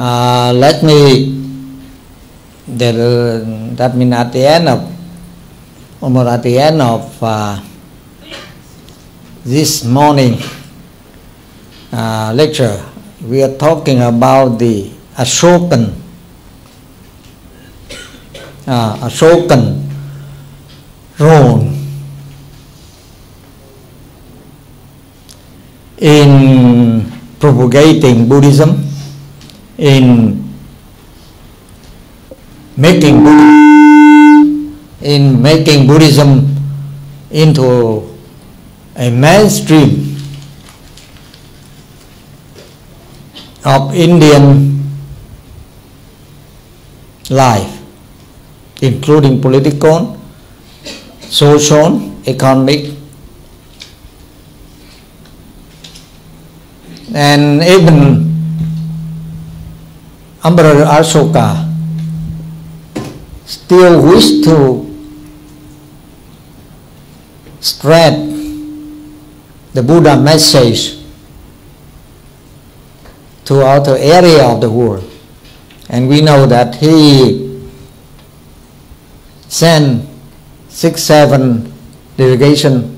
Let me, that means at the end of, almost at the end of this morning lecture, we are talking about the Ashokan role in propagating Buddhism, in making Buddhism into a mainstream of Indian life, including political, social, economic, and even Emperor Ashoka still wished to spread the Buddha message to other area of the world. And we know that he sent 6-7 delegation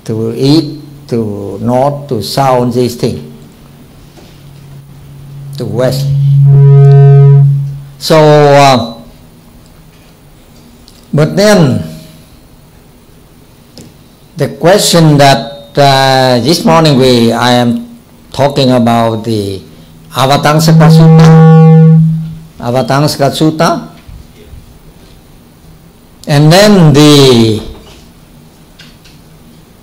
to east, to north, to south, these things, to west. So, but then the question that this morning I am talking about the Avatangsaka Sutta, and then the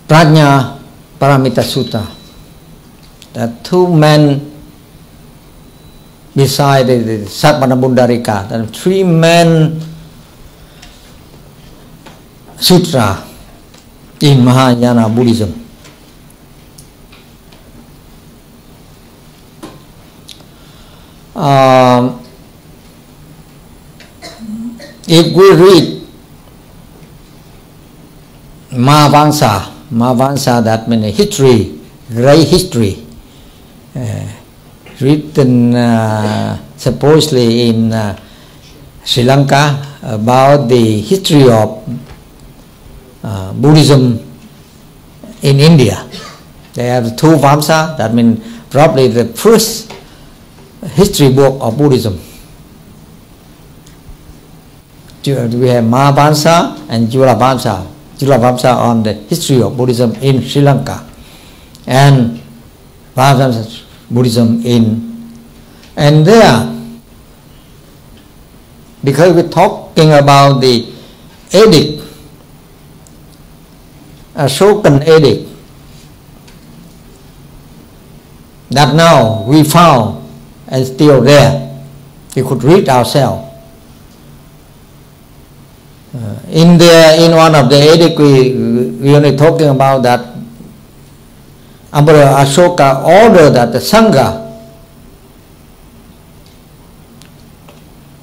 Prajna Paramita Sutta, that two men beside the Satpana Bundarika, the three men sutra in Mahayana Buddhism. If we read Mahavamsa, that means history, great history, written supposedly in Sri Lanka about the history of Buddhism in India. They have two Vamsa, that means probably the first history book of Buddhism. We have Mahavamsa and Julavamsa. Julavamsa on the history of Buddhism in Sri Lanka, and Mahavamsa Buddhism in, and there, because we're talking about the edict, Ashokan edict, that now we found and still there, we could read ourselves. In one of the edict, we only talking about that Emperor Ashoka ordered that the Sangha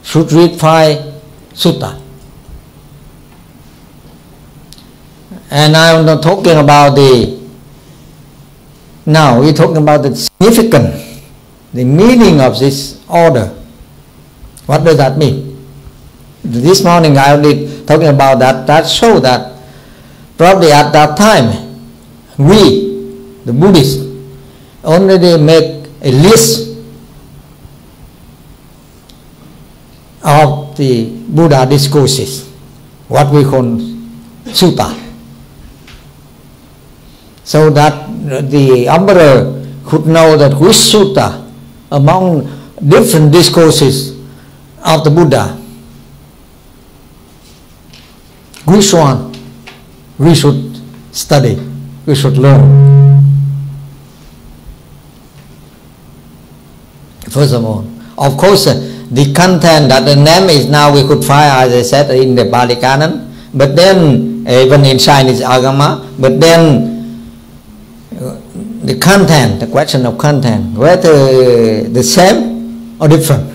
should read 5 sutta. And I'm not talking about now we're talking about the significance, the meaning of this order. What does that mean? This morning I only talking about that show that probably at that time we, the Buddhists, already make a list of the Buddha discourses, what we call sutta, so that the emperor could know that which sutta among different discourses of the Buddha, which one we should study, we should learn. First of all, of course, the content, that the name is now we could find, as I said, in the Pali Canon, but then even in Chinese Agama, but then the content, the question of content, whether the same or different.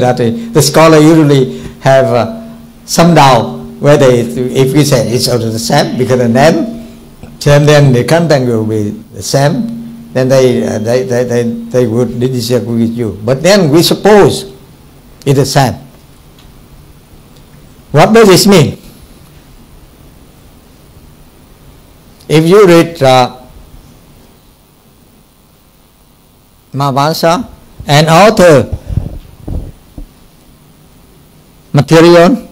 That the scholar usually have some doubt whether if we say it's also the same, because the name same, then the content will be the same. then they would disagree with you. But then we suppose it is same. What does this mean? If you read Mahayana and author material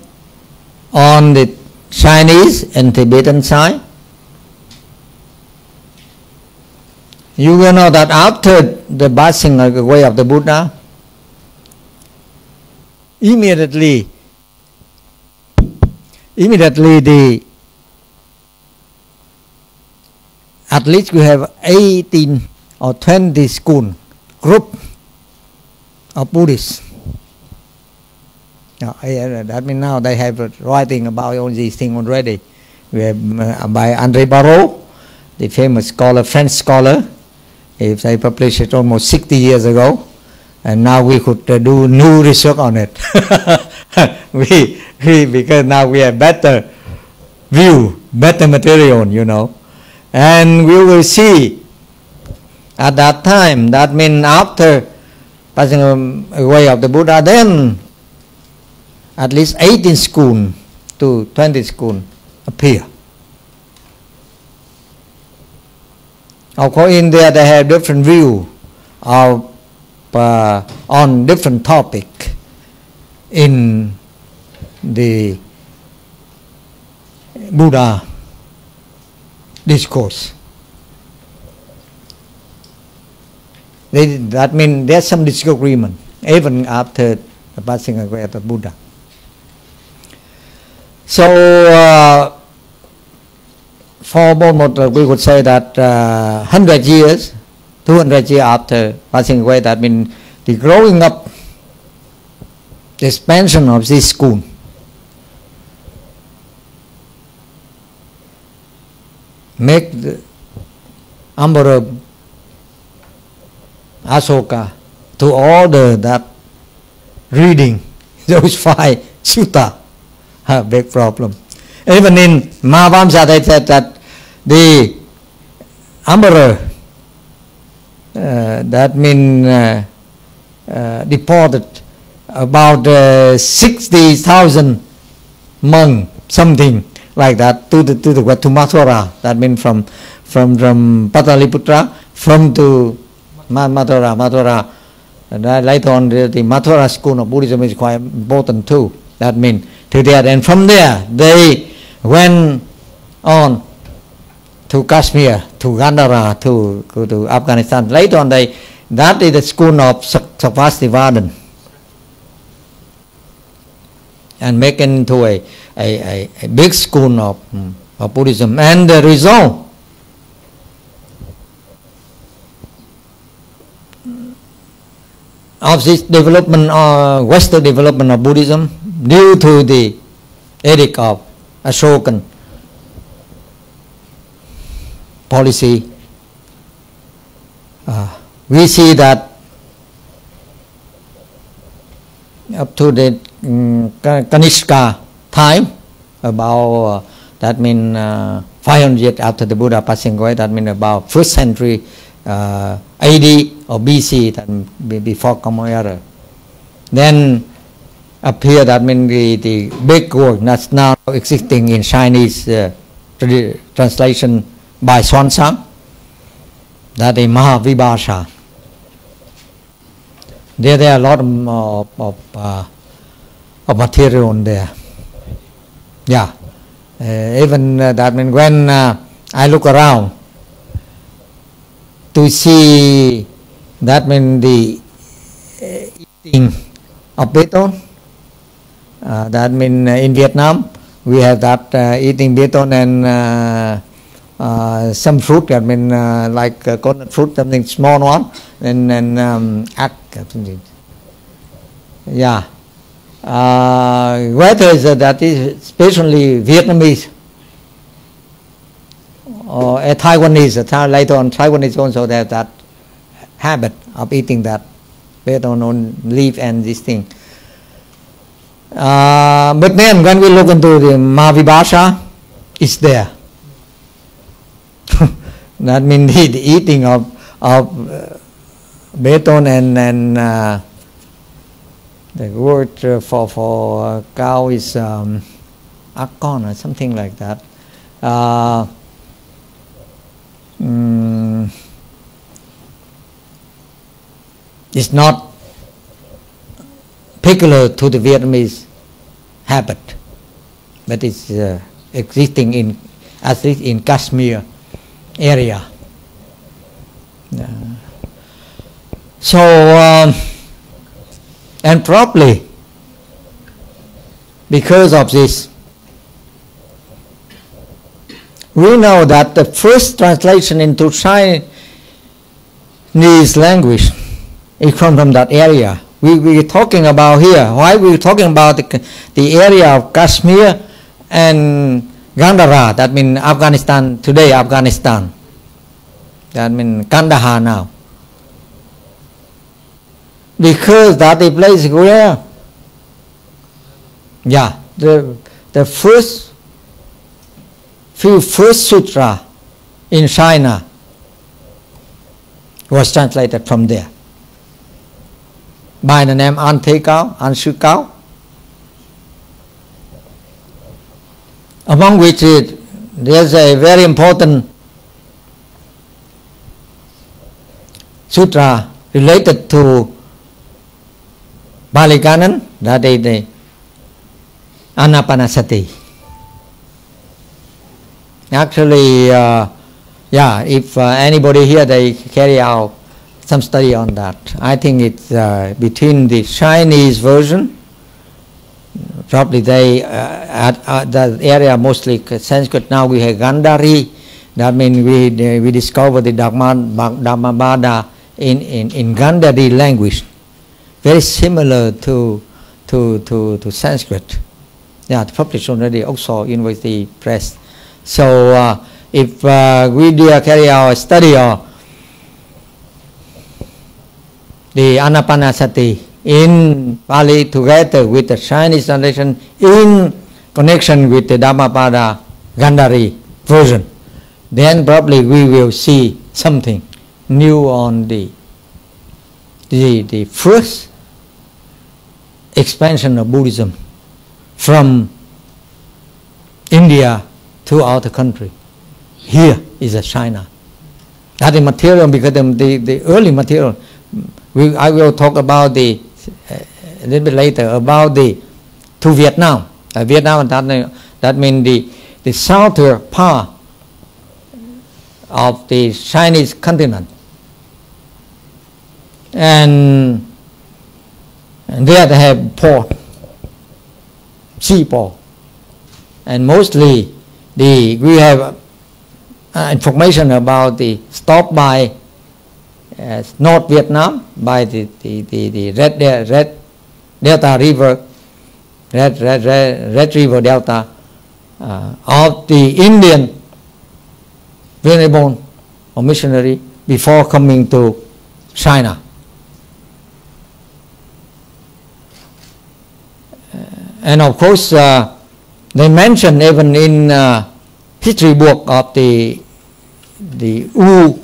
on the Chinese and Tibetan side, you will know that after the passing away of the Buddha, immediately at least we have 18 or 20 school group of Buddhists. That means now they have writing about all these things already. We have by André Barreau, the famous scholar, French scholar. If they published it almost 60 years ago, and now we could do new research on it. Because now we have better view, better material, you know. And we will see at that time, that means after passing away of the Buddha, then at least 18 school to 20 school appear. Of course, in there they have different view of on different topic in the Buddha discourse. That means there's some disagreement even after the passing away of the Buddha. So for almost we would say that 100 years, 200 years after passing away, that means the growing up, the expansion of this school. Make the Emperor Asoka to order that reading those 5 sutta. A big problem. Even in Mahayana they said that the Emperor, that means deported about 60,000 monks, something like that, to Mathura. That means from Pataliputra, from to Mathura. And later on, the Mathura school of Buddhism is quite important too. That means to there, and from there they went on to Kashmir, to Gandhara, to Afghanistan. Later on, that is the school of Sarvastivadin, and make into a big school of Buddhism. And the result of this development, Western development of Buddhism, due to the edict of Ashokan policy, we see that up to the Kanishka time, about that means 500 years after the Buddha passing away, that means about 1st century AD or BC, that before Common Era. Then appear, that means the big work that's now existing in Chinese translation by Xuanzang, that is Mahavibhasha. There are a lot of material on there. Yeah, even that means when I look around to see, that means the eating of beton. That means in Vietnam we have that eating beton and some fruit. That means like coconut fruit, something small one, and something. Yeah. Whether is that is especially Vietnamese or Taiwanese. Later on, Taiwanese also have that habit of eating that beton on leaf and this thing. But then when we look into the Mahavibhasha, it's there. That means the eating of of Beton and the word for cow is Akon or something like that. It's not peculiar to the Vietnamese habit, but it's existing in, at least in Kashmir area. So, and probably because of this, we know that the first translation into Chinese language is from that area. We're talking about here. Why we're talking about the area of Kashmir and Gandhara, that means Afghanistan, today Afghanistan. That means Kandahar now. Because that is place where, the first sutra in China was translated from there by the name Anshu, among which there's a very important sutra related to Bali Canon, that is the Anapanasati. Actually, if anybody here, they carry out some study on that. I think it's between the Chinese version, probably they, at the area mostly Sanskrit, now we have Gandhari, that means we discover the Dhammapada in Gandhari language, very similar to Sanskrit. Yeah, published already, Oxford University Press. So if we do carry our study of the Anapanasati in Pali together with the Chinese translation in connection with the Dhammapada Gandhari version, then probably we will see something new on the first expansion of Buddhism from India to outer country. Here is a China. That is material, because the early material, I will talk about a little bit later about to Vietnam. Vietnam, that means the southern part of the Chinese continent. And there they have port, seaport, and mostly we have information about the stop by North Vietnam by the Red Delta River, Red River Delta of the Indian venerable or missionary before coming to China. And of course, they mention even in history book of the Wu,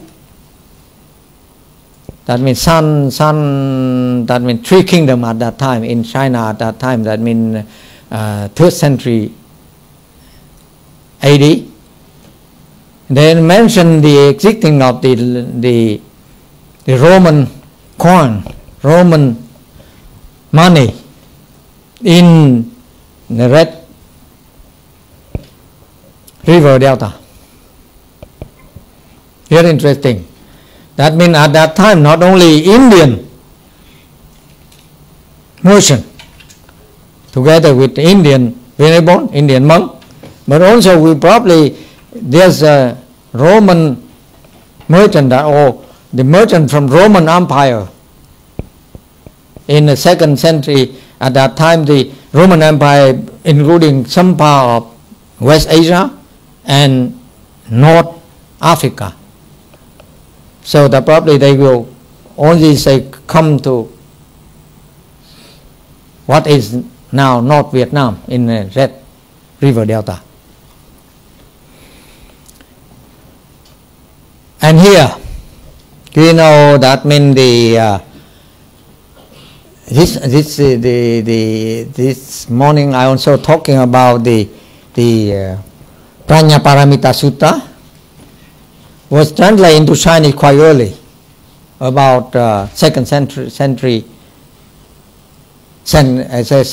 that means sun, that means three kingdoms at that time in China at that time, that means 3rd century AD. They mention the existing of the Roman coin, Roman money in the Red River Delta. Very interesting. That means at that time not only Indian merchant together with the Indian venerable, Indian monk, but also there's a Roman merchant or the merchant from Roman Empire. In the 2nd century, at that time the Roman Empire including some part of West Asia and North Africa. So that probably they will only say come to what is now North Vietnam in the Red River Delta. And here You know that means this morning I also talking about the Prajnaparamita Sutta was translated into Chinese quite early, about second century. And at the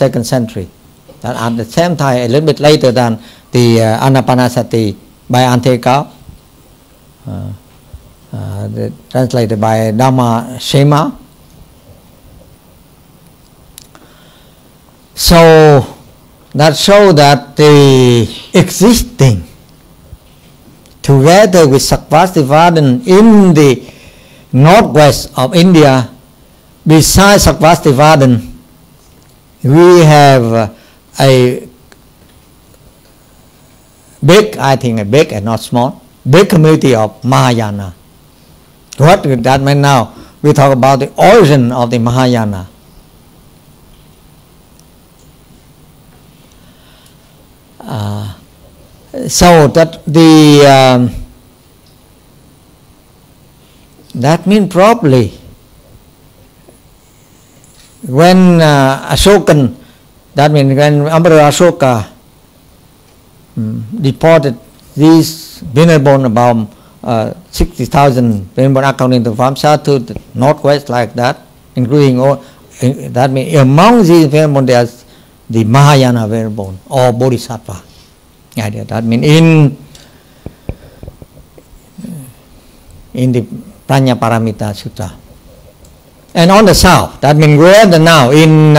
same time, a little bit later than the Anapanasati by Antekau, translated by Dhamma Shema. So that shows that the existing together with Sarvastivadin in the northwest of India, besides Sarvastivadin, we have a big, I think a big and not small, big community of Mahayana. What does that mean now? We talk about the origin of the Mahayana. So that that means probably when Ashokan, that means when Emperor Ashoka deported these venerable about 60,000 venerable according to Vamsa to the northwest like that, including all, that means among these venerable there's the Mahayana venerable or Bodhisattva. That means in the Prajnaparamita Sutta. And on the south, that means where the now in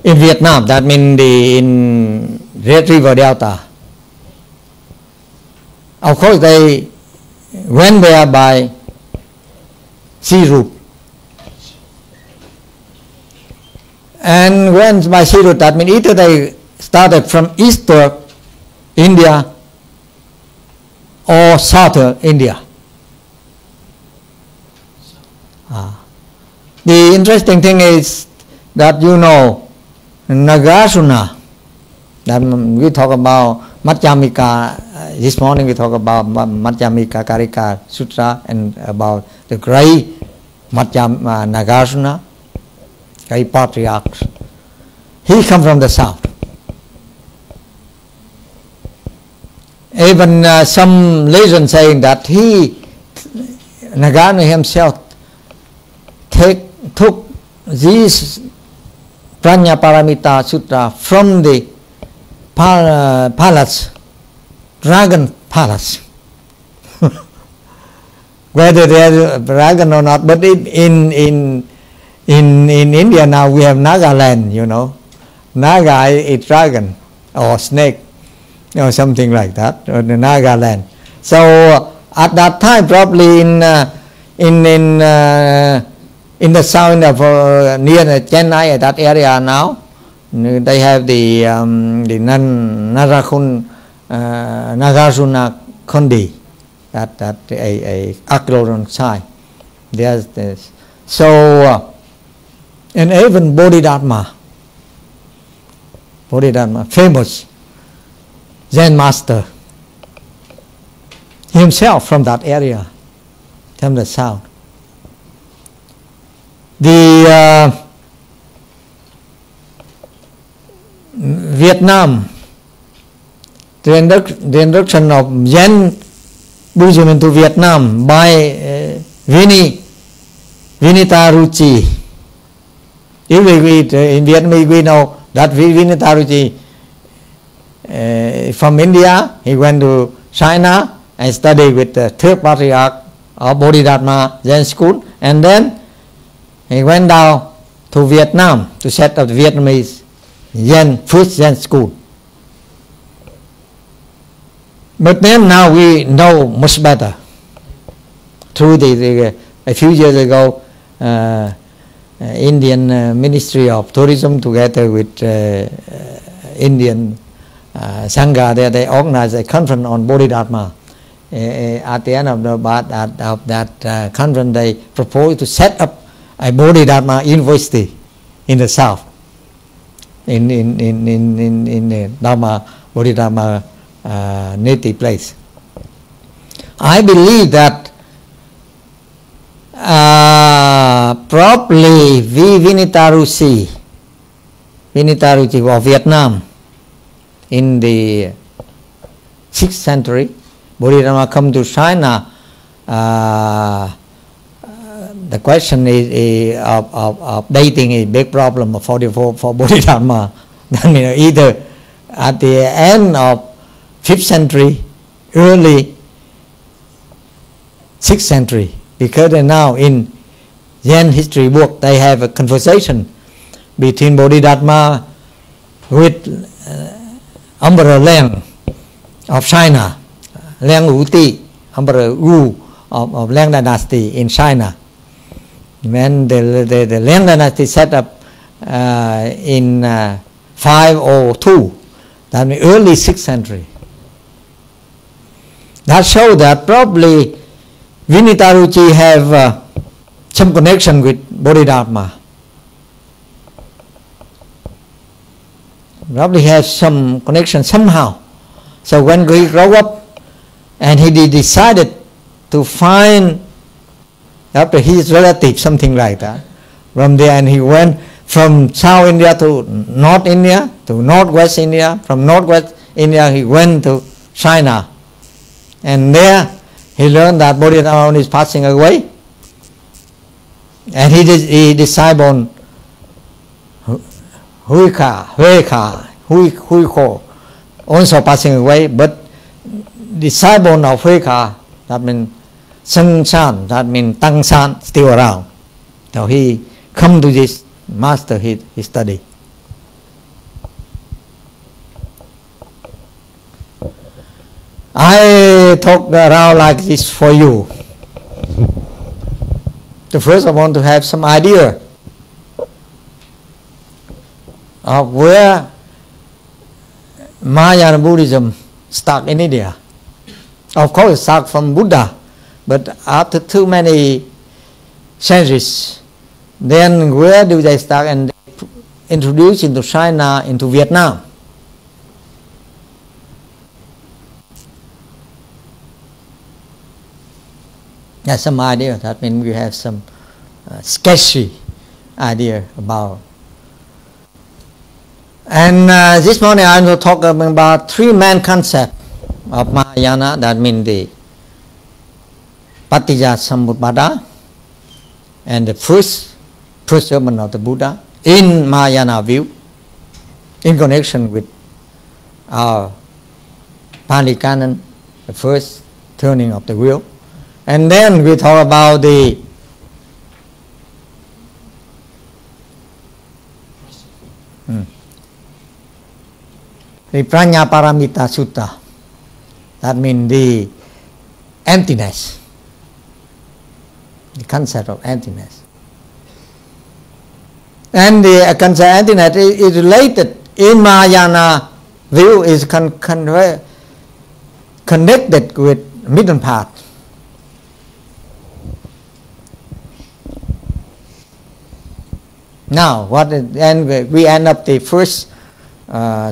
Vietnam, that means in Red River Delta. Of course, they went there by sea route. And when by sea route, that means either they started from eastern India or southern India. The interesting thing is that you know Nagarjuna, that we talk about Madhyamika, this morning we talk about Madhyamika Karika Sutra and about the great Nagarjuna, great patriarch. He comes from the south. Even some legend saying that Nagarjuna himself took this Prajnaparamita Sutra from the palace, dragon palace. Whether there is dragon or not, but in India now we have Nagaland, you know. Naga is dragon or snake or something like that, or the Nagaland. So at that time, probably in the south of near Chennai, that area now, they have the Nagarjuna Kondi, that a archaeological site. There's this. So and even Bodhidharma, famous Zen master, himself from that area, from the south. The Vietnam, the introduction of Zen Buddhism into Vietnam by Vinita Ruchi. If we in Vietnam we know that Vinita Ruchi from India, he went to China and studied with the third patriarch of Bodhidharma Zen school, and then he went down to Vietnam to set up the Vietnamese first Zen school. But then now we know much better through a few years ago, Indian Ministry of Tourism together with Indian Sangha, they organized a conference on Bodhidharma. At the end of that conference, they proposed to set up a Bodhidharma University in the south, in Dhamma Bodhidharma native place. I believe that Probably Vinitaruchi of Vietnam in the 6th century. Bodhidharma come to China. The question of dating is a big problem for Bodhidharma. I mean, either at the end of 5th century, early 6th century, because now in Zen history book they have a conversation between Bodhidharma with Emperor Liang of China, Liang Wuti, Emperor Wu of Liang dynasty in China. When the Liang dynasty set up in 502, that means early 6th century. That shows that probably Vinitaruchi have some connection with Bodhidharma. Probably has some connection somehow. So when he grew up and he decided to find after his relative, something like that, from there, and he went from South India to North India, to Northwest India, from Northwest India he went to China, and there he learned that Bodhidharma is passing away, and he disciple Huiko also passing away, but disciple of Huika, that means Sung San, that means Tang San, still around. So he come to this master his study. I talk around like this for you. So first I want to have some idea of where Mahayana Buddhism started in India. Of course it started from Buddha, but after too many centuries, then where do they start and introduce into China, into Vietnam? That's some idea. That means we have some sketchy idea about. And this morning I will talk about three main concepts of Mahayana. That means the Paticcasamuppada and the first preservation of the Buddha in Mahayana view, in connection with our Pali Canon, the first turning of the wheel. And then we talk about the Prajnaparamita Sutta. That means the emptiness, the concept of emptiness. And the concept of emptiness is related in Mahayana view, is connected with middle path. Now, we end up the first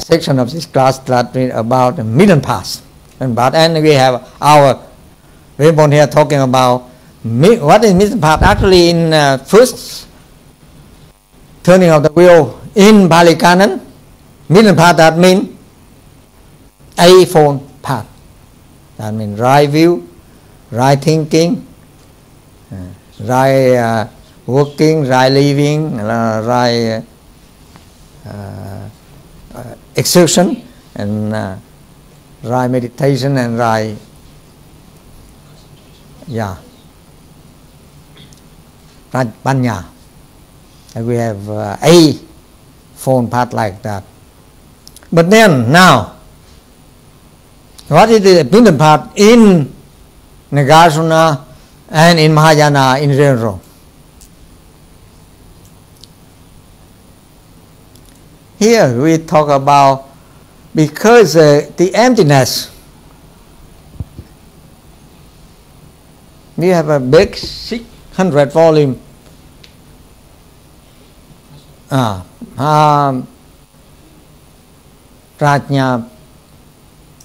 section of this class that about the middle path. And we have our Rebon here talking about what is middle path. Actually, in first turning of the wheel in Pali Canon, middle path, that means eightfold path. That means right view, right thinking, right working, right living, right exertion, and right meditation, and right panya. And we have a phone path like that. But then now, what is the middle path in Nagarjuna and in Mahayana in general? Here we talk about, because the emptiness, we have a big 600 volume Prajna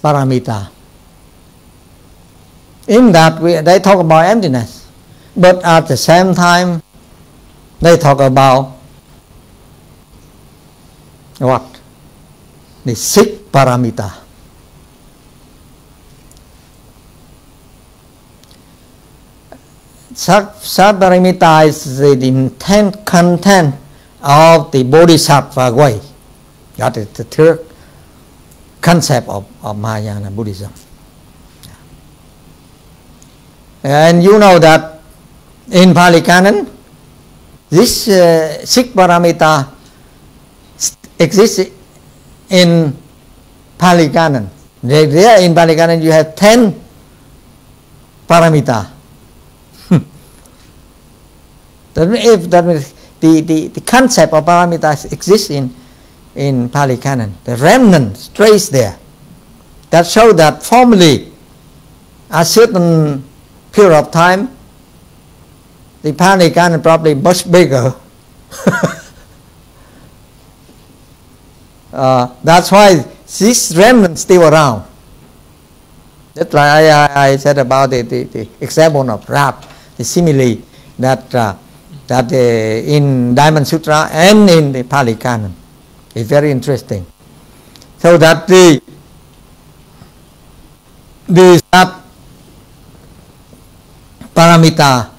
Paramita. In that they talk about emptiness. but at the same time they talk about what? The 6 paramita. Paramita is the intent content of the Bodhisattva way. That is the third concept of Mahayana Buddhism. And you know that in Pali Canon, this 6 paramita exists in Pali Canon. There in Pali Canon you have 10 paramita. That means the concept of paramita exists in Pali Canon. The remnant trace there that show that formerly a certain period of time the Pali Canon probably much bigger. That's why this remnant still around. That's why I said about the example of rap, the simile that in Diamond Sutra and in the Pali Canon. It's very interesting. So that the paramita,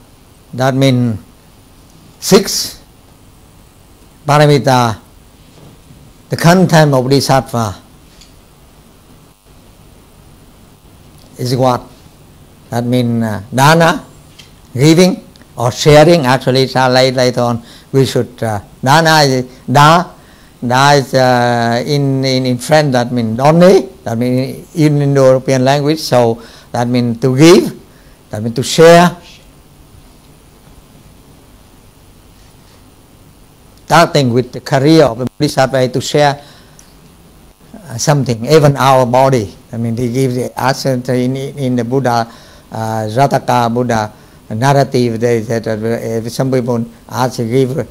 that means 6 paramita, the content of Bodhisattva is what? That means dana, giving or sharing. Actually, later on we should dana is in French, that means donner, that means in Indo-European language. So that means to give, that means to share. Starting with the career of the Bodhisattva to share something, even our body. I mean, they give the accent in the Buddha, Rataka Buddha narrative. They said some people ask to give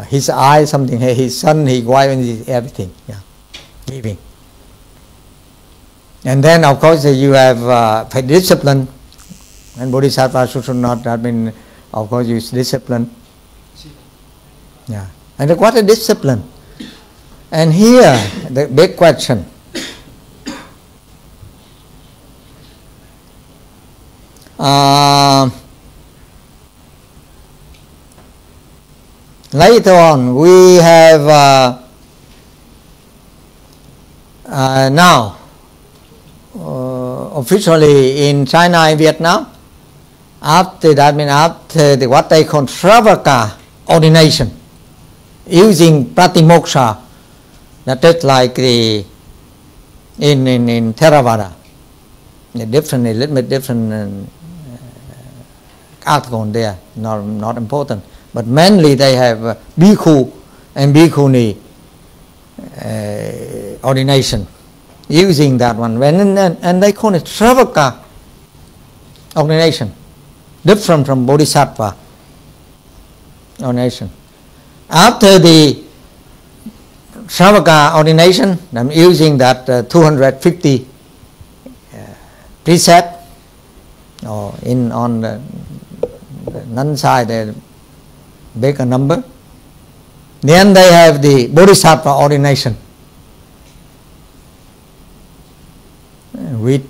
his eye, something, his son, his wife, and everything. Yeah, giving. And then, of course, you have discipline, and Bodhisattva should not have been. Of course, use discipline. Yeah. And what a discipline. And here, the big question. Later on, we have now officially in China and Vietnam. After that, after what they call Sravaka ordination, using Pratimoksha, that is like the in Theravada, a little bit different article there, not important, but mainly they have bhikkhu and bhikkhuni ordination, using that one, and they call it Sravaka ordination. Different from Bodhisattva ordination. After the Sravaka ordination, I'm using that 250 precept, or on the nun side, a bigger number. Then they have the Bodhisattva ordination with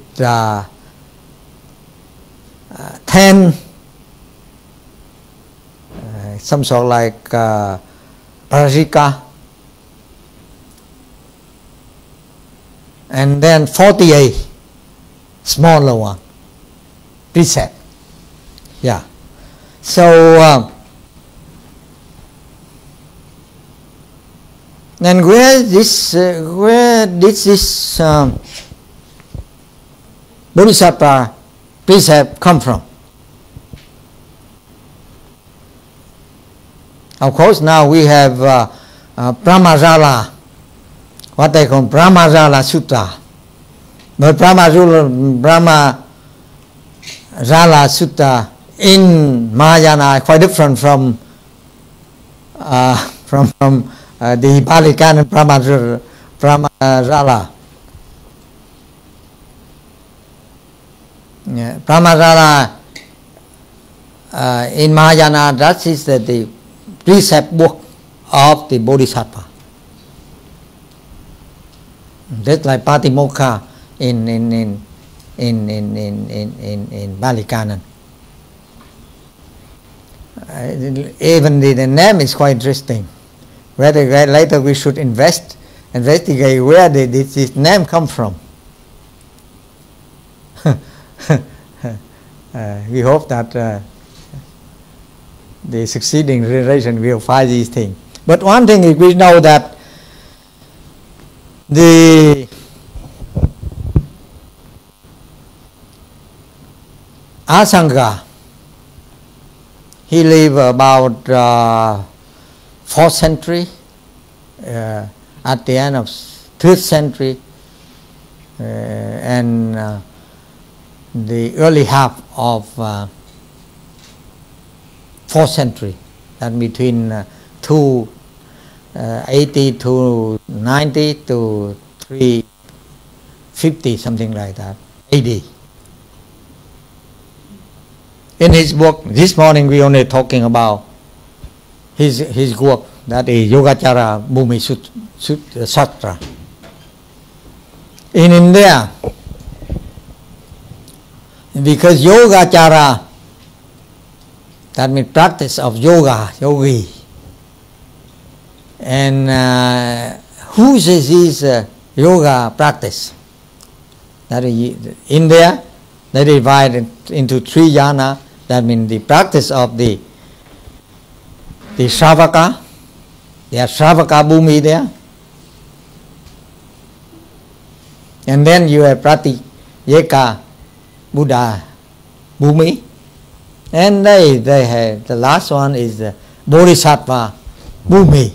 10 some sort of like parajika, and then 48 smaller one precept. Yeah. So and where did this Bodhisattva precept come from? Of course, now we have Brahmajala, what they call Brahmajala Sutta. But Brahmajala Sutta in Mahayana quite different from the Pali Canon Brahmajala. Pramajala in Mahayana, that is the precept book of the Bodhisattva. That's like Patimokkha in Bali Canon. Even the name is quite interesting. Whether later we should investigate where this name come from. We hope that the succeeding generation will find these things. But one thing is, we know that the Asanga, he lived about 4th century, at the end of 3rd century, and the early half of 4th century, that between 280 to 90 to 350, something like that, AD. In his book, this morning we only talking about his work, that is Yogacara Bhumi Sutra. In India, because Yogacara, that means practice of yoga, yogi, and whose is his yoga practice? That is India, they divide it into 3 jhana. That means the practice of the Shravaka. They are Shravaka Bhumi there. And then you have Pratyeka Buddha Bhumi. And they have, the last one is Bodhisattva Bhumi.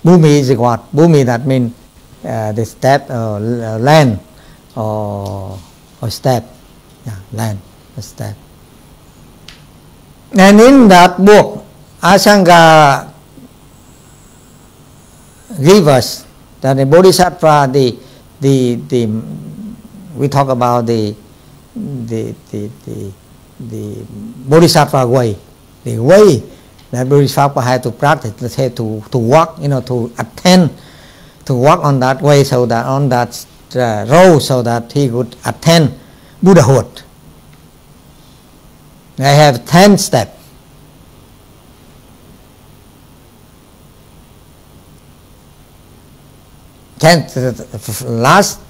Bhumi is what? Bhumi, that means the step, land, or step. Yeah, land, a step. And in that book, Asanga give us that the Bodhisattva, we talk about the Bodhisattva way, the way that Bodhisattva had to practice, let's say to walk, to attend, to walk on that way, so that on that road, so that he could attain Buddhahood. They have 10 steps. The last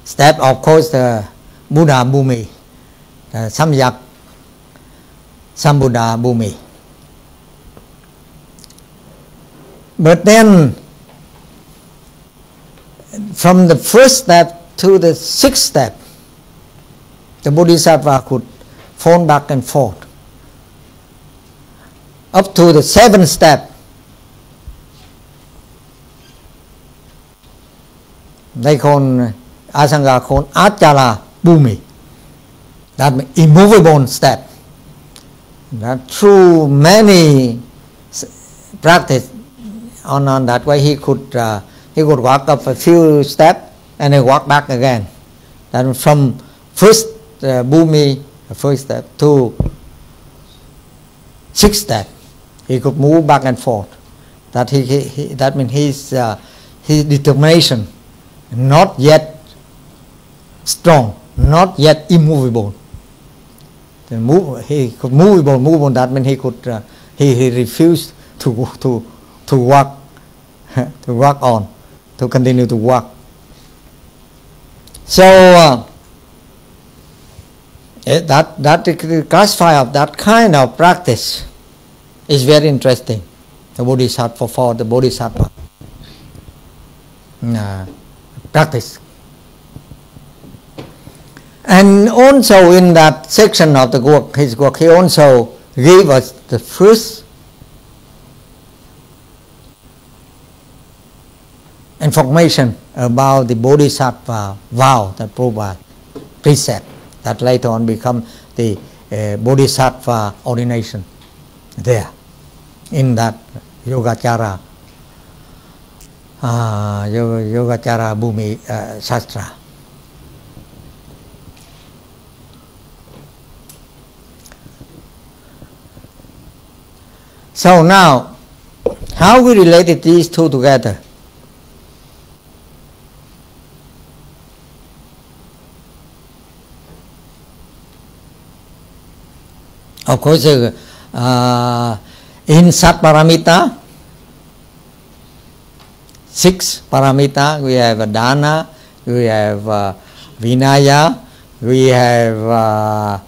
step, of course, the Buddha Bhumi, the Samyak Sambuddha Bhumi. But then, from the 1st step to the 6th step, the Bodhisattva could fall back and forth. Up to the 7th step, they call Asanga called Achala Bhumi. That means immovable step. That through many practice on that way, he could walk up a few steps and then walk back again. That from first Bhumi, the first step, to 6th step, he could move back and forth. That that means his determination not yet strong, not yet immovable. He could move on. That means he could. He refused to walk, to walk on, to continue to walk. So that classify of that kind of practice is very interesting. The Bodhisattva, for the Bodhisattva practice. And also in that section of the work, his work, he also gave us the first information about the Bodhisattva vow, the Prabhupada precept, that later on become the Bodhisattva ordination there, in that Yogacara Bhumi Shastra. So now, how we related these two together? Of course, in Sat Paramita, 6 paramita, we have Dana, we have Vinaya, we have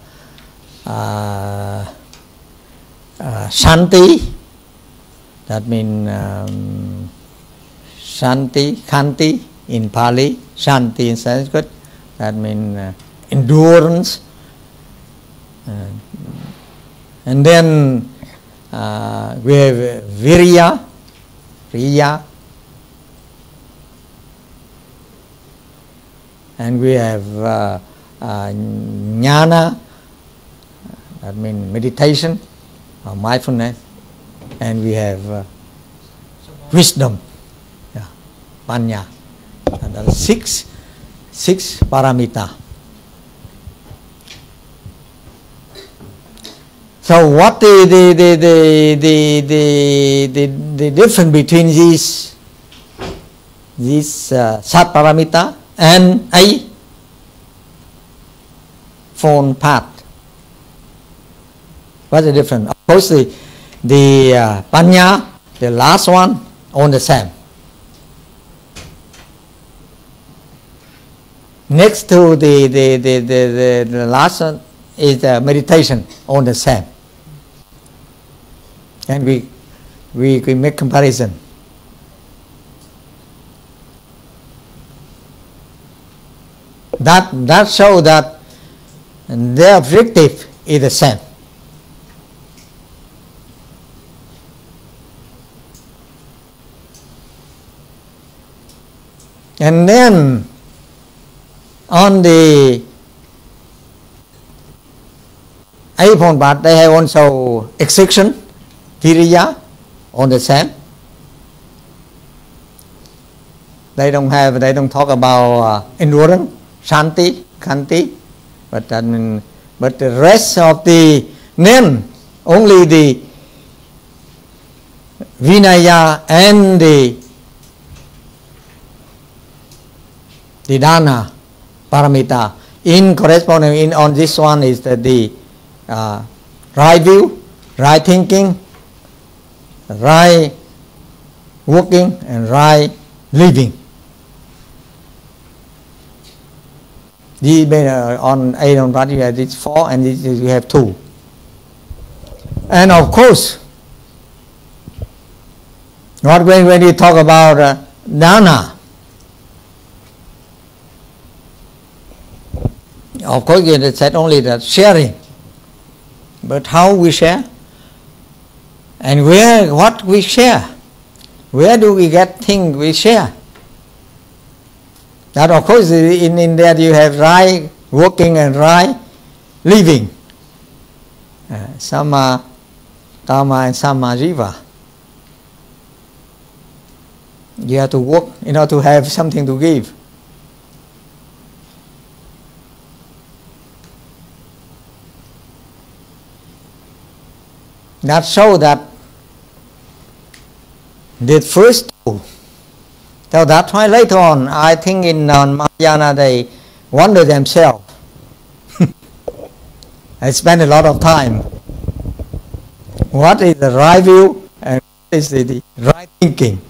Shanti, that means Shanti, Khanti in Pali, Shanti in Sanskrit, that means endurance. And then we have Virya, Riya, and we have Jnana, that means meditation or mindfulness, and we have wisdom, yeah, Panya. And there are six paramita. So what the difference between these Sat Paramita and a phone path? What's the difference? Of course, the Panya, the last one, on the same. Next to the last one is meditation, on the same. And we make comparison. That shows that their objective is the same. And then on the iPhone part, they have also exception, Viriya, on the same. They don't talk about endurance, Shanti, Khanti, but the rest of the name, only the Vinaya and the Dana Paramita in corresponding on this one is the right view, right thinking, right working, and right living. These on 8 on part you have these 4, and this you have 2. And of course, not when you talk about Dana, of course you said only that sharing, but how we share, and what we share, where do we get things we share? That of course in that you have right working and right living, Sama, Dhamma and Sama Jiva. You have to work in order to have something to give. That shows that the first two. So that's why later on, I think in Mahayana they wonder themselves. I spend a lot of time. What is the right view and what is the right thinking?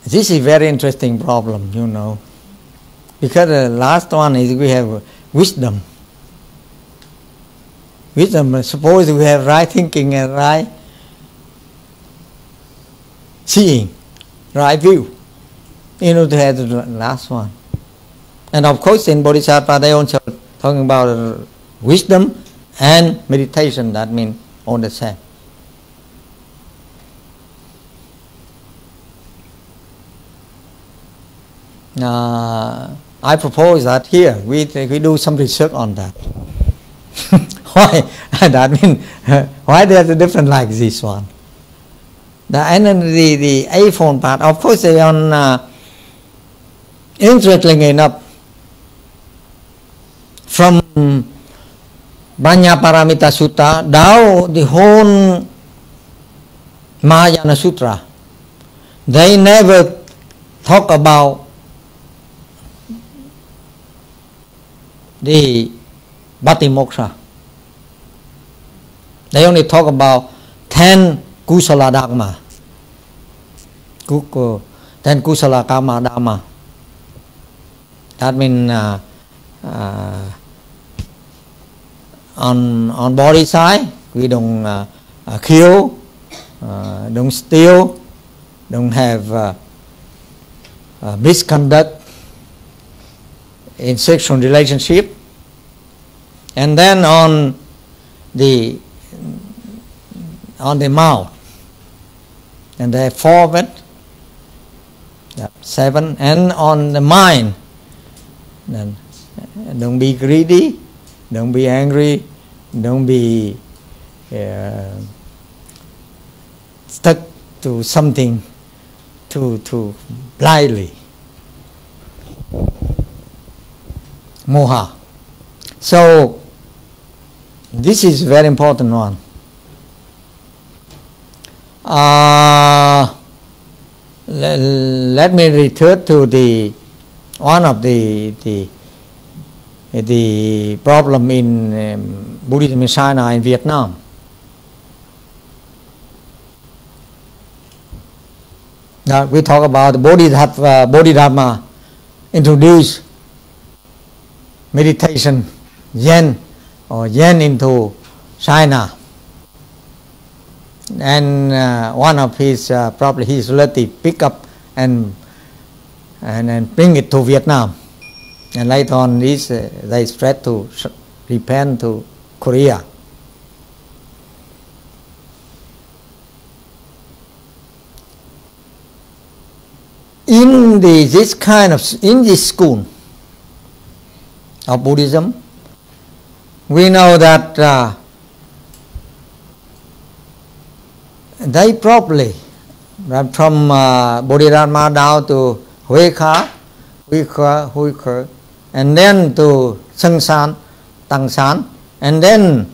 This is a very interesting problem, you know, because the last one is we have wisdom. Wisdom, suppose we have right thinking and right seeing, right view, you know, to have the last one. And of course in Bodhisattva they also talking about wisdom and meditation, that means all the same. I propose that here we do some research on that. Why? That means why there's a different like this one? And then the A-phone part, of course, they on interestingly enough, from Paramita Sutta down the whole Mahayana Sutra, they never talk about the Bhati Moksha. They only talk about 10 Kusala Dharma, 10 Kusala Karma Dharma. That means on body side, we don't kill, don't steal, don't have misconduct in sexual relationship. And then on the mouth, and there are 4 of it, 7, and on the mind, then don't be greedy, don't be angry, don't be stuck to something too blindly. Moha. So this is a very important one. Let me return to one of the problem in Buddhism in China and Vietnam. Now we talk about the Bodhidharma introduced meditation, Zen into China. And one of his, probably his relative, pick up and bring it to Vietnam. And later on, they spread to Japan, to Korea. In this school of Buddhism, we know that they probably from Bodhidharma down to Huika, and then to Sengsan, Tangsan, and then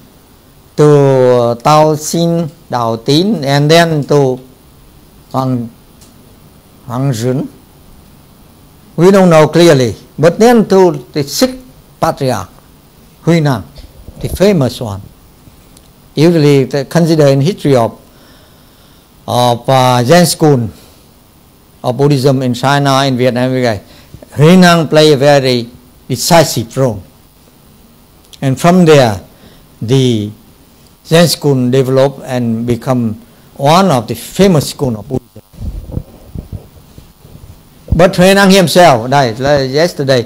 to Tao Xin, Dao Tín, and then to Hoàng Zhun. We don't know clearly, but then to the 6th patriarch, Huinang, the famous one, usually considered in history of Zen school of Buddhism in China, in Vietnam. Huinang played a very decisive role, and from there the Zen school developed and become one of the famous school of Buddhism. But Huinang himself died yesterday,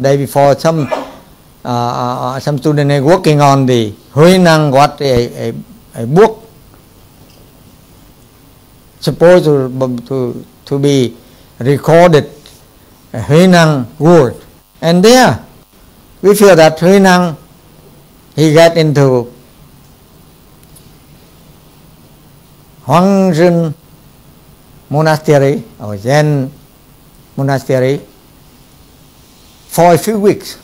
day before. Some student working on the Huinang got a book supposed to be recorded, Huinang word, and there we feel that Huinang, he got into Hoàng Zhun monastery or Zen monastery for a few weeks.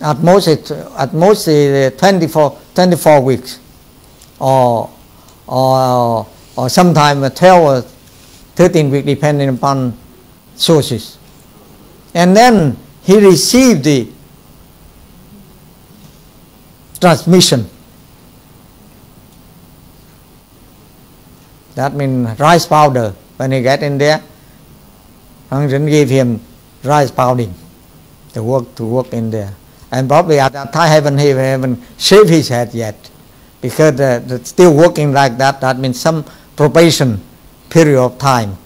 At most 24 weeks, or sometime 12 or 13 weeks, depending upon sources. And then he received the transmission. That means rice powder. When he got in there, Hoàng Zhun gave him rice powdering to work in there. And probably at that time he haven't shaved his head yet, because still working like that. That means some probation period of time.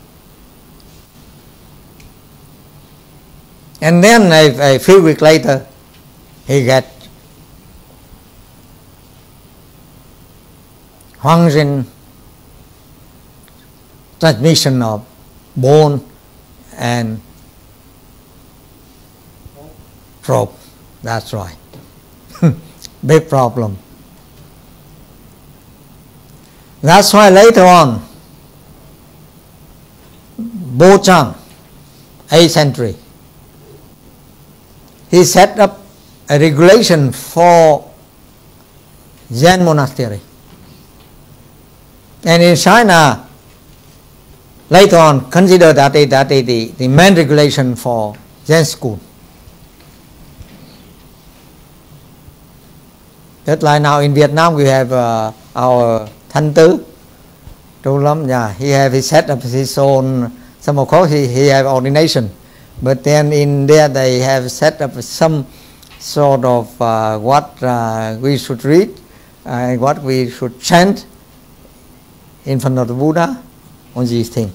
And then a few weeks later, he got Hoàng Zhun transmission of bone and rope. That's right. big problem. That's why later on, Bo-Chang, 8th century, he set up a regulation for Zen monastery. And in China, later on, consider that the main regulation for Zen school. Just like now in Vietnam, we have our Thanh Tứ, True Lâm, yeah, he set up his own, some of course he have ordination, but then in there they have set up some sort of what we should read, what we should chant in front of the Buddha, on these things.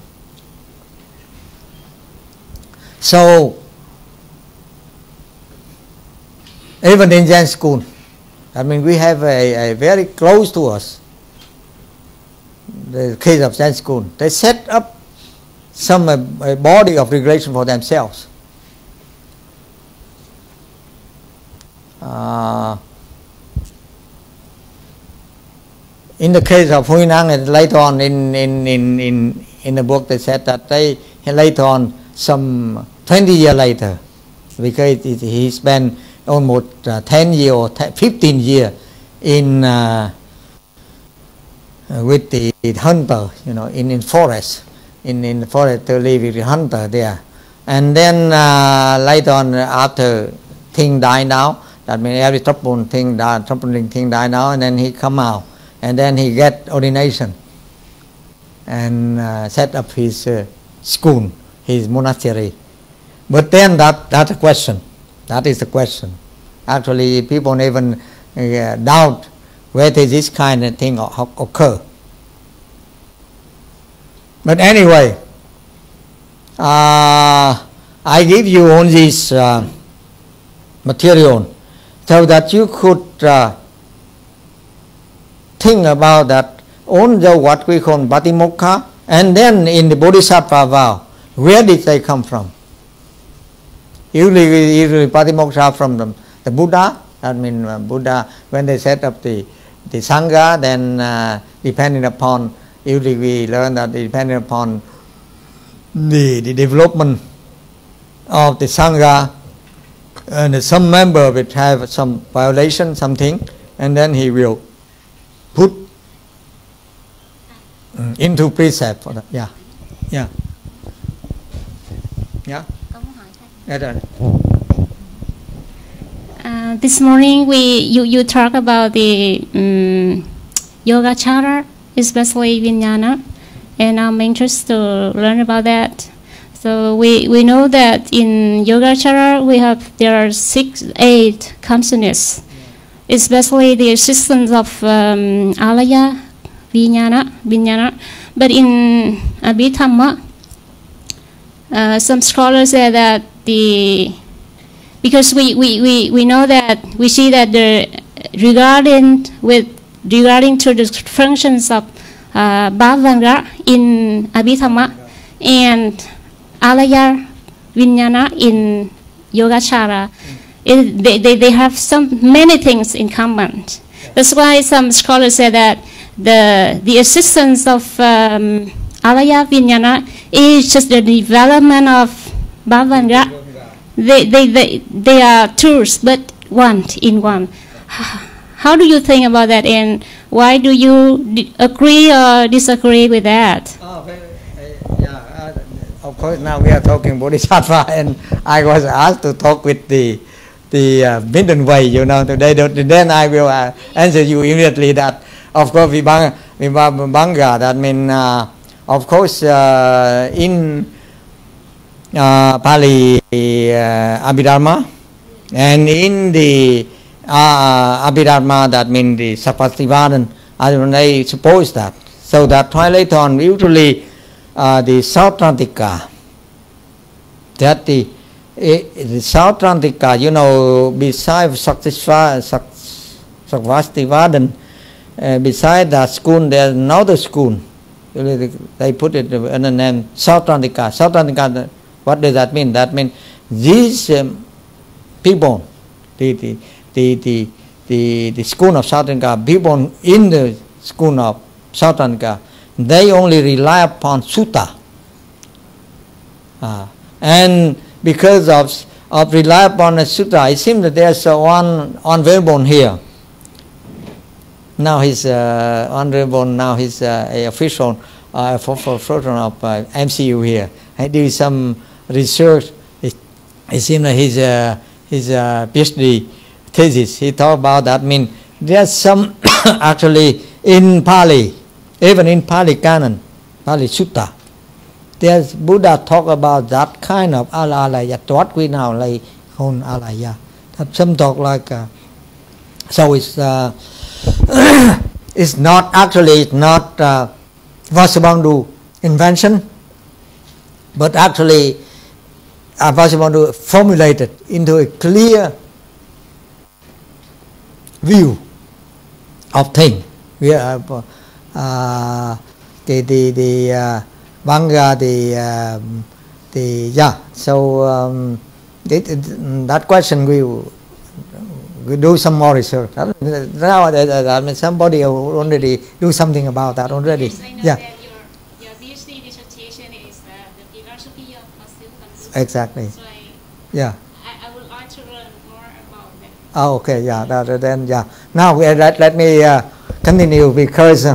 So, even in Zen school, I mean, we have a very close to us, the case of Zen school. They set up some a body of regulation for themselves. In the case of Huinang, and later on in the book, they said that they later on, some 20 years later, because he spent almost 10 years or 15 years in with the hunter, you know, in forest, in the forest to live with the hunter there, and then later on, after thing died down, that means every troubling thing died now, and then he come out, and then he get ordination, and set up his school, his monastery. But then that's a question. That is the question. Actually, people even doubt whether this kind of thing occur. But anyway, I give you all this material so that you could think about that, on the what we call Patimokha, and then in the Bodhisattva vow, where did they come from? Usually Patimokha from the Buddha. That means Buddha, when they set up the Sangha, then depending upon, usually we learn that depending upon the development of the Sangha, and some member will have some violation, something, and then he will put into precept for that. Yeah. This morning you talk about the yoga chara, especially Vijnana, and I'm interested to learn about that. So we know that in yoga chara there are 8 consciousness, especially the existence of alaya, Vijnana. But in Abhidhamma, some scholars say that because we know that we see that regarding to the functions of Bhavanga in Abhidhamma and alaya Vijnana in Yogacara, they have many things in common. That's why some scholars say that the existence of alaya Vijnana is just the development of Bhavanga. They are tools, but one in one. How do you think about that, and why do you agree or disagree with that? Of course, now we are talking Bodhisattva, and I was asked to talk with the Minden way, you know, today. Then I will answer you immediately that, of course, Vibhanga, that means, of course, in Pali Abhidharma, and in the Abhidharma, that means the Sapativadan, they suppose that. So that later on, usually the Sautrantika, that the Sautrantika, you know, besides Sakvastivadan, beside that school, there's another school. They put it in the name Sautrantika. Sautrantika, what does that mean? That means these people, the the school of South Africa, people in the school of South Africa, they only rely upon sutta. And because of rely upon a sutta, it seems that there's one honorable here. Now he's honorable. Now he's a official of MCU here. I do some research. It seems that his PhD thesis. He talked about that. I mean, there's some actually in Pali, even in Pali Canon, Pali Sutta. There's Buddha talk about that kind of alaya, what we now like call alaya. Some talk like so it's it's not actually not Vasubandhu invention, but actually Vasubandhu formulated into a clear view of things. We have the Vanga, so that question we do some more research. Now somebody already do something about that already. Yes, I know Yeah. that your PhD dissertation is the philosophy of positive conduct. Exactly. So Yeah. I would like to learn more about that. Oh, okay. Yeah. Then yeah. Now let me continue because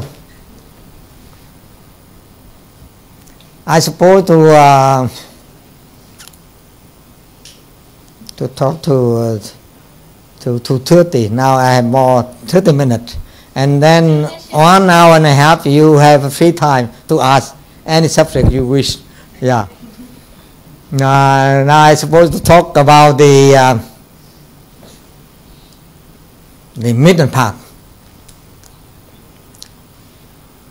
I suppose to talk to 30. Now I have more 30 minutes, and then 1 hour and a half you have a free time to ask any subject you wish. Yeah. Now I suppose to talk about the middle path.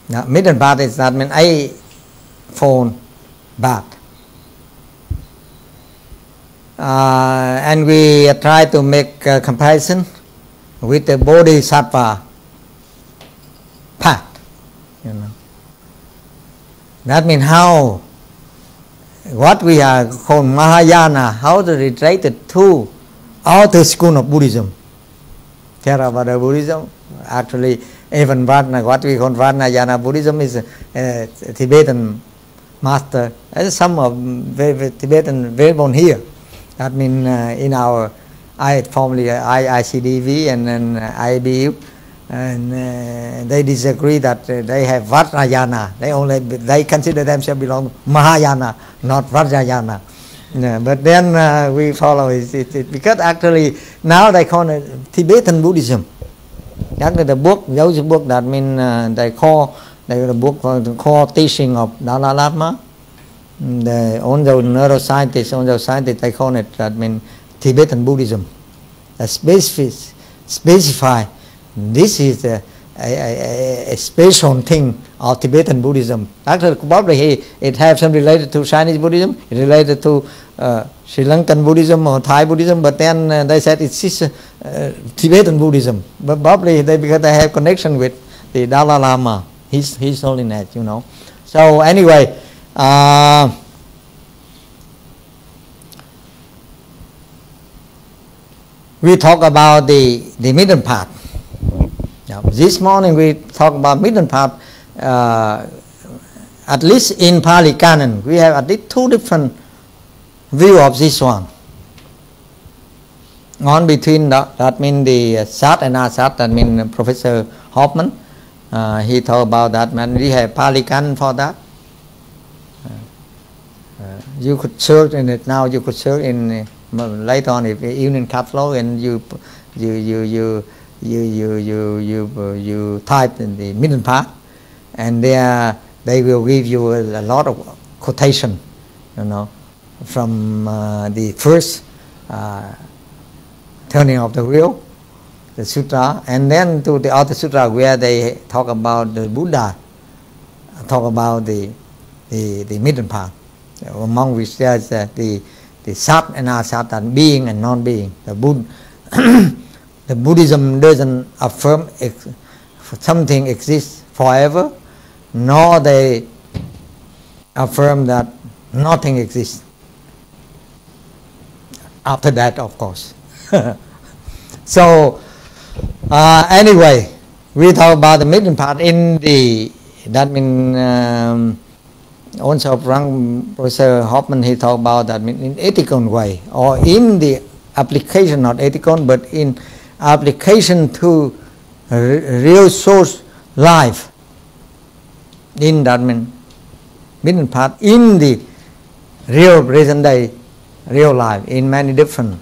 Now middle path is that mean eightfold path. And we try to make a comparison with the Bodhisattva path. That means how what we are called Mahayana, how to relate it to outer school of Buddhism. Theravada Buddhism, actually even what we call Vajrayana Buddhism is a Tibetan master. Some of Tibetan very born here. That means in our formerly ICDV and then IBU, and they disagree that they have Vajrayana. They consider themselves belong to Mahayana, not Vajrayana. Yeah, but then we follow it because actually now they call it Tibetan Buddhism. That's the book, those book that mean they call the book called teaching of Dalai Lama. On the neuroscientists, they call it that mean Tibetan Buddhism. Specify this is a special thing of Tibetan Buddhism. Actually, probably it has some related to Chinese Buddhism, related to Sri Lankan Buddhism or Thai Buddhism, but then they said it's Tibetan Buddhism. But probably because they have connection with the Dalai Lama, His Holiness, So anyway, we talk about the middle path. Now, this morning we talk about middle path. At least in Pali Canon, we have at least two different view of this one. One between that means the Sat and Asat. That means Professor Hoffman. He talked about that. Man, we have Pali Canon for that. You could search in it now. You could search in later on if evening catalog and you type in the middle path, and there they will give you a lot of quotation, from the first turning of the wheel, the sutra, and then to the other sutra where they talk about the Buddha, talk about the middle path, among which there's the Sat and Asat, and being and non-being. The Buddhism doesn't affirm something exists forever, nor they affirm that nothing exists after that, of course. So Anyway, we talk about the middle part in the, that means also Professor Hoffman, he talked about that in ethical way, or in the application, not ethical, but in application to real source life. In that means middle part in the real present day, real life, in many different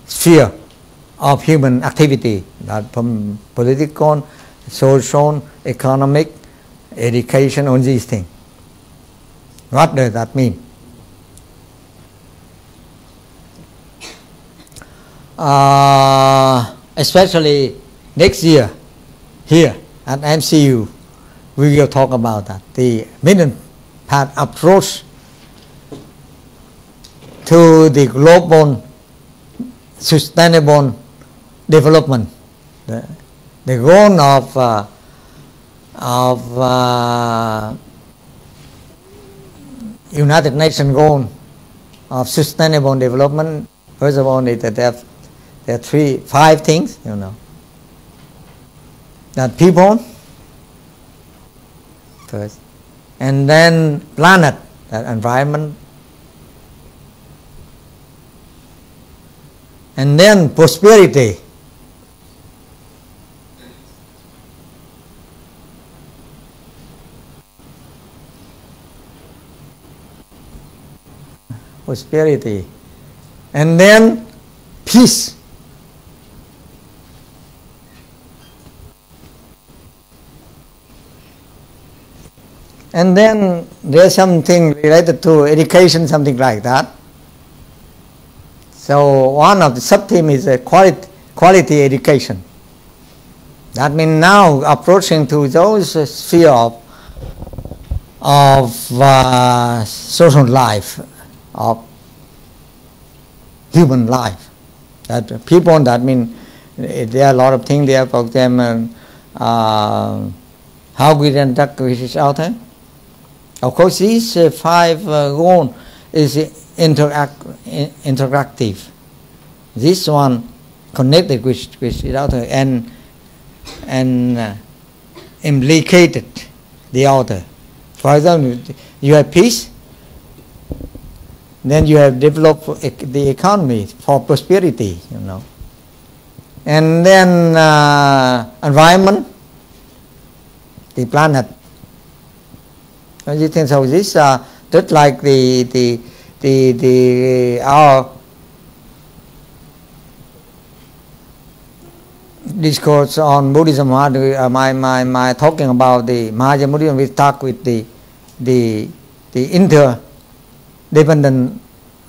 spheres of human activity, that from political, social, economic, education, all these things. What does that mean? Especially next year, here at MCU, we will talk about that, the middle part approach to the global sustainable development. The goal of United Nations goal of sustainable development. First of all, there are 5 things, you know. That people first, and then planet, that environment, and then prosperity, and then peace, and then there's something related to education, something like that. So one of the sub-theme is quality education. That means now approaching to those sphere of social life, of human life. That people, that means there are a lot of things there. For example, how we interact with each other. Of course, these 5 goals is interactive. This one connected with each other and implicated the other. For example, you have peace, then you have developed the economy for prosperity, you know. And then environment, the planet. You think so? This just like our discourse on Buddhism. My talking about the Mahayana Buddhism, we talk with the interdependent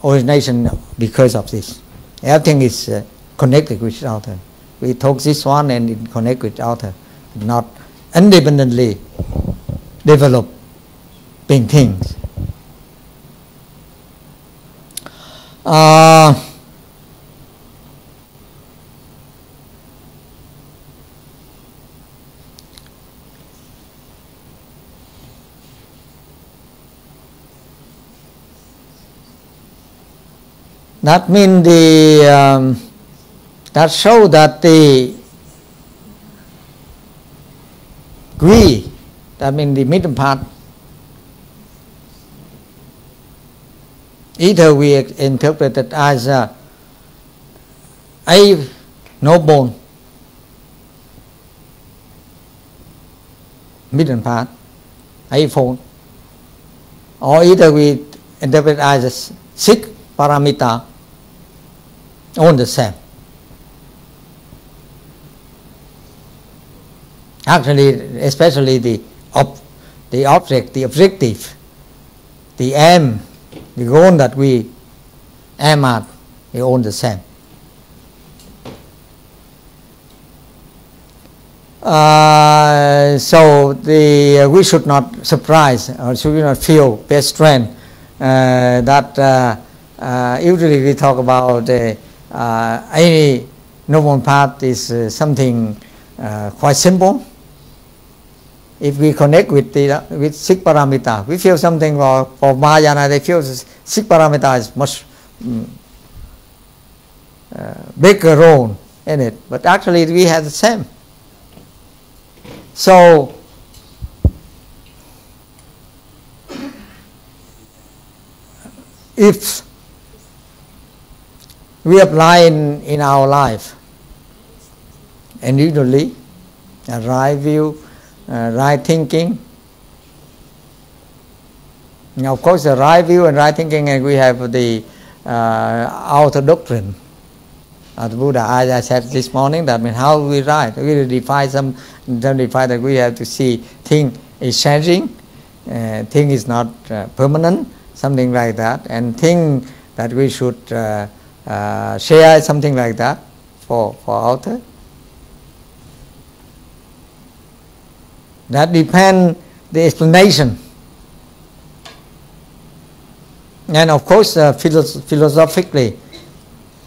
origination because of this. Everything is connected with each other. We talk this one and it connect with each other, not independently developing things. That means that show that the greed, that means the middle part, either we interpret it as a noble middle part, eightfold, or either we interpret it as a 6 paramita, all the same. Actually, especially the object, the objective, the aim, the goal that we aim at, is all the same. So we should not surprise or should not feel very strange that usually we talk about any noble path is something quite simple. If we connect with 6 paramita, we feel something for Mahayana, they feel 6 paramita is much bigger role in it, but actually we have the same. So if we apply in our life individually, a right view, right thinking. Now, of course, the right view and right thinking, and we have the outer doctrine of the Buddha. As I said this morning, that means how we right. We define that we have to see thing is changing, thing is not permanent, something like that, and thing that we should share, something like that for outer. That depends the explanation. And of course, philosophically,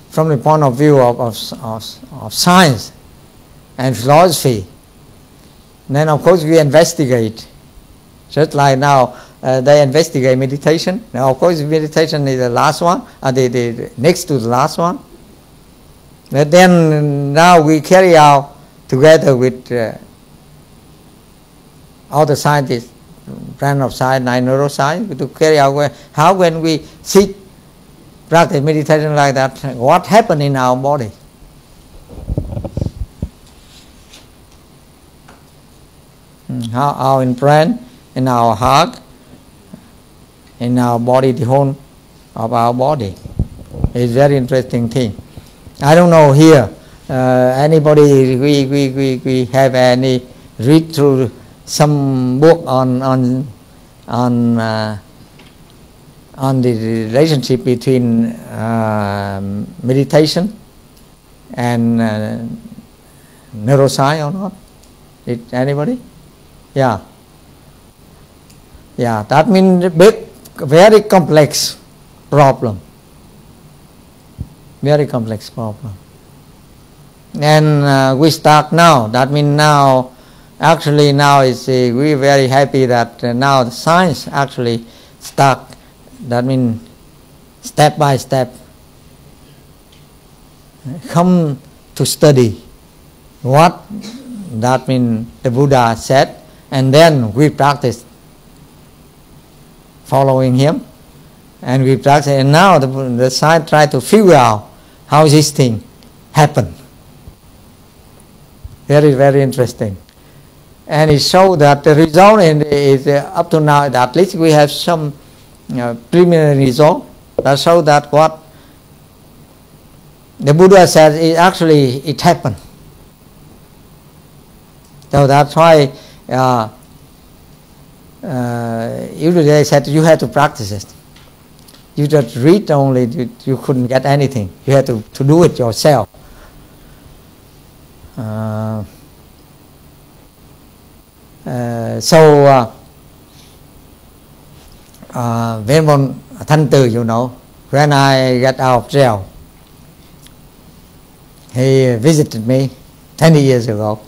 from the point of view of science and philosophy, then of course we investigate. Just like now, they investigate meditation. Now, of course, meditation is the last one, the next to the last one. But then now we carry out together with all the scientists, branch of science and neuroscience, to carry out how when we sit, practice meditation like that, what happened in our body. How in brain, in our heart, in our body, the whole of our body. It's very interesting thing. I don't know here, anybody, we have any read through some book on the relationship between meditation and neuroscience or not? Did anybody? Yeah. Yeah, that means big, very complex problem. Very complex problem. And we start now. That means now, actually now we're very happy that now the science actually start. That means step by step come to study what that means the Buddha said, and then we practice following him, and we practice. And now the science try to figure out how this thing happened. Very, very interesting. And it shows that the result is up to now, at least we have some preliminary result that shows that what the Buddha said is actually it happened. So that's why usually they said you had to practice it. You just read only, you couldn't get anything. You had to do it yourself. When one Thanh Từ, you know, when I got out of jail, he visited me 20 years ago,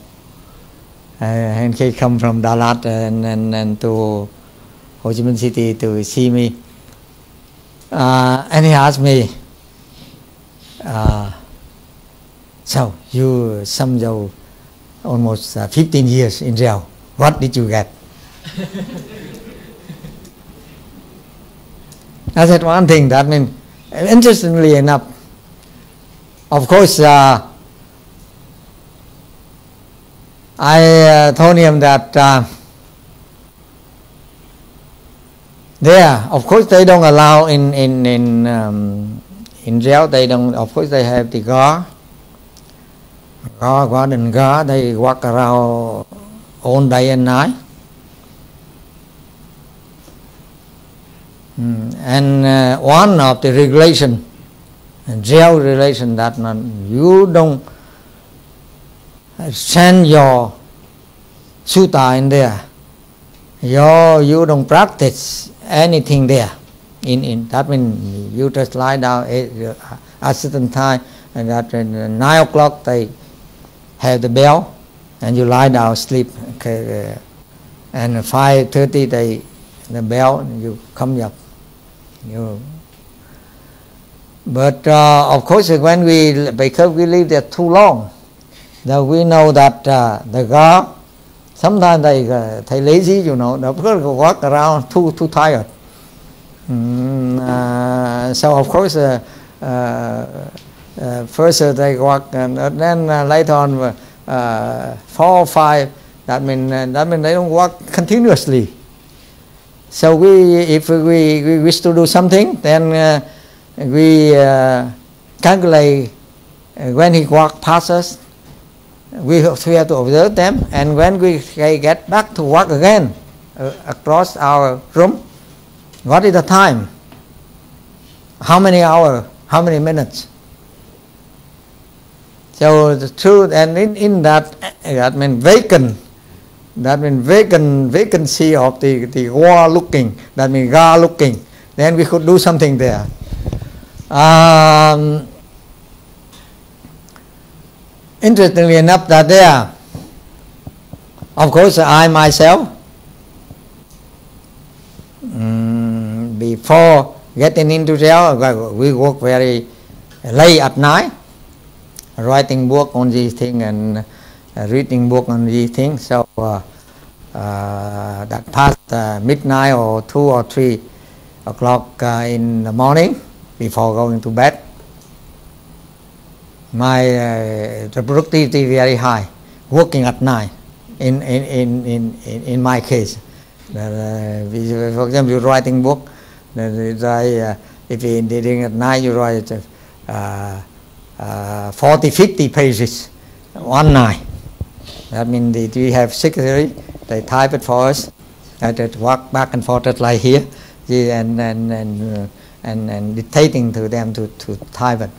and he come from Đà Lạt and to Ho Chi Minh City to see me, and he asked me, so you somehow almost 15 years in jail, what did you get? I said one thing, that means, interestingly enough, of course, I told him that there, of course, they don't allow in jail. They don't. Of course, they have the guard, they walk around all day and night. And one of the regulation, jail regulation, that you don't send your sutta in there. You don't practice anything there. In that means you just lie down at a certain time, and at 9 o'clock they have the bell, and you lie down, sleep. Okay, and 5:30 the bell, you come up. But of course, because we live there too long, that we know that the God, sometimes they lazy, you know, they walk around too tired. So of course, first they walk, and then later on 4 or 5. That means they don't walk continuously. So if we wish to do something, then we calculate when he walk past us. We have to observe them, and when we get back to walk again across our room, what is the time? How many hours? How many minutes? So the truth, and in that means vacant. That means vacancy of the war looking. That means God looking. Then we could do something there. Interestingly enough, that there, of course, I myself, before getting into jail, we work very late at night, writing book on these things and reading book on these things. So that past midnight or 2 or 3 o'clock in the morning, before going to bed, my the productivity very high, working at night. In my case, for example, you're writing book. If you're doing at night, you write 40-50 pages one night. That means we have secretary. They type it for us. I just walk back and forth like here, and dictating to them to type it.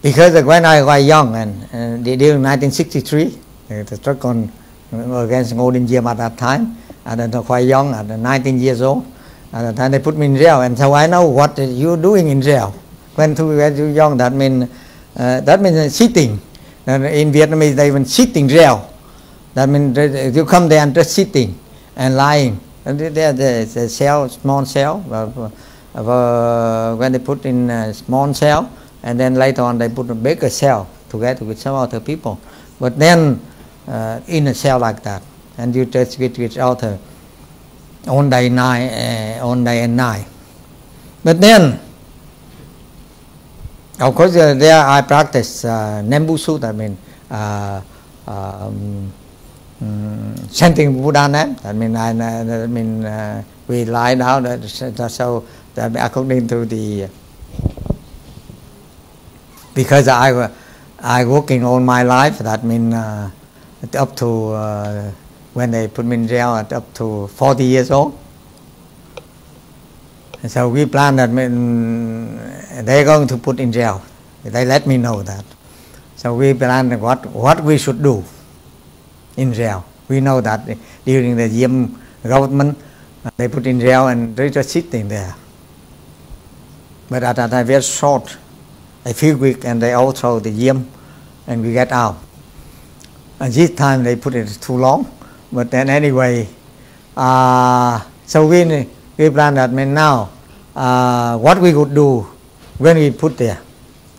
Because when I was young and during 1963, the struggle against Golden Gym at that time, and I was quite young, at 19 years old. At the time they put me in jail, and so I know what you're doing in jail. When you're young, that means sitting. In Vietnamese, they even sit in jail. That means you come there and just sitting and lying. And there's a cell, small cell. When they put in a small cell, and then later on they put a bigger cell together with some other people. But then in a cell like that, and you just with each other all day and night. But then, of course, there I practice Nembusut. I mean, chanting Buddha name. I mean, we lie down. So that according to the, because I working all my life. That means up to when they put me in jail at up to 40 years old. And so we plan that they're going to put in jail. They let me know that. So we plan what we should do in jail. We know that during the Diem government, they put in jail and they're just sitting there. But at that time, very short, a few weeks, and they overthrow the Diem, and we get out. And this time they put it too long. But then anyway, so we plan that now, what we would do when we put there.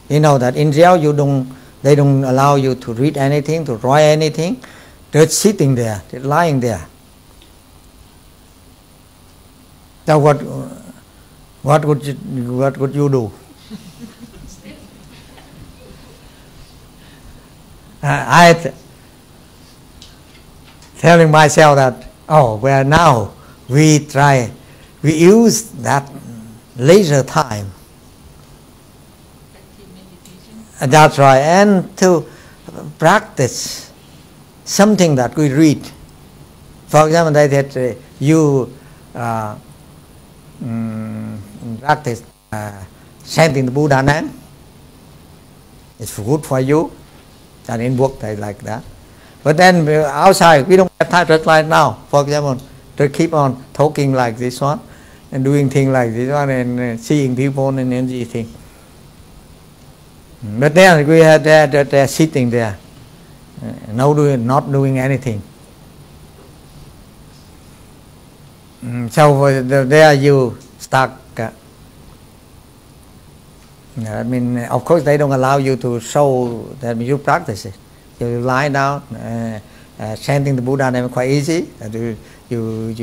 You know that in jail they don't allow you to read anything, to write anything. Just sitting there, just lying there. So what would you do? I telling myself that, well now we use that leisure time. That's right, and to practice something that we read. For example, they said you practice chanting the Buddha name. It's good for you. And in book they like that. But then outside, we don't have time just like now. For example, to keep on talking like this one, and doing things like this one, and seeing people and everything. But then we had they're sitting there, not doing anything. So there you start. I mean, of course, they don't allow you to show that you practice it. You lie down, chanting the Buddha name quite easy. You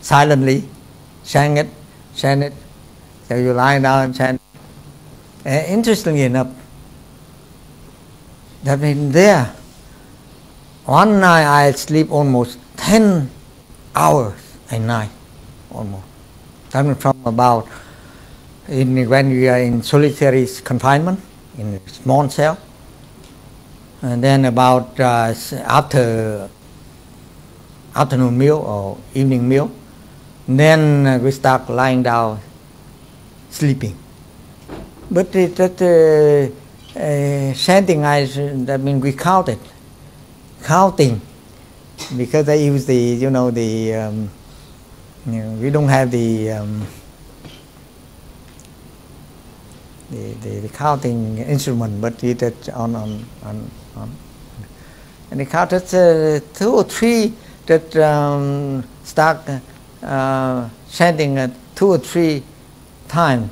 silently chant it. So you lie down and chant. Interestingly enough, that means there, one night I sleep almost 10 hours a night, almost. Coming from about, when we are in solitary confinement, in a small cell, and then about after afternoon meal or evening meal, then we start lying down, sleeping. But chanting, that means we counting, because they use the, we don't have the counting instrument, but we did on and they counted 2 or 3 that start chanting 2 or 3 times.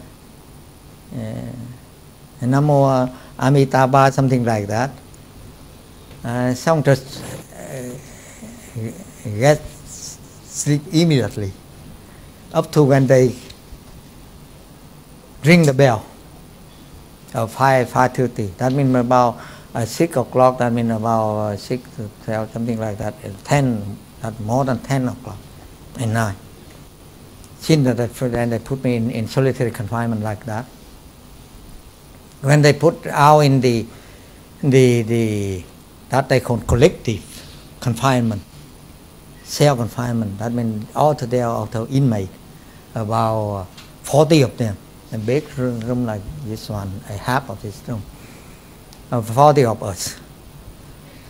Namo Amitabha, something like that. Some just get sleep immediately, up to when they ring the bell of 5:30. That means about 6 o'clock. That means about 6 to 12, something like that. 10, not more than 10 o'clock at night. Since then they put me in solitary confinement like that. When they put out in the that they call collective confinement, cell confinement, that means altogether inmate, about 40 of them, a big room like this one, a half of this room, 40 of us,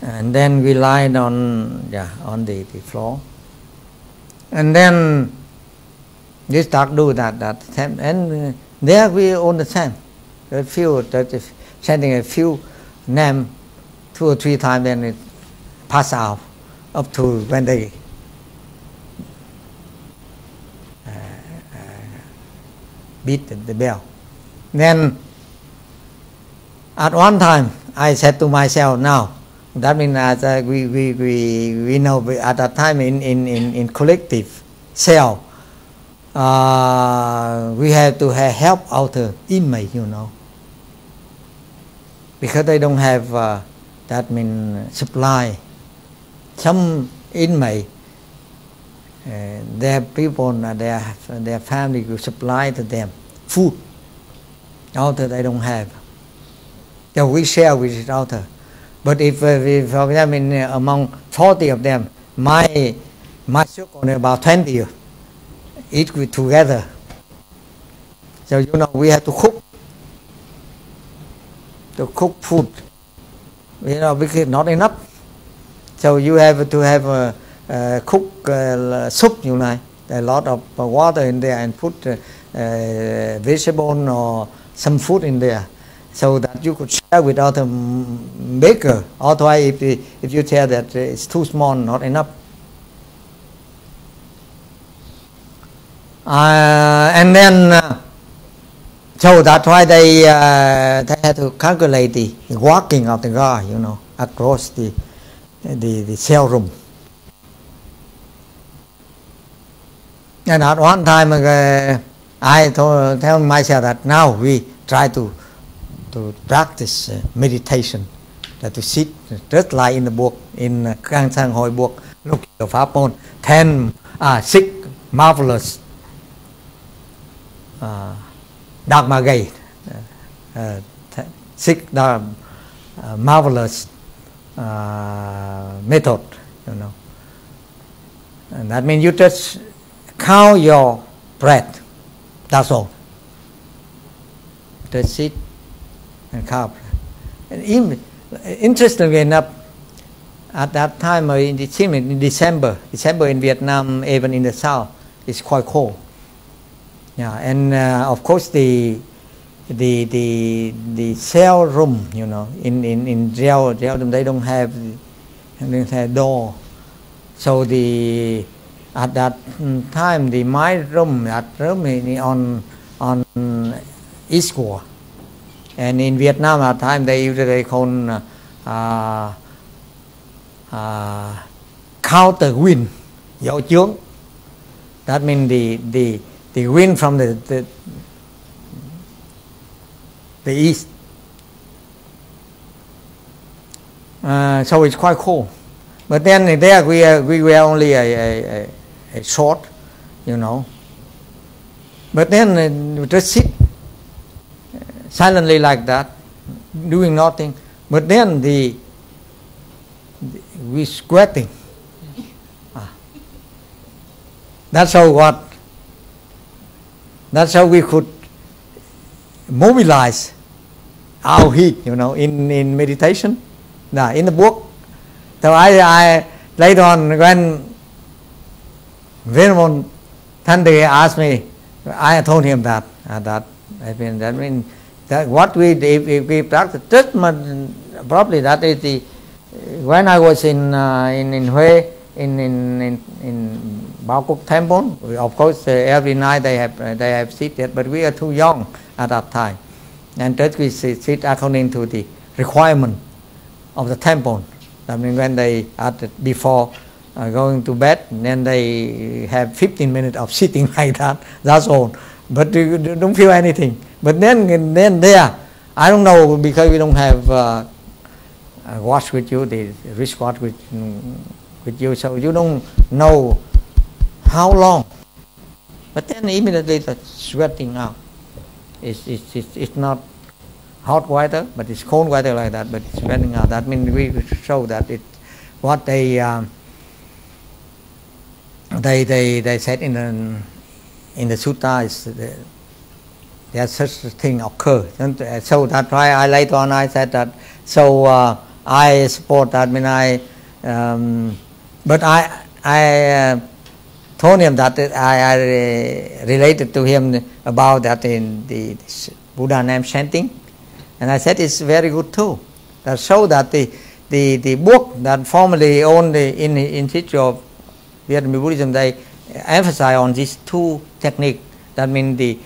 and then we lied on the floor, and then we start do that and there we on the same. Chanting a few names 2 or 3 times, then it pass out up to when they beat the bell. Then at one time I said to myself, now that means we know at that time in collective cell we have to help outer inmate, because they don't have that means supply. Some inmate, their people, their family will supply to them food. Outer they don't have. So we share with each other. But if for example among 40 of them, my circle about 20 eat together. So we have to cook food. Because not enough. So you have to have cook soup, a lot of water in there, and put vegetable or some food in there, so that you could share with other baker. Otherwise, if you tell that it's too small, not enough. And then so that's why they had to calculate the walking of the guard, across the cell room. And at one time I tell myself that now we try to practice meditation, that to sit just like in the book, in Cang Sang Hoi book, look at the Pháp môn, 6 marvelous Dharma gate, 6 marvelous method, and that means you just count your breath. That's all. Just sit and count. And interestingly enough, at that time in December in Vietnam, even in the south, it's quite cold. Yeah, and of course the cell room, in jail they don't have door. So at that time, my room at Germany on East Shore, and in Vietnam at time they usually call counter wind, dậu chướng. That means the wind from the east. So it's quite cool. But then there we were only a short, you know. But then we just sit silently like that, doing nothing. But then we sweating. That's how we could mobilize our heat, you know, in meditation. Now, in the book. So I later on when Venerable Thante asked me, I told him that what we if we practice just probably that is the when I was in Hue in Bao Cúc Temple. Of course, every night they have seated, but we are too young at that time, and just we sit according to the requirement of the temple. I mean, when they before going to bed, then they have 15 minutes of sitting like that. That's all. But you don't feel anything. But then there, I don't know, because we don't have a watch with you, the wristwatch with you, so you don't know how long. But then immediately the sweating out. It's not hot water, but it's cold water like that, but it's sweating out. That means we show that it what they said in the sutta is there's such a thing occur. So that's why I later on I said that. So I support that. I mean but I told him that I related to him about that in the Buddha name chanting. And I said it's very good too. That show that the book that formerly owned in Institute of Vietnamese Buddhism, they emphasize on these two techniques. That means the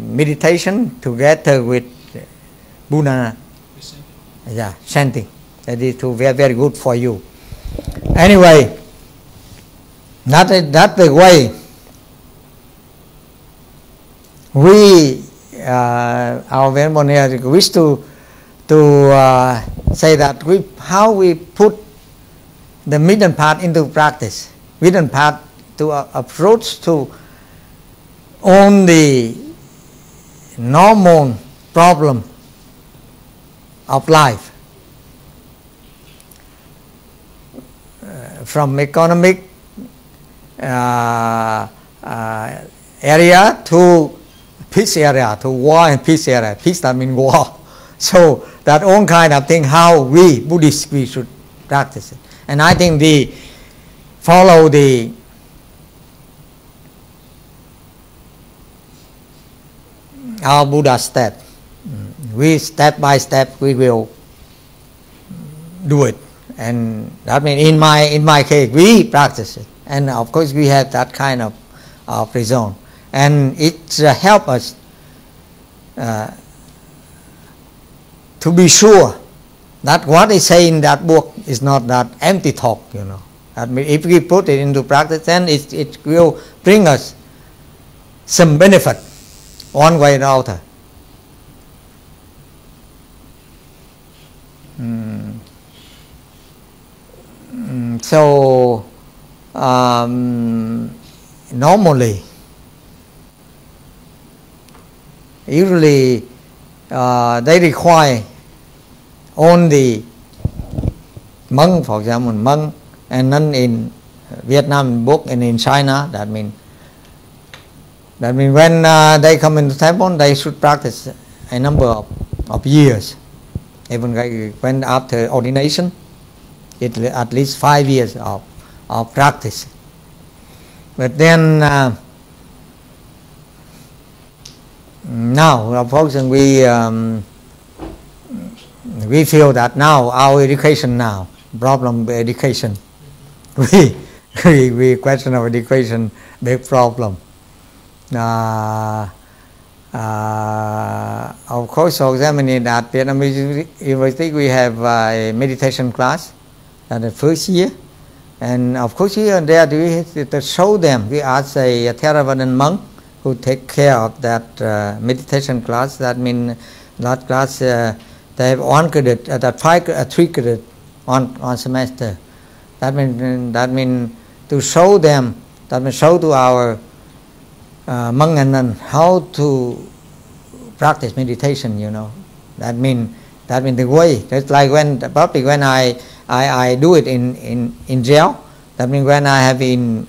meditation together with Buddha, chanting. That is two very very good for you. Anyway, that's the way we. Our Venerable here wish to say that how we put the middle path into practice, middle path to approach to on the normal problem of life, from economic area to peace area, to war and peace area. Peace, that means war. So that own kind of thing, how we Buddhists we should practice it. And I think follow our Buddha step. We step by step we will do it. And that means in my case we practice it. And of course we have that kind of result. And it helps us to be sure that what is said in that book is not that empty talk, you know. That means if we put it into practice, then it will bring us some benefit, one way or the other. So normally, usually they require only monk, for example, monk, and then in Vietnam book and in China, that means when they come into temple, they should practice a number of years. Even when after ordination, it at least 5 years of practice. But then now, unfortunately, we feel that now our education now, problem with education, we question our education, big problem. Of course, for example, at Vietnamese University, we have a meditation class at the first year. And of course, here and there, we have to show them. We ask a Theravadan monk who take care of that meditation class. That means that class, they have 1 credit, 3 credit on semester. That means to show them, that means show to our monk and nun how to practice meditation, you know. That means the way. Just like when I do it in jail. That means when I have in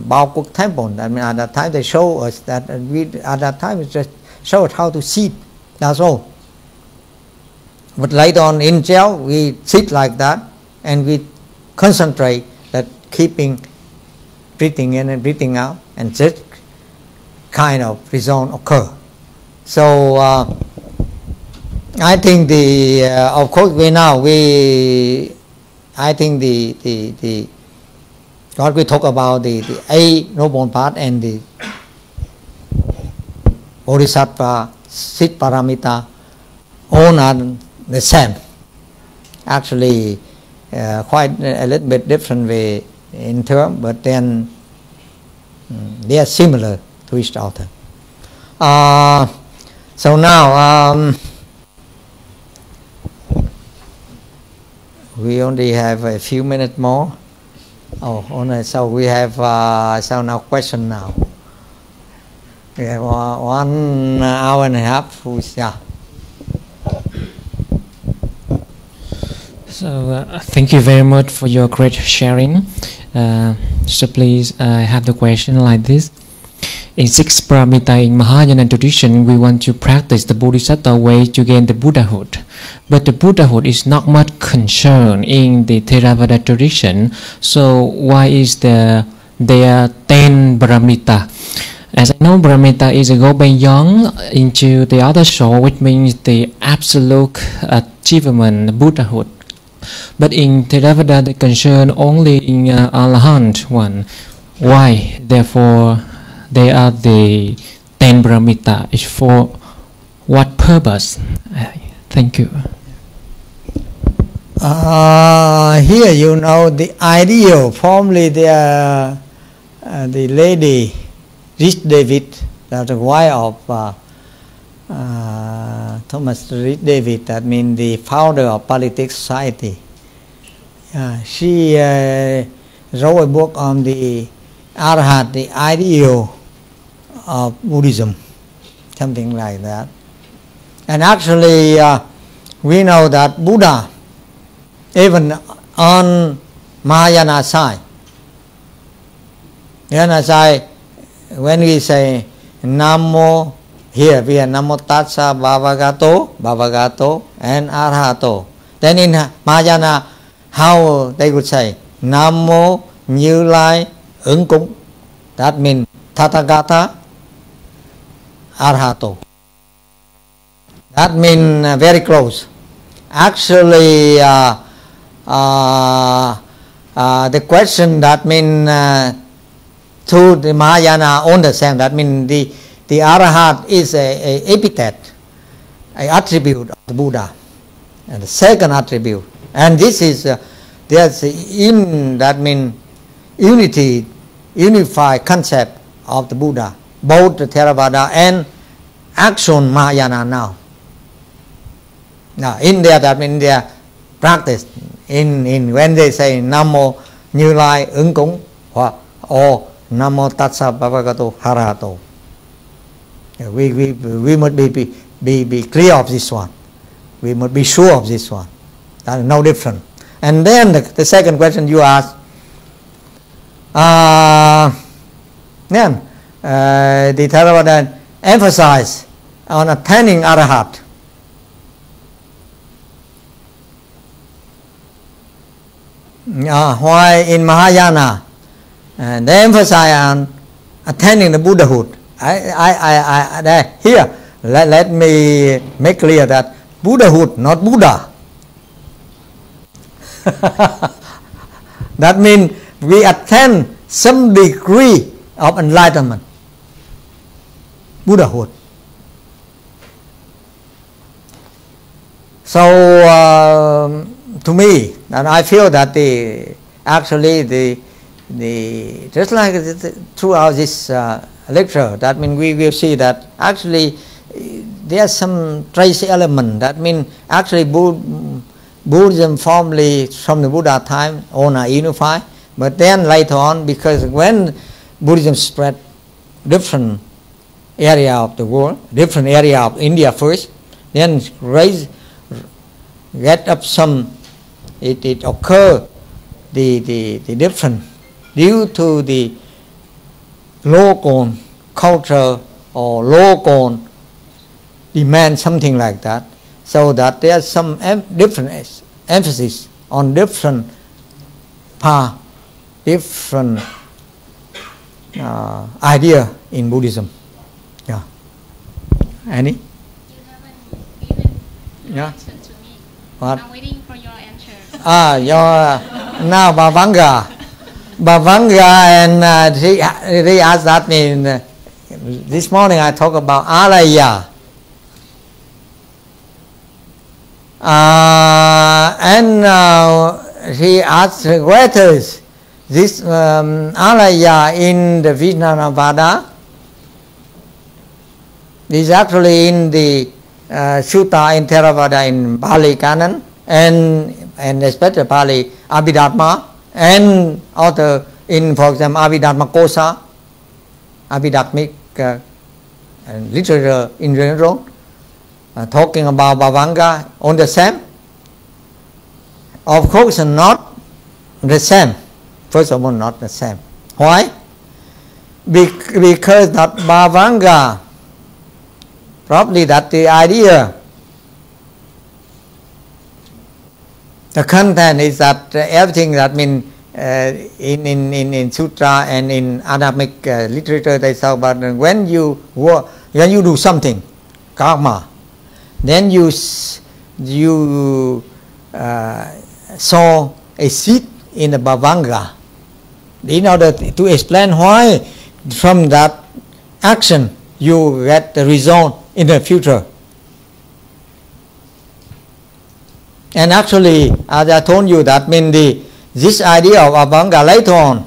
Bao Quốc temple, that means at that time they show us that at that time it just show us how to sit. That's all. But later on in jail we sit like that and we concentrate that keeping breathing in and breathing out, and just kind of result occur. So I think of course I think God will talk about the A noble path and the Bodhisattva, Sit Paramita, all are the same. Actually, quite a little bit different way in term, but then they are similar to each other. So now we only have a few minutes more. So we have now question now. We have 1 hour and a half. So thank you very much for your great sharing. So please, I have the question like this. In 6 paramita in Mahayana tradition, we want to practice the Bodhisattva way to gain the Buddhahood. But the Buddhahood is not much concerned in the Theravada tradition. So why is there 10 paramita? As I know, paramita is a go beyond into the other soul, which means the absolute achievement, Buddhahood. But in Theravada, they concern only in Arahant one. Why? Therefore, they are the 10 paramita. It's for what purpose? Thank you. Here, you know, the ideal, formerly the lady, Rich David, that's the wife of Thomas Rich David, that means the founder of Politics Society. She wrote a book on the Arhat, the ideal of Buddhism, something like that. And actually, we know that Buddha, even on Mahayana side, when we say Namo, here we have Namo Tassa Bhagavato, and Arahato. Then in Mahayana, how they would say Namo Như Lai Ứng Cúng. That means Tathagata Arahato. That means very close. Actually, the question that means to the Mahayana understand, that means the Arahat is a epithet, an attribute of the Buddha, and the second attribute. And this is there's in that means unified concept of the Buddha, both the Theravada and actual Mahayana now. Now in there, that means their practice in when they say Namo Như Lai Ứng Cúng or Namo Tassa Bhagavato Arahato. We must be clear of this one. We must be sure of this one. That is no different. And then the second question you asked, then the Theravada emphasize on attaining Arahat. Why in Mahayana they emphasize on attaining the Buddhahood. Here, let me make clear that Buddhahood, not Buddha. That means we attain some degree of enlightenment, Buddhahood. So to me, and I feel that actually just like throughout this lecture, that means we will see that actually there are some trace element. That means actually Buddhism formerly from the Buddha time all are unified, but then later on, because when Buddhism spread different area of the world, different area of India first, then get up some, it occur the different due to the local culture or local demand, something like that, so that there's some different emphasis on different path, different idea in Buddhism. Yeah. Any? You haven't given Yeah. answer to me. What? I'm waiting for your answer. Your now Bhavanga, and they asked that me. This morning I talk about alaya, and he asked whether this alaya in the Vijnanavada is actually in the Sutta in Theravada in Pali Canon, and especially Pali Abhidharma, and also in, for example, Abhidharma Kosa, Abhidharmic literature in general, talking about Bhavanga on the same. Of course, not the same. First of all, not the same. Why? Because that Bhavanga, probably that the idea, the content is that everything that means in sutra and in Adamic literature they talk about when you do something, karma, then you sow a seed in the Bhavanga in order to explain why from that action you get the result in the future. And actually, as I told you, that means this idea of Bhavanga later on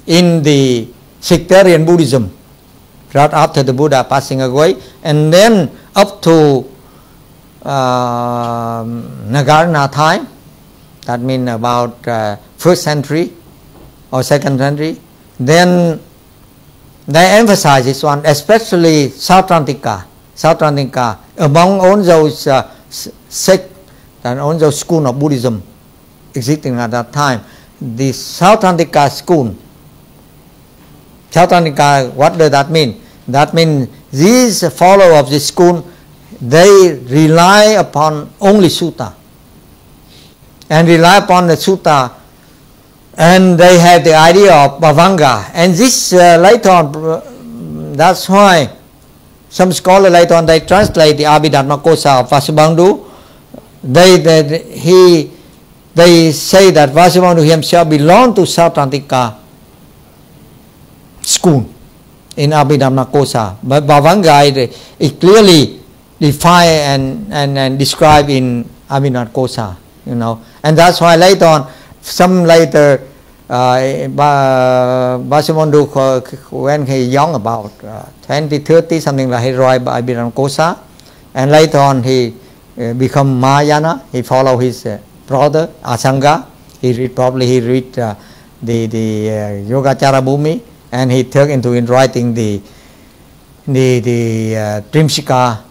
in the sectarian Buddhism, right after the Buddha passing away, and then up to Nagarjuna time, that means about 1st century or 2nd century, then they emphasize this one, especially Sautrantika, among all those sects and all those schools of Buddhism existing at that time. The Sautrantika school, Sautrantika, what does that mean? That means these followers of this school, they rely upon only sutta, and rely upon the sutta, and they have the idea of Bhavanga. And this later on, that's why some scholars later on they translate the Abhidharma Kosa of Vasubandhu. They say that Vasubandhu himself belonged to Sautrantika school in Abhidharma Kosa, but Bhavanga is clearly defined and described in Abhidharma Kosa, you know. And that's why later on, some later Vasubandhu, when he young, about 20, 30, something like, he wrote Abhidharma Kosa, and later on he become Mahayana. He follow his brother Asanga. He read the Yogacara Bhumi, and he took into in writing the Trimsika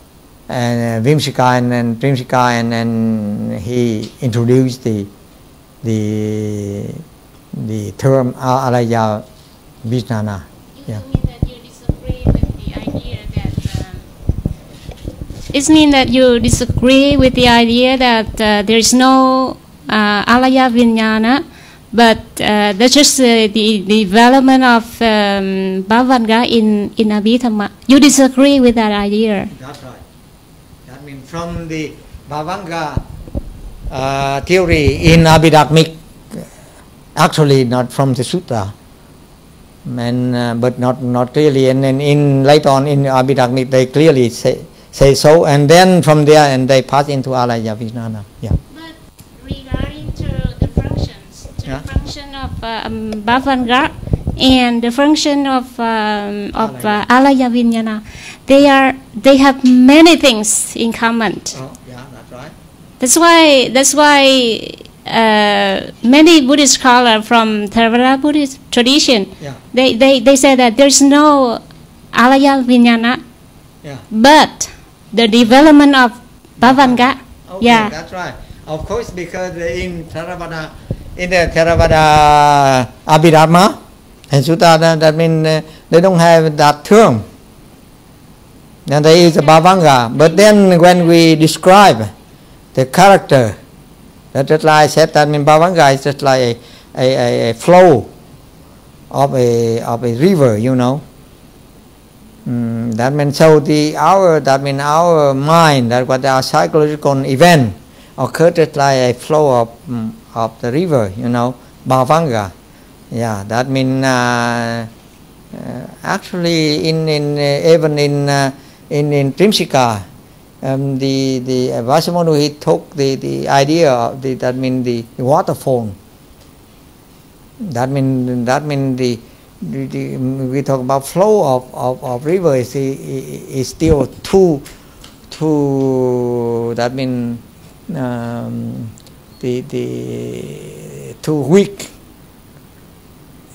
and Vimsika and Trimsika, and he introduced the term Alaya Vijnana. Yeah. It means that you disagree with the idea that there is no alaya vijnana, but that's just the development of Bhavanga in Abhidhamma. You disagree with that idea. That's right. That means from the Bhavanga theory in Abhidharmic Actually, not from the sutta, and but not really. And then in later on in Abhidhamma, they clearly say so. And then from there, and they pass into alaya vijnana. Yeah. But regarding to the functions, the function of bhavanga and the function of alaya vijnana, they have many things in common. Oh, yeah, that's right. That's why many Buddhist scholars from Theravada Buddhist tradition, they say that there's no alaya vijnana, but the development of bhavanga. Okay, that's right. Of course, because in the Theravada Abhidhamma and Sutta, that means they don't have that term. And there is a bhavanga. But then when we describe the character, that's just like I said, that means bhavanga is just like a flow of a river, you know. That means so our mind, that what our psychological event occurs just like a flow of the river, you know, bhavanga. Yeah, that means actually even in Trimsika, the Vasamanu, he took the idea of that means the waterfall. That means we talk about flow of river is still too that means too weak,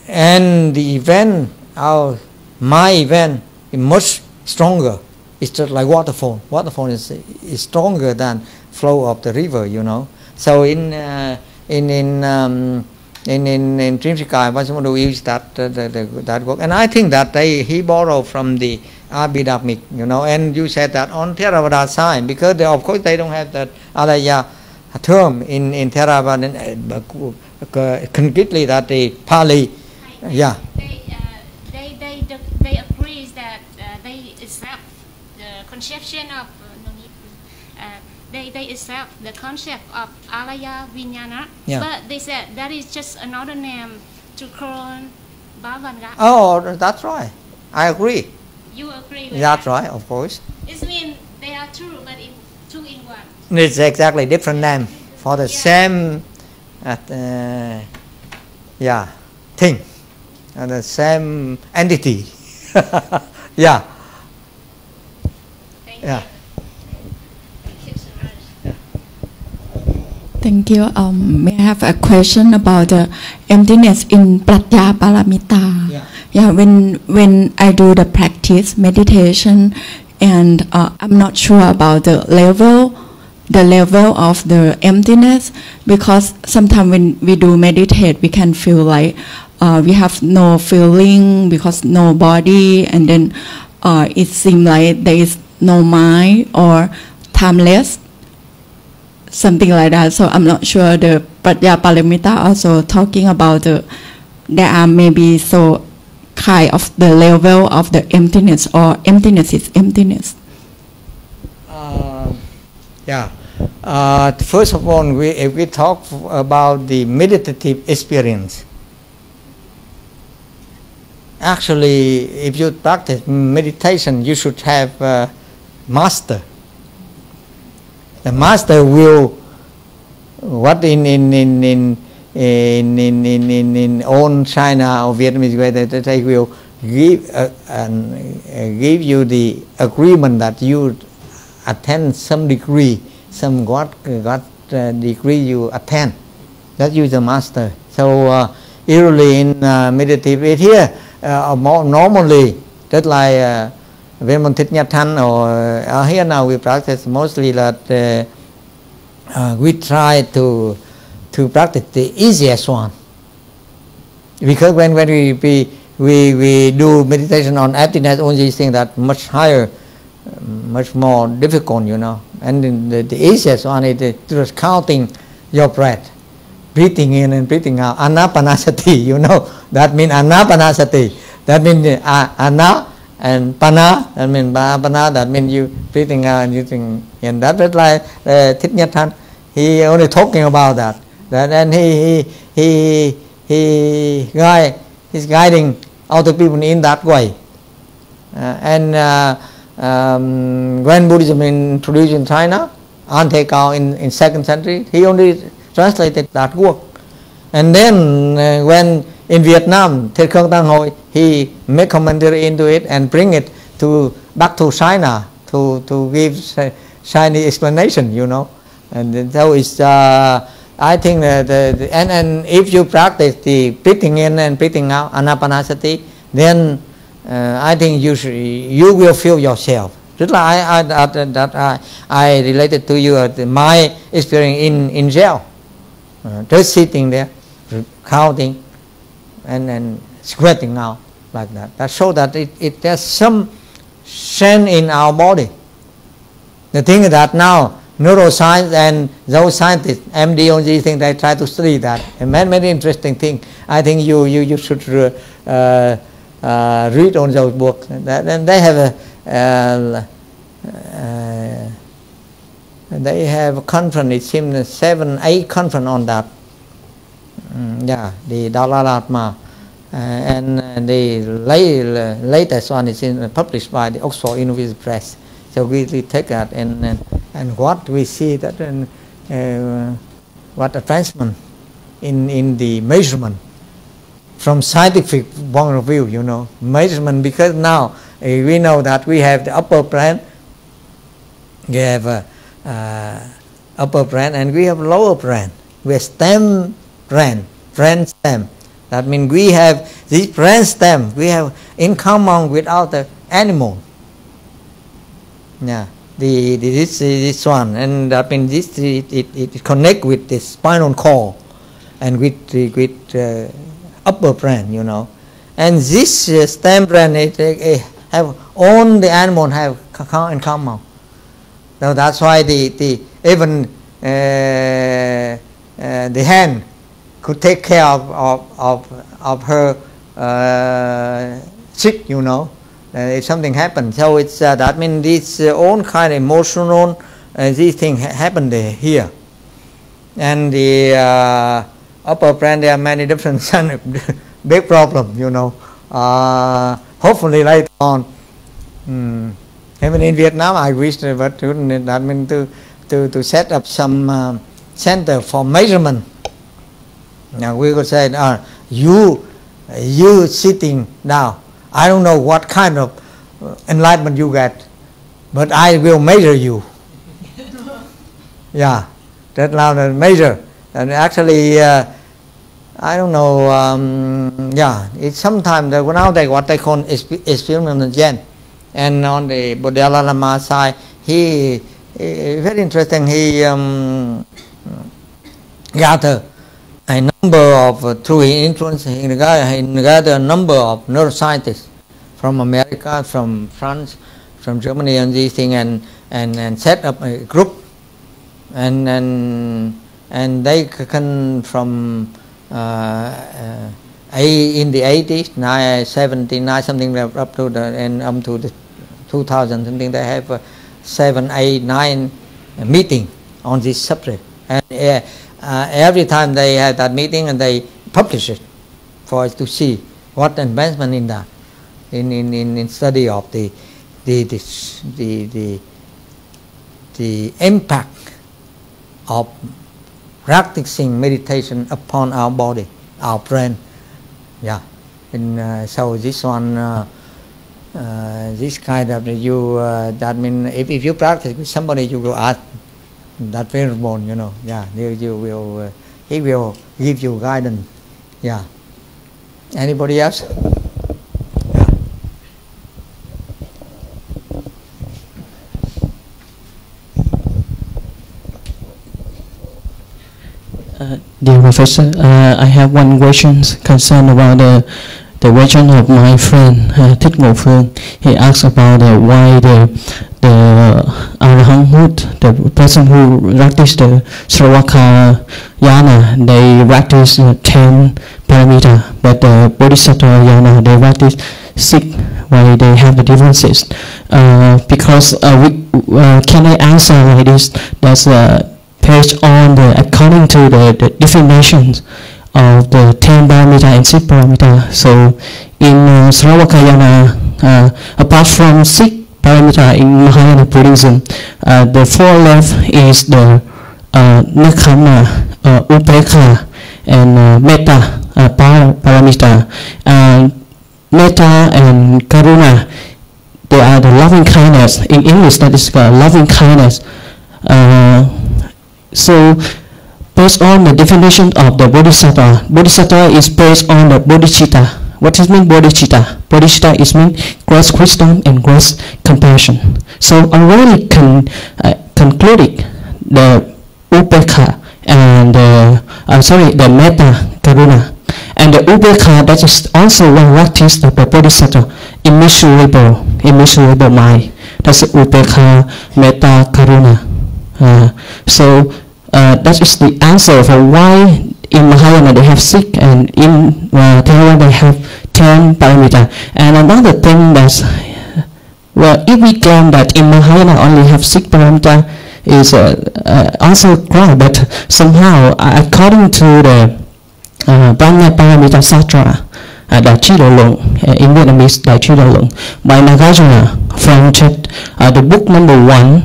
and the event, my event, is much stronger. It's just like waterfall. Waterfall is stronger than flow of the river, you know. So in Trimsika, Vasamanu used that work, and I think that he borrowed from the Abhidhammic, you know. And you said that on Theravada side, because of course they don't have that alaya term in Theravada concretely, that the Pali, yeah. They agree that they accept the conception of they accept the concept of alaya vijnana, but they said that is just another name to call bhavanga. Oh, that's right. I agree. You agree with that's that? Right, of course. It means they are two, but two in one. It's exactly different name for the same thing, and the same entity. Yeah. Thank you. Thank you. May I have a question about the emptiness in Pratya Paramita? Yeah. When I do the practice meditation, and I'm not sure about the level of the emptiness, because sometimes when we do meditate, we can feel like we have no feeling because no body, and then it seems like there is no mind or timeless, something like that. So I'm not sure the Pratya Paramita also talking about there are maybe so kind of the level of the emptiness, or emptiness is emptiness. First of all, if we talk about the meditative experience, actually, if you practice meditation, you should have a master. The master will, what in old China or Vietnamese way, that they will give you the agreement that you attend some degree, some God degree you attend. That you the master. So usually in meditative here, normally just like when Thích Nhất Thanh or here now we practice mostly that we try to practice the easiest one, because when we do meditation on emptiness, only thing that much higher, much more difficult, you know. And the easiest one is just counting your breath, breathing in and breathing out, anapanasati, you know. That means anapanasati. That means ana and pana. That means pana. That means you breathing out and using. And that's like Thích Nhất Thanh. He only talking about that. And he he's guiding other people in that way. When Buddhism introduced in China, Untitled in 2nd century, he only translated that work. And then when in Vietnam, Thuyết Khương Tăng Hội, he make commentary into it and bring it back to China to give Chinese explanation, you know. And so it's I think and if you practice the breathing in and breathing out, anapanasati, then I think you will feel yourself. Just like I related to you my experience in jail, just sitting there, counting, and sweating out like that. That shows that there's some strength in our body. The thing is that now neuroscience and those scientists, MD on these things, they try to study that. And many interesting thing. I think you should read on those books. And they have a conference. It seems 7-8 conference on that. Yeah, the Dalai Lama, and the latest one is published by the Oxford University Press. So we take that and what we see that what advancement in the measurement from scientific point of view, you know, measurement, because now we know that we have the upper brain, we have upper brain, and we have lower brain. We have stem brain stem. That means we have this brain stem we have in common with other animal. Yeah, this one, and that means this it connect with the spinal cord and with upper brain, you know. And this stem brain it have all the animal have in common. So that's why even the hen could take care of her chick, you know, if something happens. So it's that means this own kind of emotional these things happen here. And the upper brain, there are many different big problem, you know. Hopefully later on, even in Vietnam, I wish that means to set up some center for measurement. Now we could say, you sitting now, I don't know what kind of enlightenment you get, but I will measure you. Yeah, that now the measure. And actually, I don't know, yeah, it's sometimes now they what they call experimental Zen. And on the Dalai Lama side, he very interesting, he gathered a number of, through his influence, he gathered a number of neuroscientists from America, from France, from Germany, and these things, and set up a group, and they can from in the 80s, 79 something up to the 2000 something, they have 7, 8, 9 meeting on this subject, and every time they had that meeting and they publish it for us to see what advancement in that, in study of the impact of practicing meditation upon our body, our brain. Yeah, and so this one, this kind of that means if you practice with somebody, you will ask that venerable, you know. Yeah, you will, he will give you guidance. Yeah. Anybody else? Yeah. Dear Professor, I have one question concerned about the question of my friend Thích Ngộ Phương. He asked about why the Arahanthood, the person who practice the Sravakayana, they practice 10 parameter, but the Bodhisattva Yana, they practice 6. Why they have the differences? Because can I answer like this? That's page on according to the definitions of the 10 parameter and 6 parameter. So in Sravakayana, apart from 6 parameter in Mahayana Buddhism, the 4 left is the Nakama, Upekha, and Metta parameter. Metta and Karuna, they are the loving kindness. In English, that is called loving kindness. So, based on the definition of the bodhisattva, bodhisattva is based on the bodhicitta. What does mean bodhicitta? Bodhicitta is mean great wisdom and great compassion. So, already concluded the upekha and the metta karuna. And the upekha, that is also one practice of the bodhisattva, immeasurable mind. That's the upekha, metta, karuna. So that is the answer for why in Mahayana they have 6 and in Theravada they have 10 parameter. And another thing that's, well, if we claim that in Mahayana only have 6 parameter is also correct, but somehow according to the Brahma Paramita Sastra, Đại Trí Độ Luận, in Vietnamese Đại Trí Độ Luận, by Nagarjuna, from the book number 1,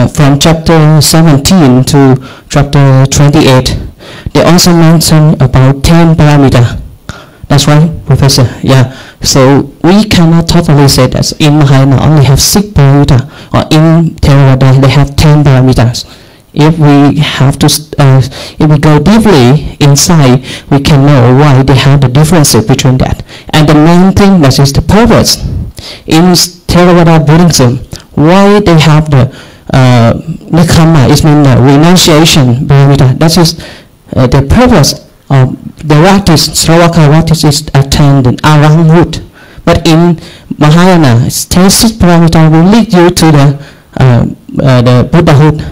from chapter 17 to chapter 28, they also mention about 10 parameter. That's right, Professor? Yeah. So we cannot totally say that in Mahayana only have 6 parameter, or in Theravada they have 10 parameters. If we have to, if we go deeply inside, we can know why they have the differences between that. And the main thing that is the purpose in Theravada Buddhism, why they have the Nikama, is mean the renunciation parameter. That is the purpose of the practice. Sravaka practice is attain the Arahanthood. But in Mahayana, 10 parameter will lead you to the Buddhahood.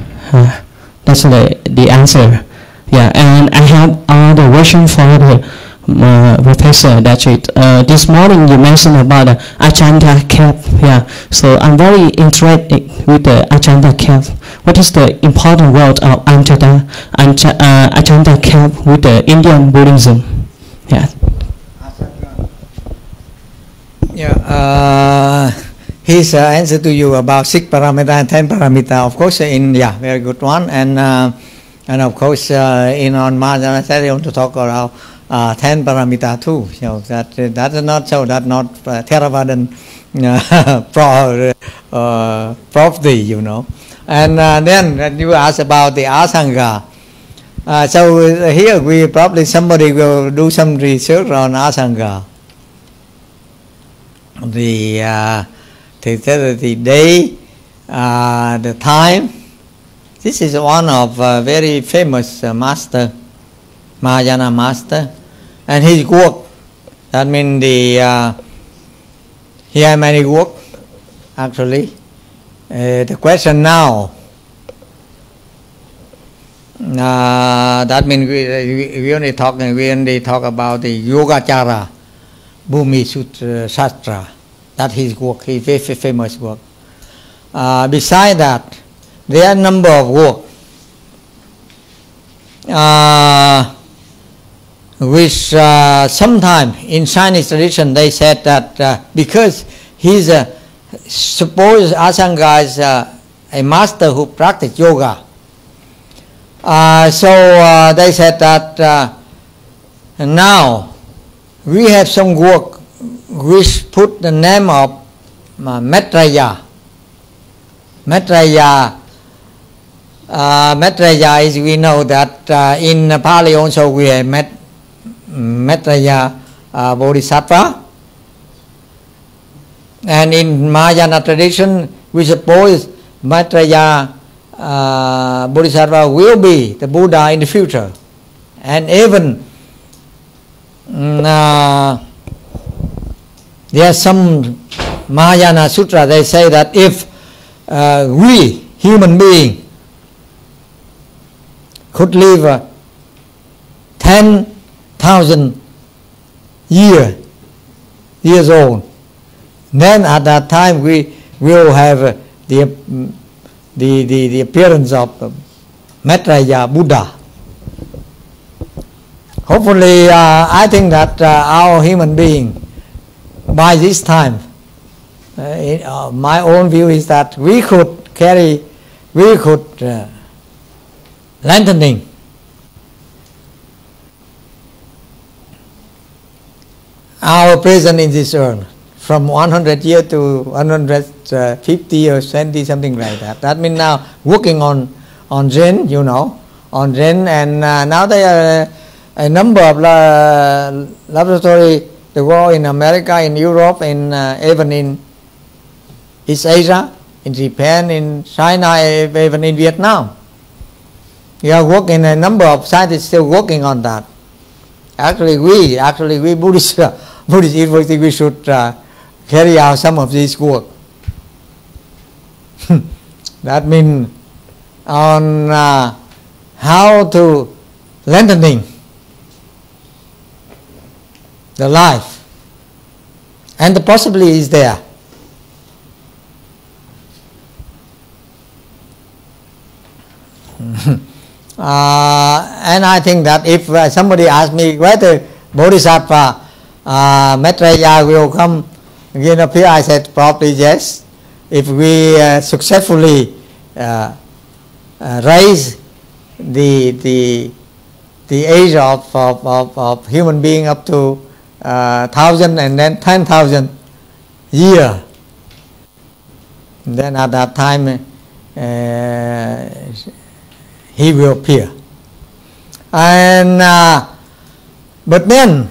That's the answer. Yeah, and I have the version for the Professor. That's it. This morning you mentioned about the Ajanta cap. Yeah, so I'm very interested with the Ajanta cap. What is the important role of Ajanta cap with the Indian Buddhism? Yeah. Yeah. His answer to you about 6 parameter and 10 parameter, of course, very good one, and of course, on Mahayana, I want to talk about 10 parameter too. You know, that is not so, that not Theravadan property, you know. And then you asked about the Asanga. So here we probably somebody will do some research on Asanga. The day, the time. This is one of very famous master, Mahayana master, and his work. That means he has many work. Actually, the question now. That means we only talk about the Yogacara, Bhumi Sutra Shastra. That's his work, his very famous work. Besides that, there are a number of work which sometimes in Chinese tradition they said that because he's suppose Asanga is a master who practices yoga. So they said that now we have some work which put the name of Maitreya. Maitreya is, we know that in Pali also we have Maitreya Bodhisattva. And in Mahayana tradition, we suppose Maitreya Bodhisattva will be the Buddha in the future. And even there are some Mahayana Sutra, they say that if we, human beings, could live 10,000 years old, then at that time we will have the appearance of Maitreya Buddha. hopefully, I think that our human being, by this time, my own view is that we could lengthening our presence in this earth from 100 years to 150 or 20, something like that. That means now working on Zen, you know, on Zen, and now there are a number of laboratories, the world, in America, in Europe, in even in East Asia, in Japan, in China, even in Vietnam. We are working, a number of scientists still working on that. Actually, we Buddhist University, we should carry out some of this work. That means on how to lengthening the life, and the possibility is there. And I think that if somebody asks me whether Bodhisattva Maitreya will come again up here, I said probably yes. If we successfully raise the age of human being up to 1,000 and then 10,000 years, then at that time he will appear. And but then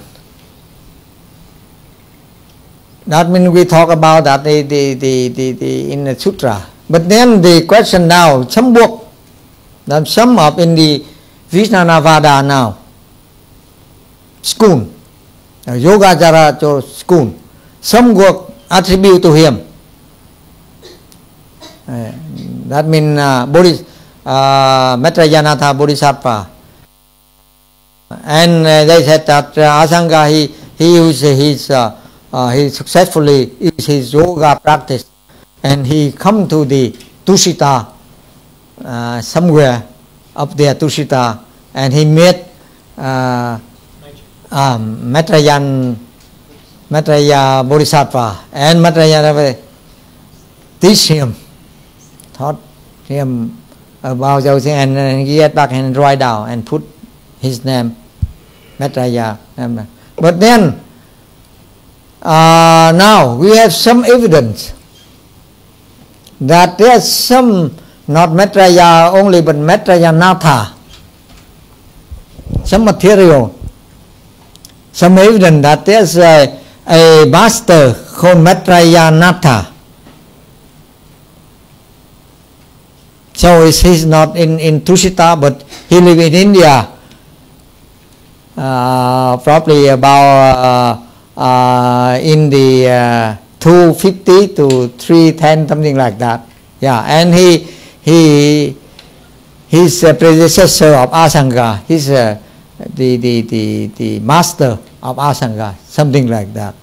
that means we talk about that in the sutra. But then the question now, some book that sum up in the Vijnanavada now, school, Yogacara school, some work attribute to him. That means Maitreyanatha Bodhisattva. And they said that Asanga, he successfully used his yoga practice, and he come to the Tushita, somewhere up there, Tushita, and he met Maitreya Bodhisattva, and Maitreya teach him, taught him about those things, and he get back and write down and put his name, Maitreya. But then now we have some evidence that there's some, not Maitreya only, but Maitreyanatha, some material, some evidence that there's a master called Maitreyanatha. So he's not in Tushita, but he live in India, probably about in the 250 to 310, something like that. Yeah, and he's a predecessor of Asanga. He's the master of Asanga, something like that.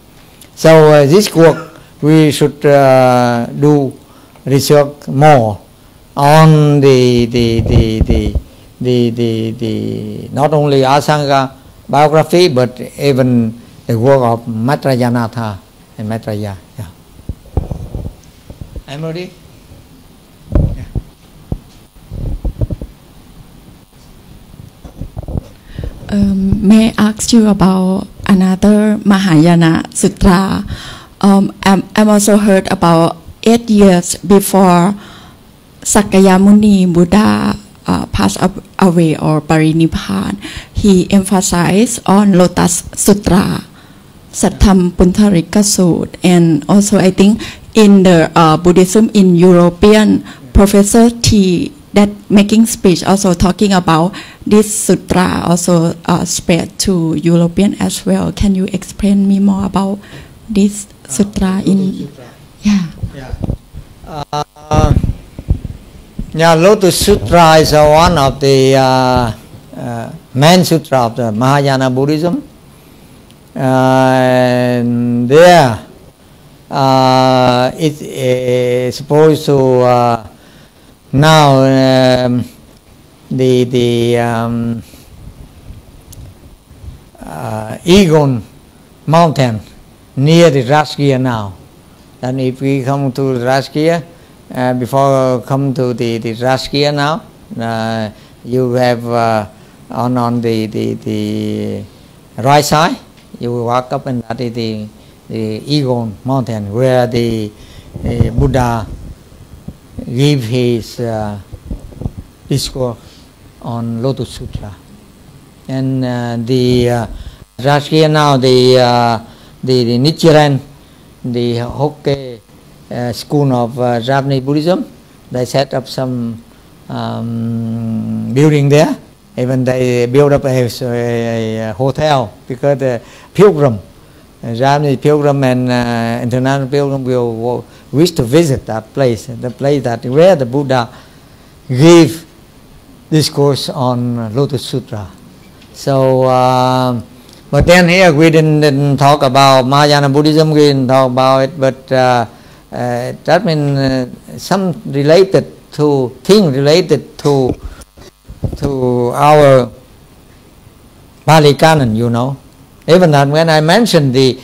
So this work we should do research more on the not only Asanga biography, but even the work of Maitreyanatha and Maitreya. Yeah. I'm ready. Yeah. May I ask you about another Mahayana Sutra? I'm also heard about 8 years before Sakyamuni Buddha passed away or Pariniphan, he emphasized on Lotus Sutra, Sattam Puntarika Sut, and also I think in the Buddhism in European, Professor T that making speech also talking about this sutra also spread to European as well. Can you explain me more about this sutra in? Yeah. Yeah, Lotus Sutra is one of the main sutra of the Mahayana Buddhism. And there it is supposed to Egon mountain near the Rashgiya now. And if we come to Rashgiya, before come to the Rashgiya now, you have on the right side, you will walk up, and that is the Egon mountain where the Buddha gave his discourse on Lotus Sutra. And the Rashgiya now, the Nichiren, the Hokke school of Japanese Buddhism, they set up some building there. Even they build up a hotel, because the pilgrim, Japanese pilgrim and international pilgrim will wish to visit that place, the place that where the Buddha gave discourse on Lotus Sutra. So, but then here we didn't talk about Mahayana Buddhism, we didn't talk about it, but that means some related to thing related to our Pali Canon, you know. Even that when I mentioned the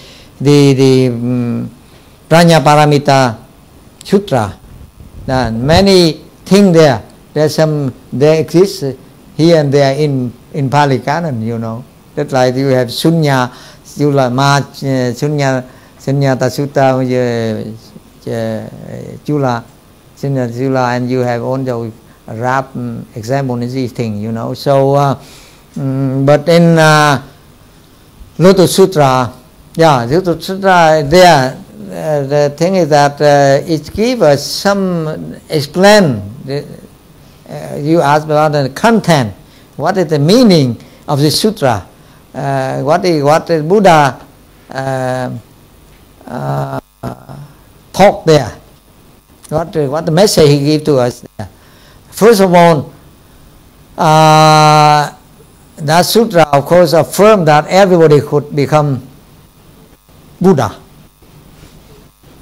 Prajna Paramita Sutra, many things there. They exist here and there in Pali Canon, you know. Just like you have Sunya Sutta, Chula, and you have also rap example in these things, you know. So, but in Lotus Sutra, Lotus Sutra, there the thing is that it gives us some explain. You ask about the content. What is the meaning of the sutra? What is Buddha taught there? What the message he gave to us there? First of all, that sutra, of course, affirmed that everybody could become Buddha,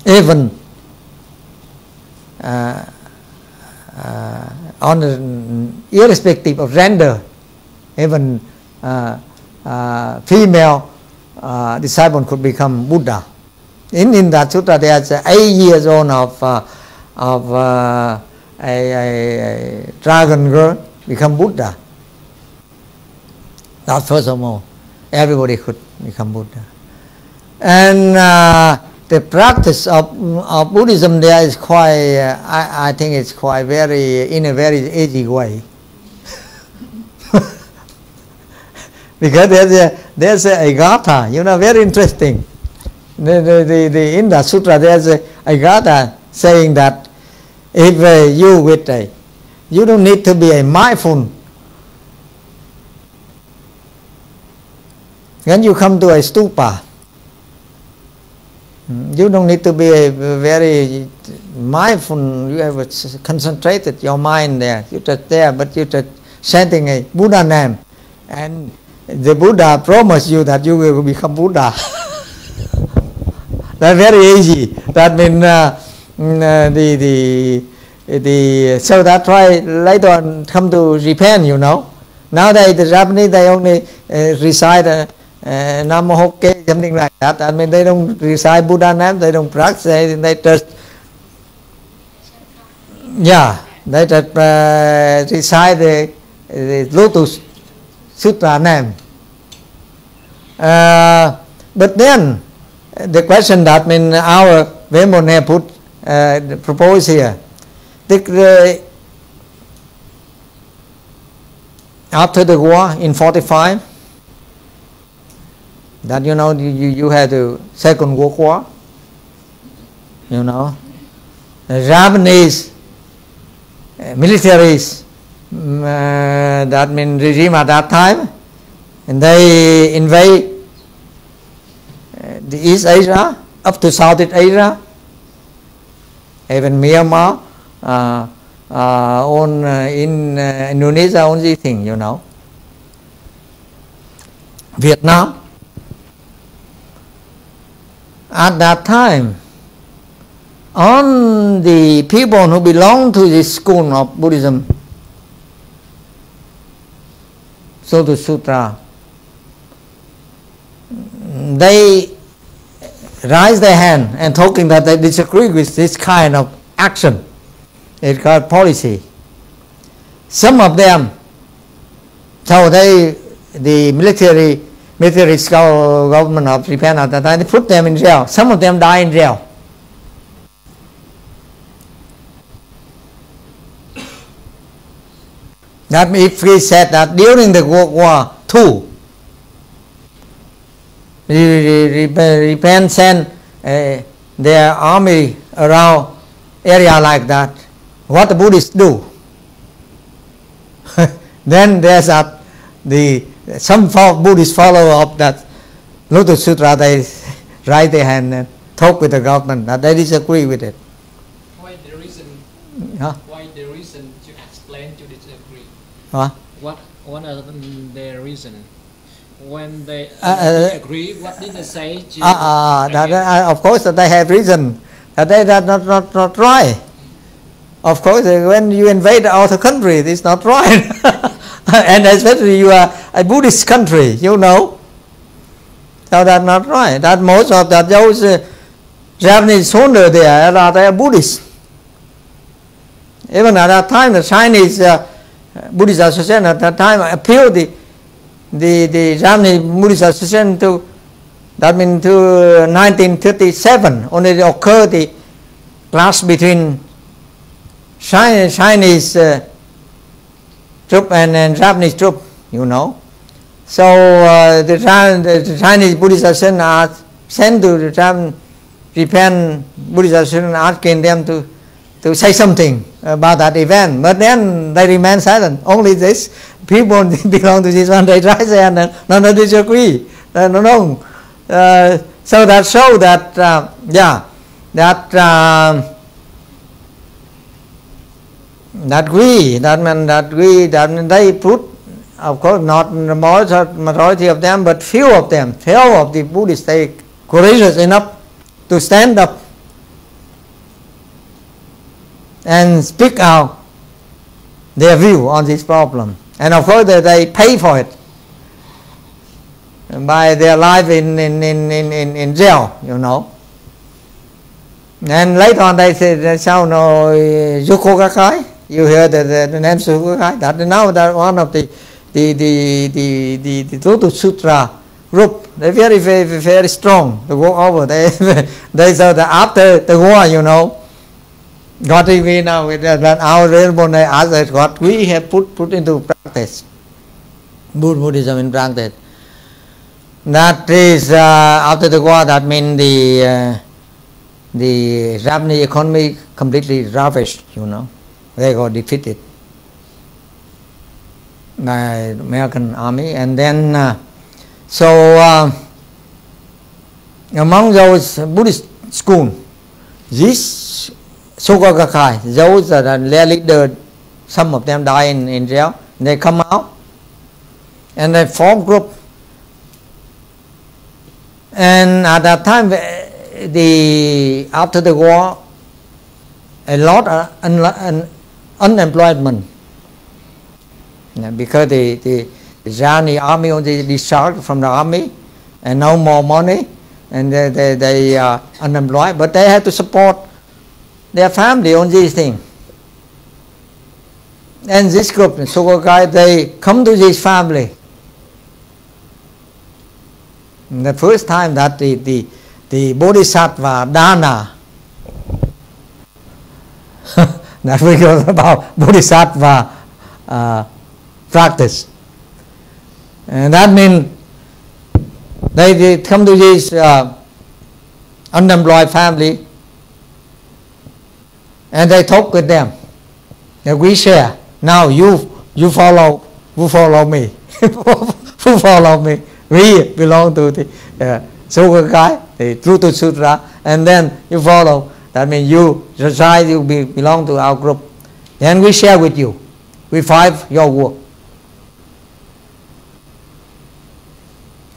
even irrespective of gender. Even female disciple could become Buddha. In that sutra, there's 8 years old of a dragon girl become Buddha. That first of all, everybody could become Buddha. And the practice of Buddhism there is quite, I think it's quite in a very easy way. Because there's a gatha, you know, very interesting. In the sutra there's a gatha saying that if you don't need to be a mindful. When you come to a stupa, you don't need to be a very mindful, you have concentrated your mind there, you just there, but you just chanting a Buddha name, and the Buddha promised you that you will become Buddha. That's very easy. That means so that's why later on come to Japan, you know. Nowadays the Japanese, they only recite Namo Hokke, something like that. I mean, they don't recite Buddha name, they don't practice, they just, they just recite the Lotus Sutra name. But then, the question that our Vemone propose here, after the war in 45, that you know you had the Second World War, you know, the Japanese militaries, that means regime at that time, and they invade the East Asia up to Southeast Asia, even Myanmar, in Indonesia, only thing, you know, Vietnam. At that time, all the people who belong to this school of Buddhism, Lotus Sutra, they raise their hand and talking that they disagree with this kind of action. It's called policy. Some of them, so the military government of Japan at that time, they put them in jail. Some of them die in jail. That if we said that during the World War II, Japan sent their army around area like that, what the Buddhists do? Then there's some Buddhist follower of that Lotus Sutra, they raise their hand and talk with the government that they disagree with it. Why the reason? Huh? Why the reason to explain to disagree? Huh? What are the reason? When they disagree, what did they say? Of course, that they have reason that they are not right. Of course, when you invade other country, it's not right. And especially you are a Buddhist country, you know. So that's not right. That most of those Japanese soldiers there they are Buddhists. Even at that time, the Chinese Buddhist Association at that time appealed the Japanese Buddhist Association to 1937. Only occurred the clash between Chinese troop and Japanese troop, you know. So the Chinese Buddhist Association are sent to the Japan Buddhist Association asking them to say something about that event. But then they remain silent. Only this people belong to this one, they rise and no disagree. No. So that shows that, that they put, of course, not the majority of them, but few of the Buddhists, they courageous enough to stand up and speak out their view on this problem. And of course, they pay for it by their life in jail, you know. And later on, they said, "Sao no Yukogakai?" You hear the name Yukogakai? That now that one of the Lotus Sutra group. They're very, very, very strong to go over. They said that after the war, you know, God, we now with that our railroad, they asked that God, we have put into practice Buddhism in practice. That is after the war. That means the Japanese economy completely ravished. You know, they got defeated by American army, and then among those Buddhist school, this Soka-Gakkai, those that are their leader, some of them die in jail. They come out and they form group. And at that time, after the war, a lot of unemployment, because the Japanese army only discharged from the army and no more money, and they are unemployed, but they have to support their family on these things. And this group, Soka-Gakkai, they come to this family. The first time that the Bodhisattva Dana, that we go about Bodhisattva practice. And that means they come to this unemployed family and they talk with them. And we share. Now you follow me. Who follow me? We belong to the Soka-Gakkai, the Lotus Sutra, and then you follow. That means you belong to our group. Then we share with you. We fight your work.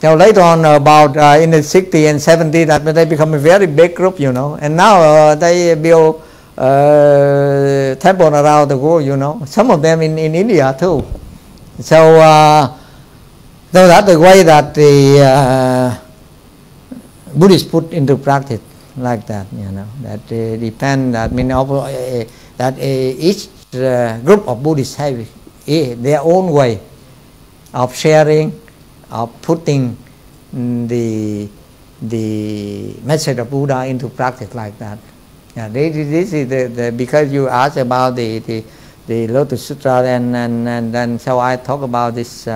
So later on, about in the 60s and 70s, that they become a very big group, you know. And now they build temple around the world, you know. Some of them in India too. So that's the way that Buddhists put into practice like that, you know, that depend, that mean that each group of Buddhists have their own way of sharing, of putting the message of Buddha into practice like that. Yeah, this is the because you asked about the Lotus Sutra, and then so I talk about this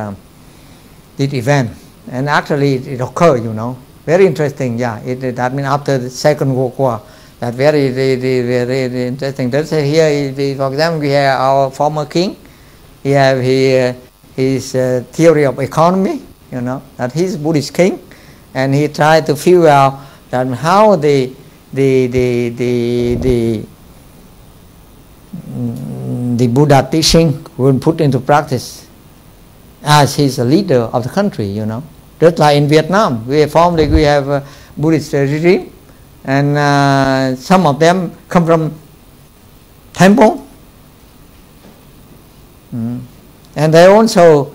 event, and actually it occurred, you know, very interesting. Yeah, that means after the Second World War, that very interesting. That's here, for example, we have our former king. He have his theory of economy, you know, that he's Buddhist king, and he tried to figure out that how the Buddha teaching will put into practice as he's a leader of the country, you know. Just like in Vietnam, we have a Buddhist regime, and some of them come from temple, and they also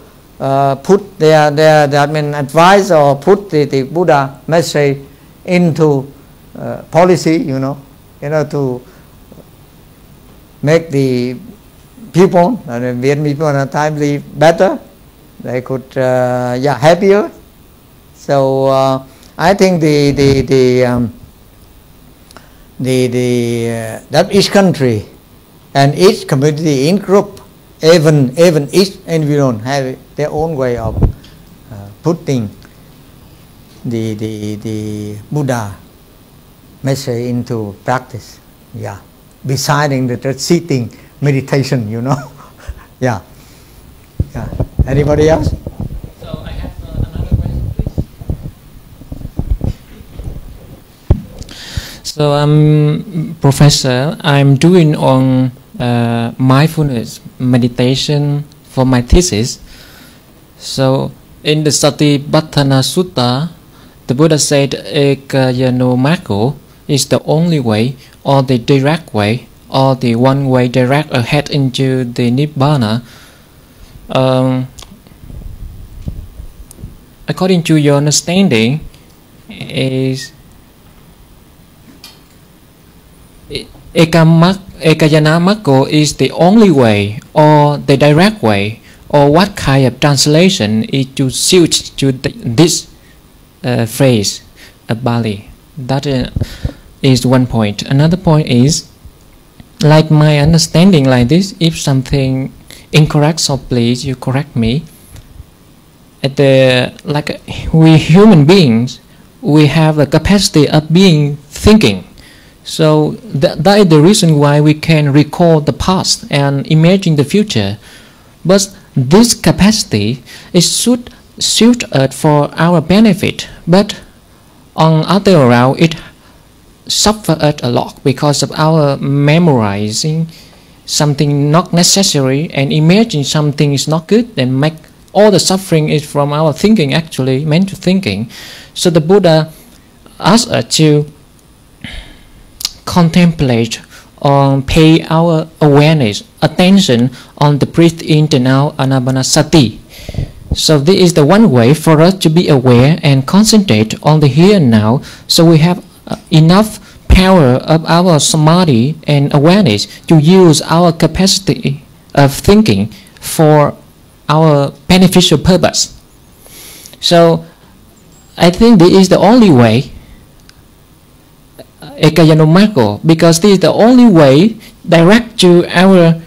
put their advice, or put the Buddha message into policy, you know, to make the people, the Vietnamese people at the time, live better. They could, happier. So I think that each country and each community, in group, even each individual have their own way of putting the Buddha message into practice. Yeah, besides the sitting meditation, you know. Yeah. Anybody else? So I have another question, please. So Professor, I'm doing on mindfulness meditation for my thesis. So in the Satipatthana Sutta, the Buddha said Ekayano Maggo is the only way, or the direct way, or the one way direct ahead into the Nibbana. According to your understanding, is Ekayana Maggo is the only way, or the direct way, or what kind of translation is to suit to this phrase of Bali? That is one point. Another point is, like my understanding like this, if something incorrect, so please you correct me. Like we human beings, we have the capacity of being thinking. So that is the reason why we can recall the past and imagine the future. But this capacity is suited for our benefit. But on other around, it suffered a lot because of our memorizing something not necessary and imagine something is not good, and make all the suffering is from our thinking, actually mental thinking. So the Buddha asked us to contemplate or pay our awareness, attention on the breath in and out, anapanasati. So this is the one way for us to be aware and concentrate on the here and now, so we have enough power of our samadhi and awareness to use our capacity of thinking for our beneficial purpose. So I think this is the only way, Ekayano Maggo, because this is the only way direct to our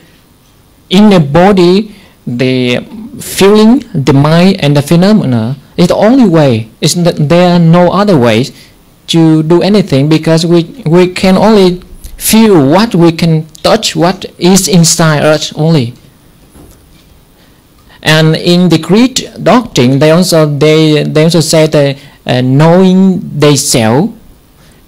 inner body, the feeling, the mind, and the phenomena. Is the only way. There are no other ways to do anything, because we can only feel what we can touch, what is inside us only. And in the Greek doctrine, they also say that knowing themselves.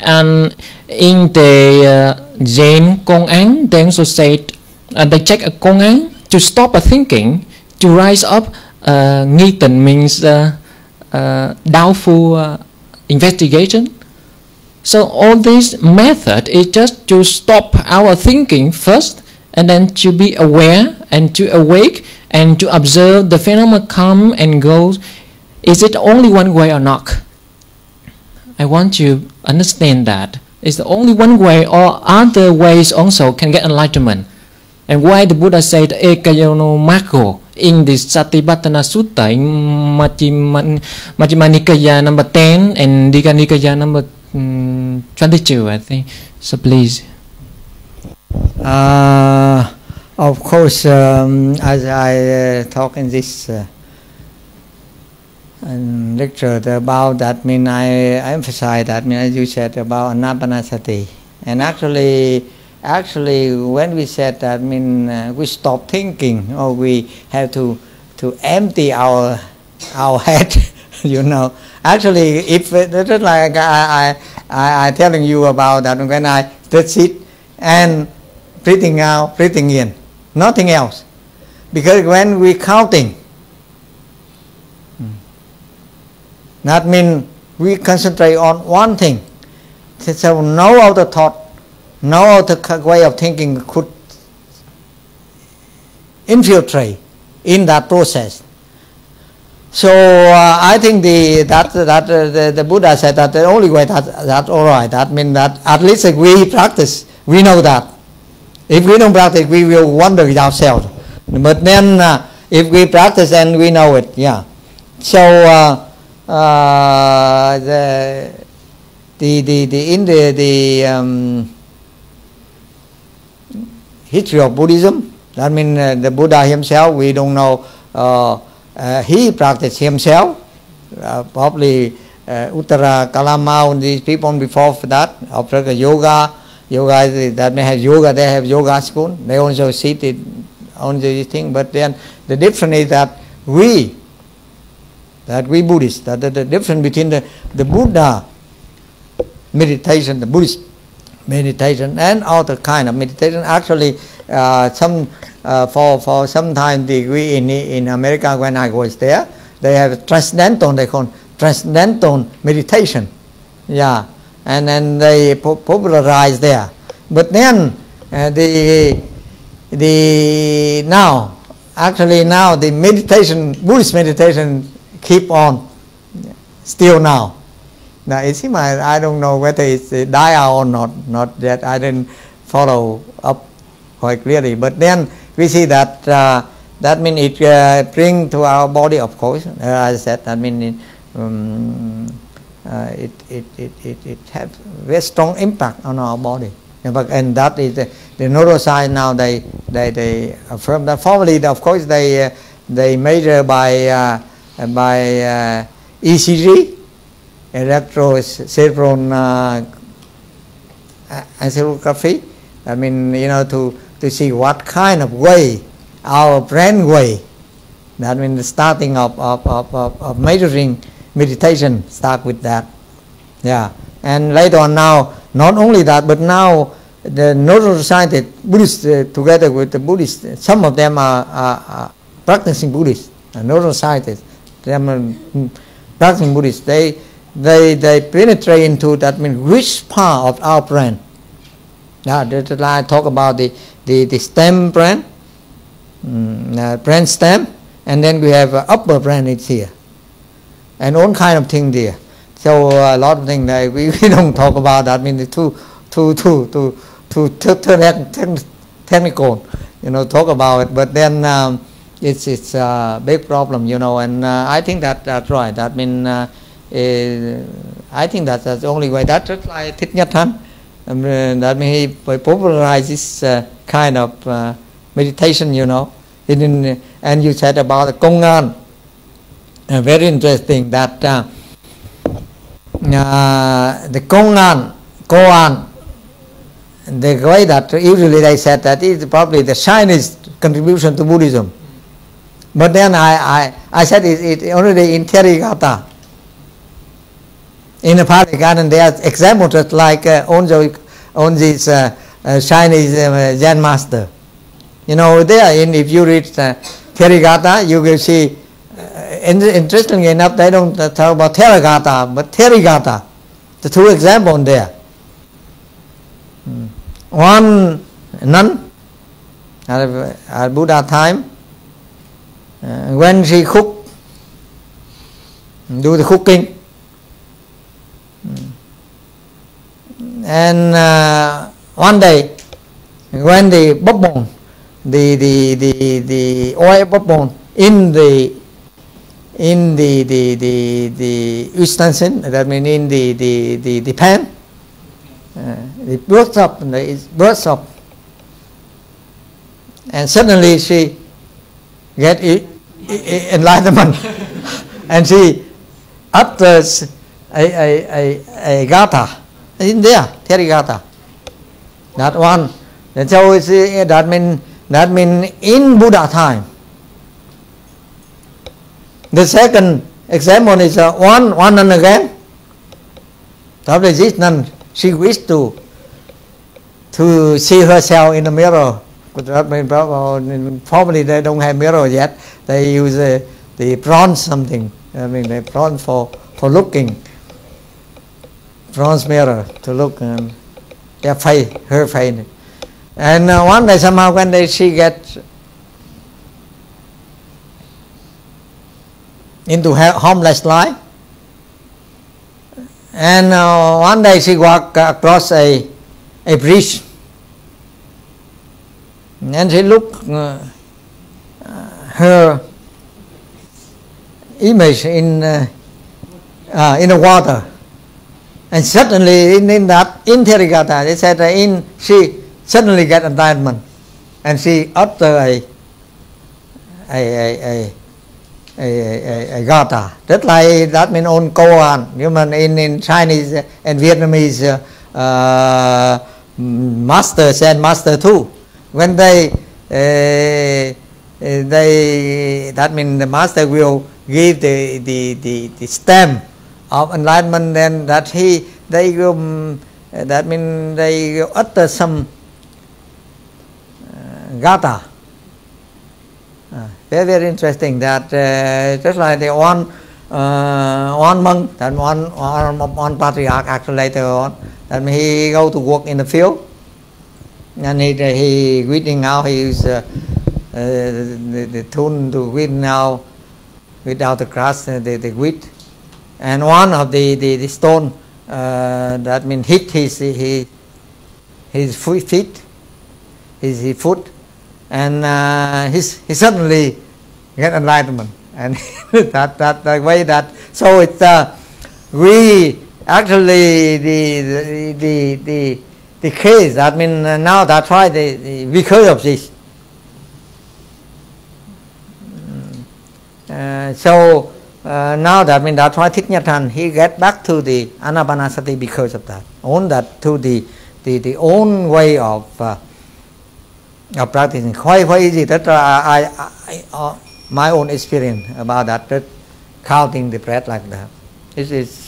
And in the Zen Công Án, they also said they check a Công Án to stop a thinking, to rise up. Nghi tình means doubtful investigation. So all this method is just to stop our thinking first, and then to be aware and to awake and to observe the phenomena come and go. Is it only one way or not? I want you to understand that it's the only one way, or other ways also can get enlightenment. And why the Buddha said Ekayono Mako in the Satipatthana Sutta in Majjhima Nikaya number 10 and Digha Nikaya number 22, I think. So please. Of course, as I talk in this lecture about that, I emphasize that, as you said about anapanasati. And actually, when we said that, we stop thinking, or we have to empty our head, you know. Actually, if just like I telling you about that, when I just sit and breathing out, breathing in, nothing else. Because when we counting, that means we concentrate on one thing. So no other thought, no other way of thinking could infiltrate in that process. So I think the Buddha said that the only way that's all right. That means that at least if we practice, we know that. If we don't practice, we will wonder ourselves. But then if we practice, then we know it. Yeah. So in the history of Buddhism, that means the Buddha himself, we don't know. He practiced himself, probably Uttara Kalama and these people before that, of yoga. Yoga, that may have yoga, they have yoga school. They also sit it on this thing. But then the difference is that we Buddhists, that the difference between the Buddha meditation, the Buddhist meditation, and other kind of meditation. Actually, for some time we in America, when I was there, they have transcendental, they call transcendental meditation. Yeah. And then they popularized there. But then now the meditation, Buddhist meditation, keep on still now. Now it seems I don't know whether it's die out or not. Not yet. I didn't follow up quite clearly. But then we see that that means it bring to our body, of course. As I said, that means it has very strong impact on our body, and that is the neuroscience now. They affirm that. Formerly, of course, they measure by ECG, electroencephalography. I mean, to see what kind of way our brain way. That means the starting of measuring meditation start with that. Yeah. And later on now, not only that, but now the neuroscientists, Buddhists, together with the Buddhists, some of them are practicing Buddhists, neuroscientists, them practicing Buddhists. They penetrate into that, means which part of our brain. Yeah, I talk about the stem brain, brain stem, and then we have upper brain, it's here. And all kind of thing there. So a lot of things that we don't talk about. That means too technical, talk about it. But then it's a big problem, And I think that's right. That means I think that's the only way. That's just like Thích Nhất Hạnh. That means he popularized this kind of meditation, And you said about the Công An. Very interesting that the Koan, the way that usually they said that is probably the Chinese contribution to Buddhism. But then I said it already in Therigatha. In the Pali Garden, there are examples just like on this Chinese Zen master. There, if you read Therigatha, you will see. Interestingly enough, they don't talk about Therigatha, but Therigatha. The two examples there. One nun at Buddha time, when she do the cooking, And one day, when the bubble, the oil bubble in the utensil, that means in the pan, it bursts up, and suddenly she get enlightenment, and she utters a gatha in there, Therigata. That one. And so that mean in Buddha time. The second example is one and again. After this nun, she wished to see herself in the mirror. That means probably they don't have mirror yet. They use the bronze something. I mean the bronze for looking. Bronze mirror to look their face, her face. And one day somehow when she gets into her homeless life, and one day she walked across a bridge, and she looked her image in the water, and suddenly in that Therigata, they said she suddenly get enlightenment, and she uttered a gatha. Just like that means on koan. You mean in Chinese and Vietnamese masters and master too. When they that means the master will give the stem of enlightenment, then that they will that means they will utter some gatha. Very, very interesting that just like the one monk, that one patriarch actually later on, that he go to work in the field, and he weeding out his the tool to weed out without the grass, the wheat, and one of the stone that means hit his feet, his foot. And he suddenly get enlightenment, and that way that so it's we actually the case that mean now that's why because of this. So now that means that's why Thich Nhat Hanh he get back to the Anapanasati because of that. On that to the own way of practicing. Quite easy. That's my own experience about that. Counting the breath like that. It's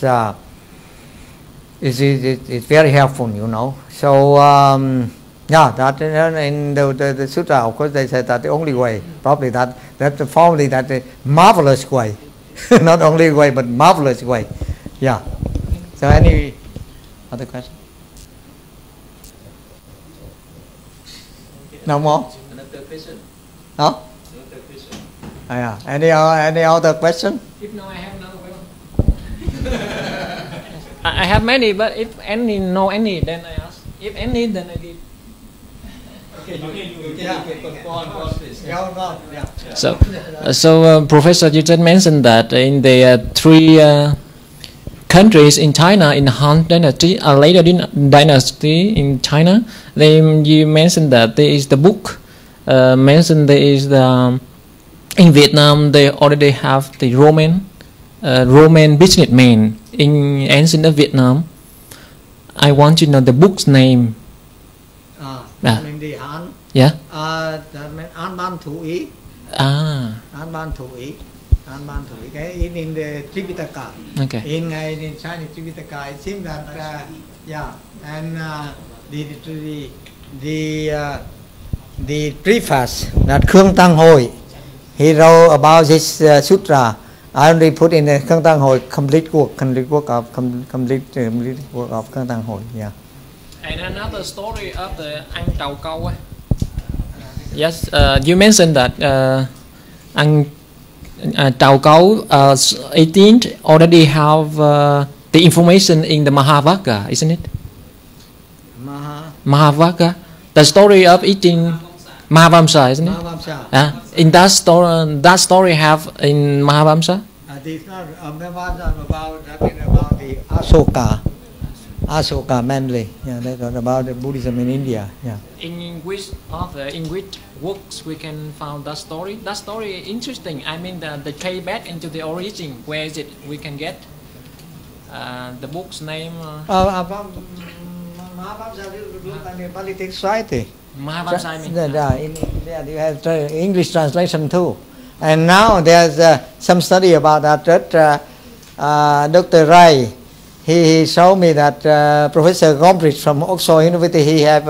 very helpful, you know. So yeah, that in the sutra, of course, they said that the only way, probably that's probably that the marvelous way, not only way but marvelous way. Yeah. So any other question? No more? Another question. Huh? Another question. Yeah. Any other question? If no, I have another question. I have many, but if any, then I ask. If any, then I did. Okay, you can go on, please. Yeah. So Professor, you just mentioned that in the three countries in China, in Han Dynasty, a later dynasty in China, you mentioned that there is the book. Mentioned there is the in Vietnam they already have the Roman businessman in ancient Vietnam. I want to know the book's name. That means the Han. Yeah. That means An Ban Thủ Ý. An Ban Thủ Ý. An Ban Thủ Ý. In the Tripitaka. Okay. In Chinese Tripitaka, it seems that yeah, and the preface that Khương Tăng Hồi he wrote about this sutra. I only put in the Khương Tăng Hồi complete work of Khương Tăng Hồi. Yeah. And another story of the Anh Trầu Câu. Yes, you mentioned that Anh Trầu Câu 18th already have the information in the Mahavaga, isn't it? Mahavaka, the story of eating Mahavamsa, isn't it? Mahavamsa. In that story have in Mahavamsa? It's not Mahavamsa about the Asoka mainly. Yeah, that's about the Buddhism in India. Yeah. In which author, in which works we can find that story? That story is interesting. I mean, the trace back into the origin. Where is it? We can get the book's name. Mahavamsa in Politics Society. Mahavamsa. In India, you have English translation too. And now there's some study about that. Dr. Rai, he showed me that Professor Gombrich from Oxford University, he have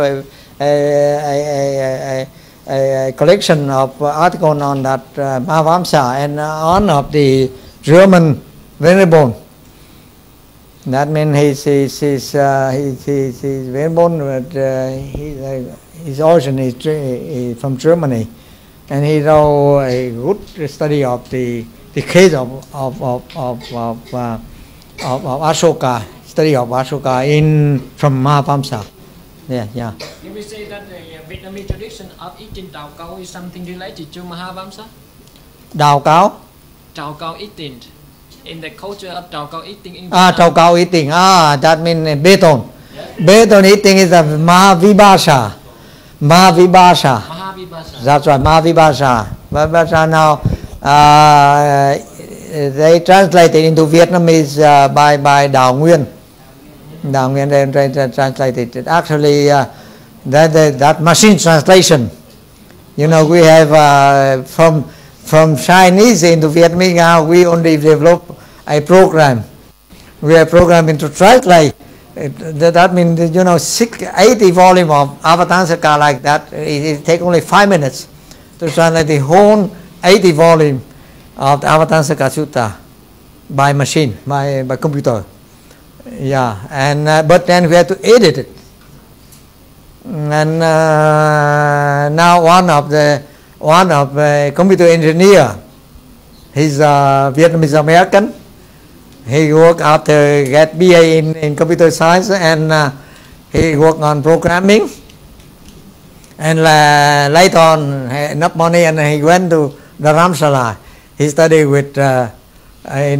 a collection of articles on that Mahavamsa and on of the German Venerable. That means he's Venerable, but his origin is from Germany, and he wrote a good study of the case of Ashoka, study of Ashoka from Mahavamsa. Yeah. Can we say that the Vietnamese tradition of eating Tao Cao is something related to Mahavamsa? Tao Cao? Tao Cao eating. In the culture of Tao Cao eating in Tao Cao eating. That means beton. Beton eating is a Mahavibhasa. That's right, Mahavibhasa. Now, they translated into Vietnamese by Đào Nguyên. Đào Nguyên they translated it. Actually, that machine translation. You know, we have from Chinese into Vietnamese now. We only develop a program. We have programmed to translate. That means 80 volume of Avatamsaka like that. It takes only 5 minutes to translate the whole 80 volume of the Avatamsaka Sutta by machine, by computer. Yeah, and but then we have to edit it. And now one of the computer engineer, he's Vietnamese American. He worked after get BA in computer science, and he worked on programming. And later on, had enough money, and he went to Dharamsala. He studied with Dalai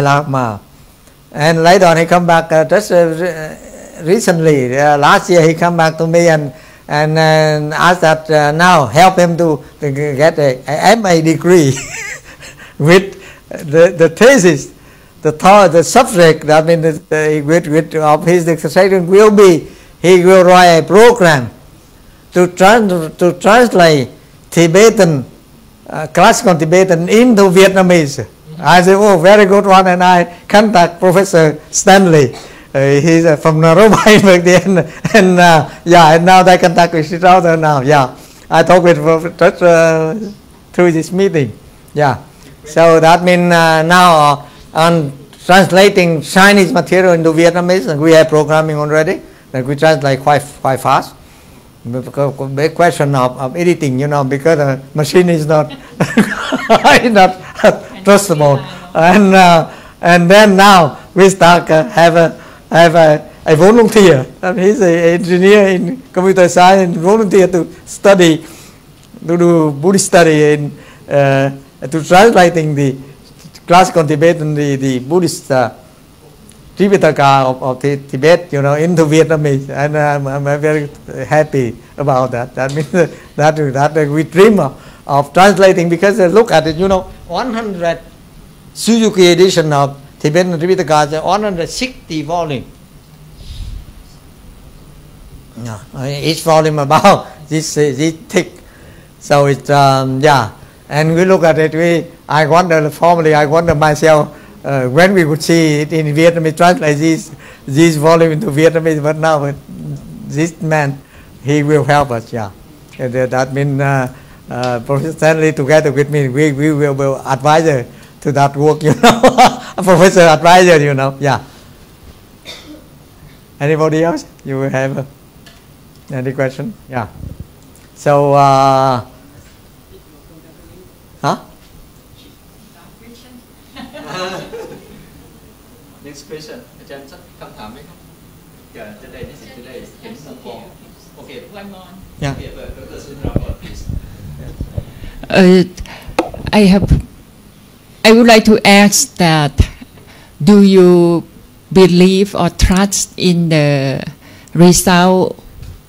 Lama. And later on, he come back just recently. Last year, he come back to me and asked that now help him to get a MA degree with the thesis, the subject. I mean, with of his dissertation will be he will write a program to translate Tibetan, classical Tibetan into Vietnamese. I said, oh, very good one, and I contact Professor Stanley. He's from Nairobi back then, and now they contact with each other now. Yeah, I talked with through this meeting. Yeah, so that means now on translating Chinese material into Vietnamese, and we have programming already that we translate quite fast. Because big question of editing, because the machine is not not trustable, and then now we start have a volunteer. He's an engineer in computer science and volunteer to study, to do Buddhist study in to translating the classical Tibetan, the Buddhist Tripitaka of Tibet, into Vietnamese, and I'm very happy about that. That means that we dream of translating, because look at it, 100 Suzuki edition of Tibetan Tripitaka, 160 volume. Each volume about this thick. So it's and we look at it. I wonder myself when we would see it in Vietnamese, translate this volume into Vietnamese. But now this man, he will help us. Yeah, that means Professor Stanley together with me, we will be advisor to that work. A professor advisor. Yeah. Anybody else? You will have any question? Yeah. So, Next question. อาจารย์สักคำถามไหมครับ Yeah, today is okay. Yeah. I would like to ask that, do you believe or trust in the result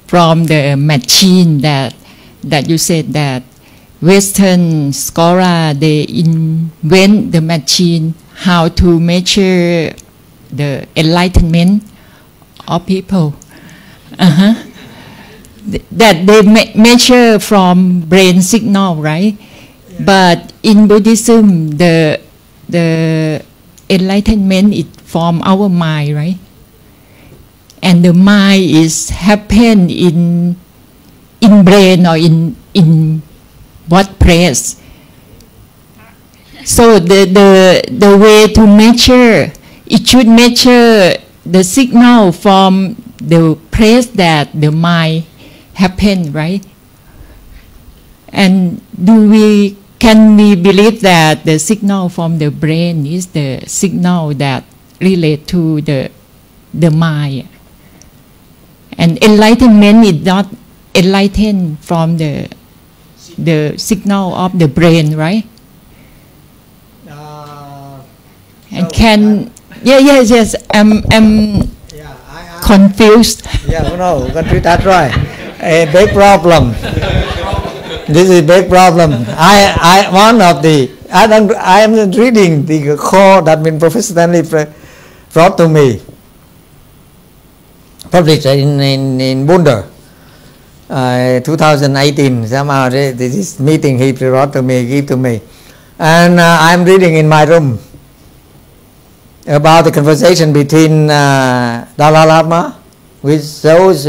from the machine that you said that Western scholar they invent the machine how to measure the enlightenment of people? That they measure from brain signal, right? Yeah. But in Buddhism, the enlightenment is from our mind, right? And the mind is happen in brain or in what place? So the way to measure, it should measure the signal from the place that the mind happen, right? And can we believe that the signal from the brain is the signal that relate to the mind? And enlightenment is not enlightened from the signal of the brain, right? And yes, I'm confused. Yeah, no, that's right. A big problem. This is a big problem. I am reading the call that been Professor Stanley brought to me, published in Boulder, 2018. Somehow this meeting he brought to me, gave to me, and I'm reading in my room about the conversation between Dalai Lama with those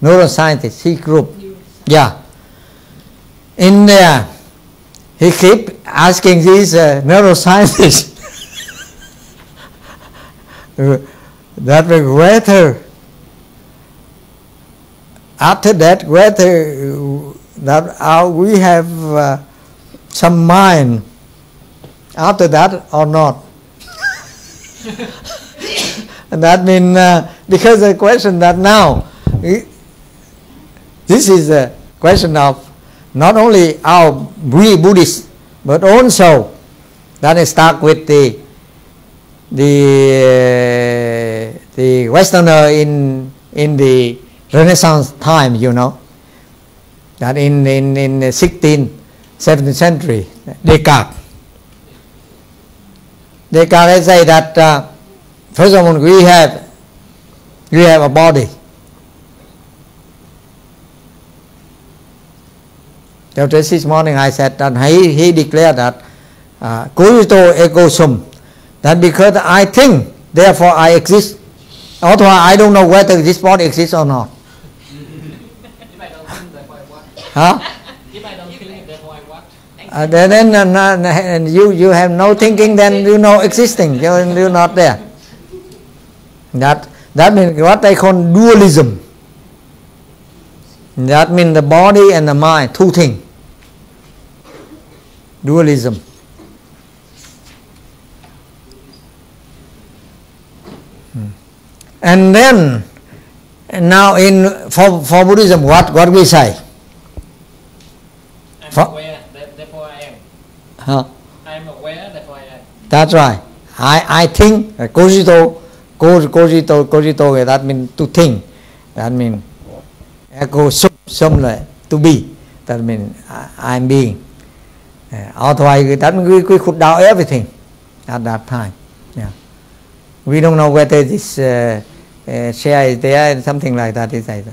neuroscientists, he group. Yeah. In there, he keep asking these neuroscientists that whether after that that we have some mind after that or not. And that means because the question that now this is a question of not only we Buddhists, but also that is start with the Westerner in the Renaissance time, you know, that in the 16th, 17th century, Descartes say that first of all we have a body. Just this morning I said that he declared that cogito ergo sum, that because I think, therefore I exist. Otherwise I don't know whether this body exists or not. Huh? Then you have no thinking, then you know existing, you're not there. That means what they call dualism. That means the body and the mind, two things. Dualism. And then now for Buddhism, what we say? I'm aware, therefore I am. Huh? I'm aware, therefore I am. That's right. I think, cogito, that means to think. That means ergo sum, to be. That means I'm being. Otherwise, that means we could doubt everything at that time. Yeah. We don't know whether this share is there and something like that is at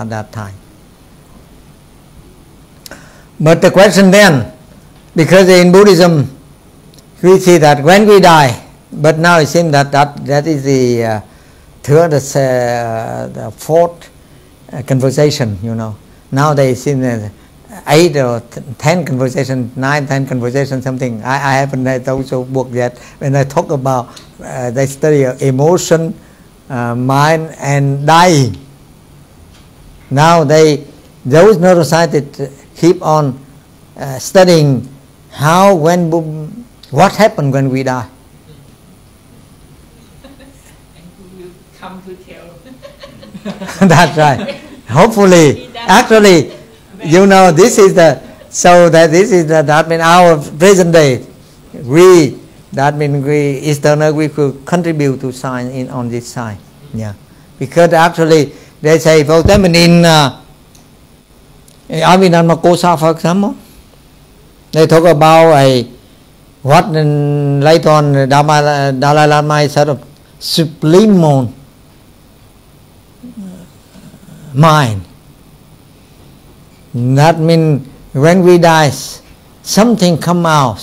that time. But the question then, because in Buddhism we see that when we die, but now it seems that is the third, the fourth conversation, you know. Now they seem 8 or 10 conversation, 9, 10 conversation, something. I haven't read also book yet. When I talk about they study emotion, mind and dying. Now those neuroscientists keep on studying what happened when we die. And who will come to tell? That's right. Hopefully, actually, you know, this is the, so that this is the, that means our present day, we, that means we, external, we could contribute to science in, on this side. Yeah. Because actually, they say, for example, in Abhidhammakosa, for example, they talk about what later on Dalai Lama is sort of subliminal mind. That means when we die, something come out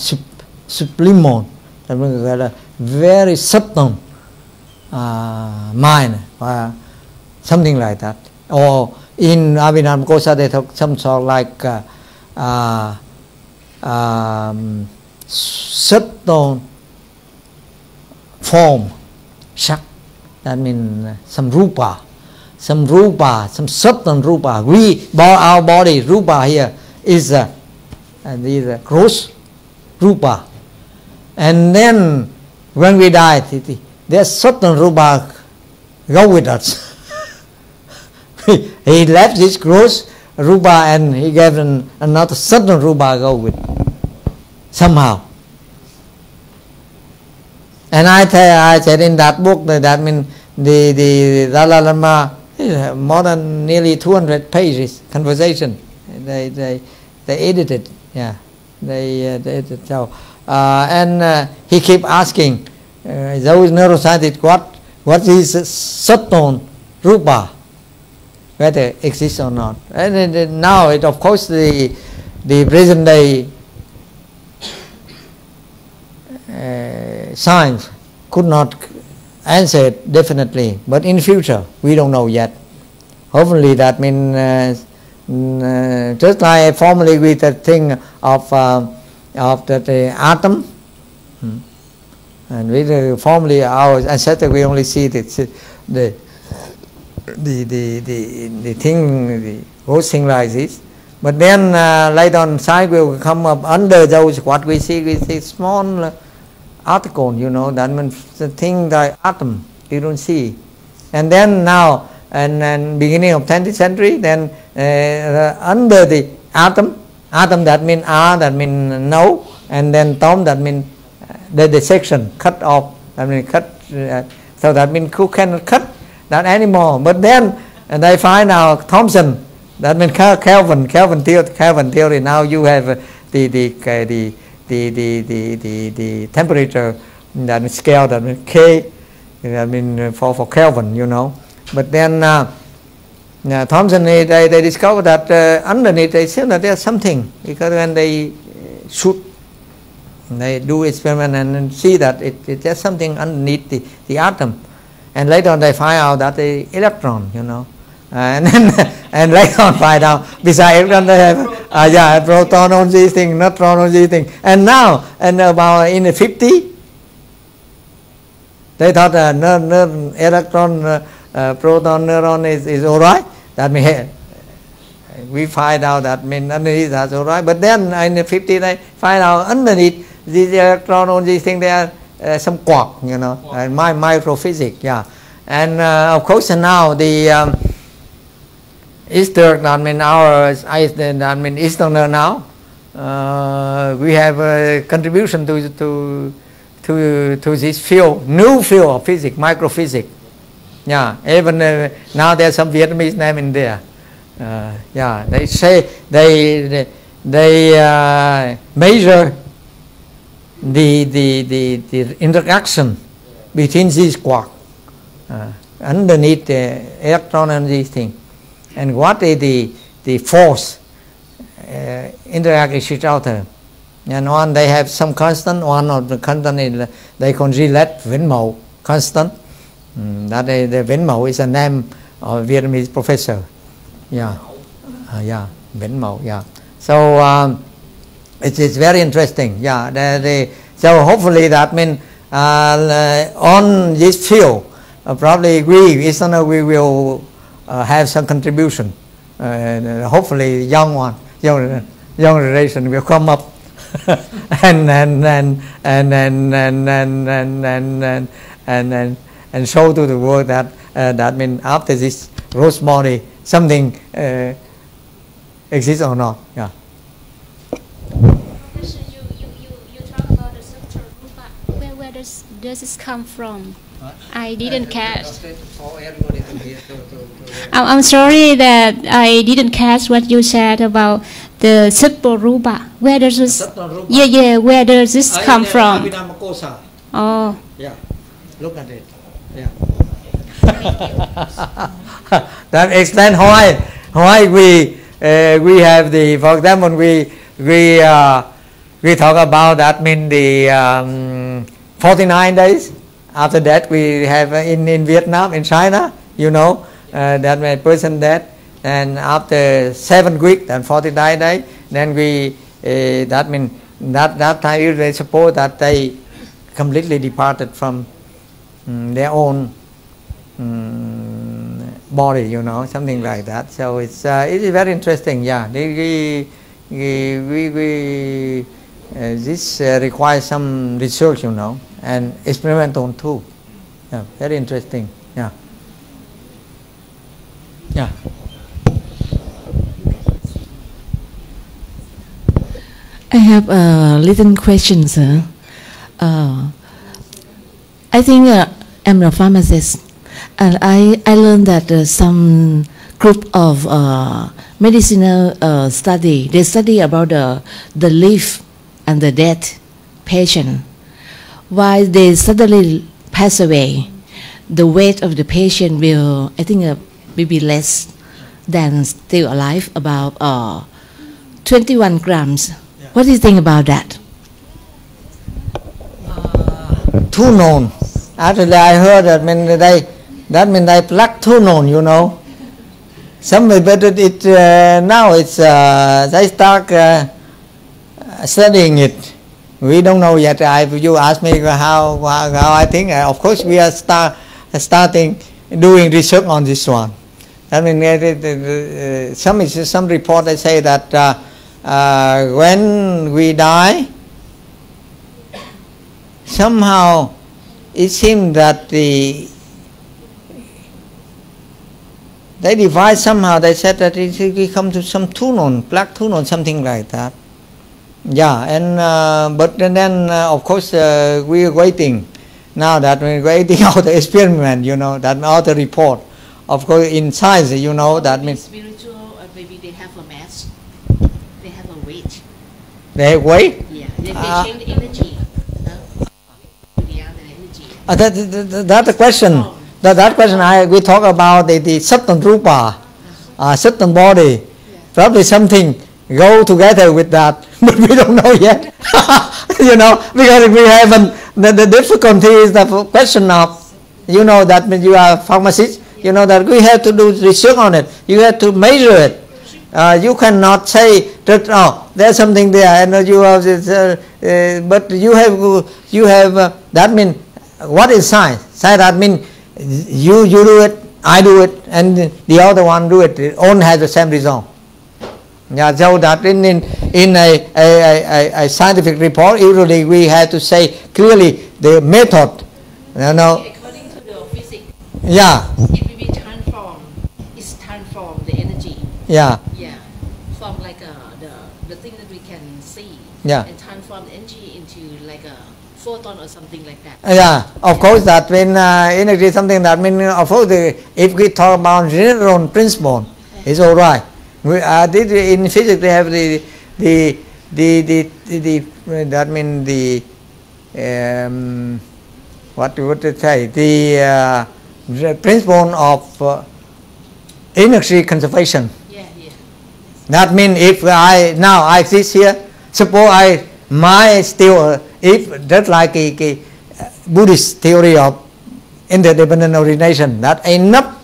subliminal. That means a very subtle mind, or something like that. Or in Abhidhammakosa they talk some sort of like subtle form, sắc. That means some rupa, some subtle rupa. We, our body, rupa here is a gross rupa. And then when we die, there's subtle rupa go with us. He left this gross rupa and he gave another subtle rupa go with somehow. And I said in that book that means the Dalai Lama, more than nearly 200 pages conversation. They edited, yeah. They edited. So and he keep asking those neuroscientists what is subtle rupa, whether it exists or not. And now it, of course, the present day science could not answer it definitely, but in future we don't know yet. Hopefully that means just like formerly with the thing of the atom, and with formerly our ancestors we only see the thing, the whole thing like this. But then later on science will come up under those what we see small article, you know, that means the thing like atom you don't see. And then now and beginning of 20th century, then under the atom that means that means no, and then tom that means the section cut off, that means cut, so that means who cannot cut that anymore. But then they find out Thomson, that means Kelvin theory. Now you have the temperature, that means scale, that means K, that means for Kelvin, you know. But then Thomson, they discovered that underneath they see that there's something, because when they shoot, they do experiment and see that there's something underneath the atom, and later on they find out that the electron, you know, and then and later on find out besides electron they have proton on this thing, neutron on this thing, and now and about in the 50 they thought electron, proton, neuron is all right. That means we find out that means underneath that's all right. But then in the 50 they find out underneath this electron on this thing there some quark, you know, microphysics, yeah. And of course now the Eastern, I mean Eastern now, we have a contribution to this field, new field of physics, microphysics. Yeah, even now there's some Vietnamese name in there. Yeah, they say they measure the interaction between these quarks underneath the electron and these things, and what is the force interact with each other. And one they have some constant, one of the constant is they call Gillette Vĩnh constant. That the Vĩnh is a name of a Vietnamese professor. Yeah, yeah, Vĩnh yeah. So it's very interesting. Yeah, so hopefully that means on this field, probably we will have some contribution. Hopefully, young generation will come up and show to the world that that means after this gross body, something exists or not. Yeah. Professor, you talk about the subtle rupa. Where does this come from? I didn't catch. I'm sorry that I didn't catch what you said about the subtle rupa. Where does this? Where does this come from? Oh. Yeah. Look at it. Yeah. That explains why we have the, for example, we talk about that mean the 49 days. After that we have in Vietnam, in China, you know, that when a person dead, and after 7 weeks and 49 days, then we that mean that time they suppose that they completely departed from their own body, you know, something like that. So it is very interesting. Yeah, this requires some research, you know, and experimental too. Yeah, very interesting. Yeah. Yeah. I have a little question, sir. I think I'm a pharmacist, and I learned that some group of medicinal study, they study about the life and the death patient. Why they suddenly pass away, the weight of the patient will, I think, maybe less than still alive, about 21 grams. Yeah. What do you think about that? Too known. Actually, I heard that mean they pluck too known, you know. Somebody, but now it's they start studying it. We don't know yet. If you ask me how I think, of course we are starting doing research on this one. I mean, some report they say that when we die, somehow it seems that they divide somehow. They said that it comes to some tunon, black tunon, something like that. Yeah, and but then of course we are waiting now that we're waiting all the experiment, you know, that all the report. Of course, in science, you know, that means spiritual, or maybe they have a mass, they have a weight. They have weight. Yeah, they change the energy. The other energy. That's the question. That question we talk about the subtle rupa, subtle body. Yeah. Probably something go together with that, but we don't know yet. You know, because we haven't. The difficulty is the question of, you know, that means you are a pharmacist. You know that we have to do research on it. You have to measure it. You cannot say that there's something there, and you have this, but you have that means what is science? Science that means you do it, I do it, and the other one do it. It all has the same result. Yeah, so that in a scientific report, usually we have to say clearly the method. You know. According to the physics. Yeah. It will be transformed. It's transformed the energy. Yeah. Yeah. From like the thing that we can see. Yeah. And transform the energy into like a photon or something like that. Yeah. Of course, that when energy is something that means, of course, if we talk about general principle, it's all right. In physics they have the that means the what would they say, the principle of energy conservation. Yeah. That means if I exist here, suppose my still if just like a Buddhist theory of interdependent origination, that enough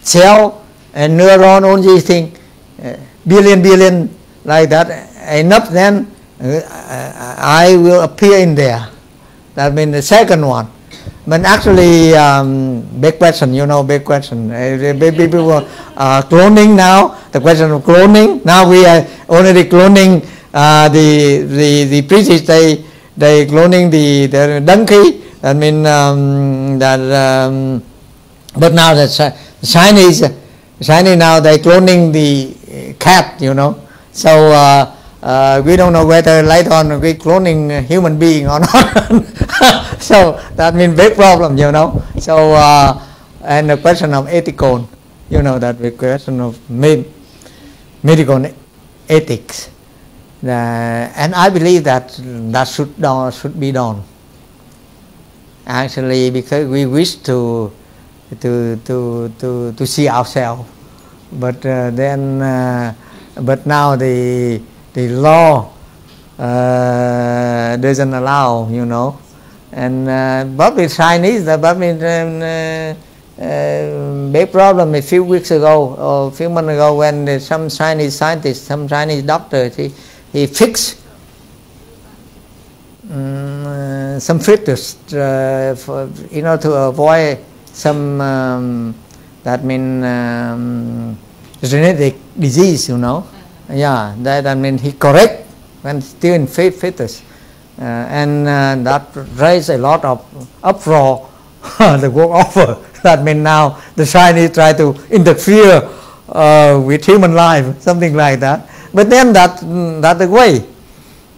cell and neuron, all these things, billion like that, enough, then I will appear in there. That means the second one. But actually, big question, you know, big question. People are cloning now. The question of cloning. Now we are already cloning the priests. They cloning the donkey. I mean But now the Chinese now they're cloning the cat, you know. So we don't know whether later on we're cloning a human being or not. So that means big problem, you know. So and the question of ethical, you know, that the question of medical ethics, and I believe that should be done. Actually, because we wish to see ourselves, but then but now the law doesn't allow, you know, and probably Chinese, big problem a few weeks ago or a few months ago when some Chinese scientist, some Chinese doctor, he fixed some fetus for, you know, to avoid some that mean genetic disease, you know. Yeah, that mean he correct when still in fetus, and that raised a lot of uproar the world over. That means now the Chinese try to interfere with human life, something like that. But then that's the way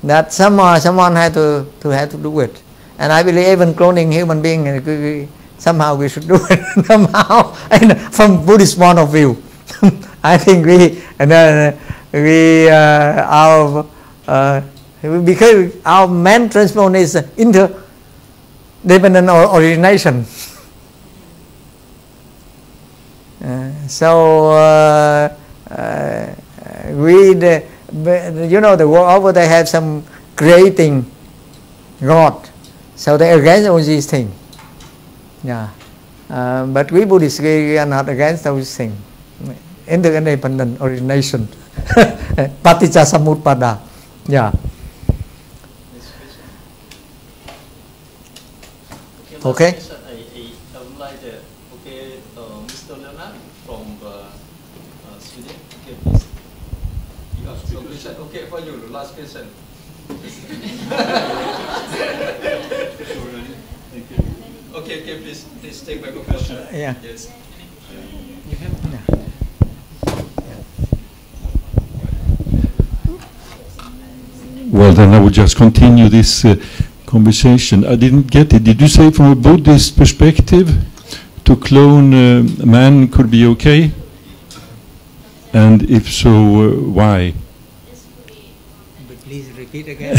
that someone had to do it. And I believe even cloning human being, somehow we should do it somehow. And from Buddhist point of view, I think because our man transformation is interdependent origination. You know, the world over they have some creating God, so they are against all these things. Yeah, but we Buddhists, we are not against those things. Interdependent origination, paticca samuppada. Yeah. Okay. I would like to, Mr. Leonard from Sweden. Okay, please. You ask some question. Okay, for you, the last question. Okay, please take my question. Yeah. Yes. You have. Yeah. Well, then I would just continue this conversation. I didn't get it. Did you say from a Buddhist perspective to clone a man could be okay? And if so, why? Please repeat again.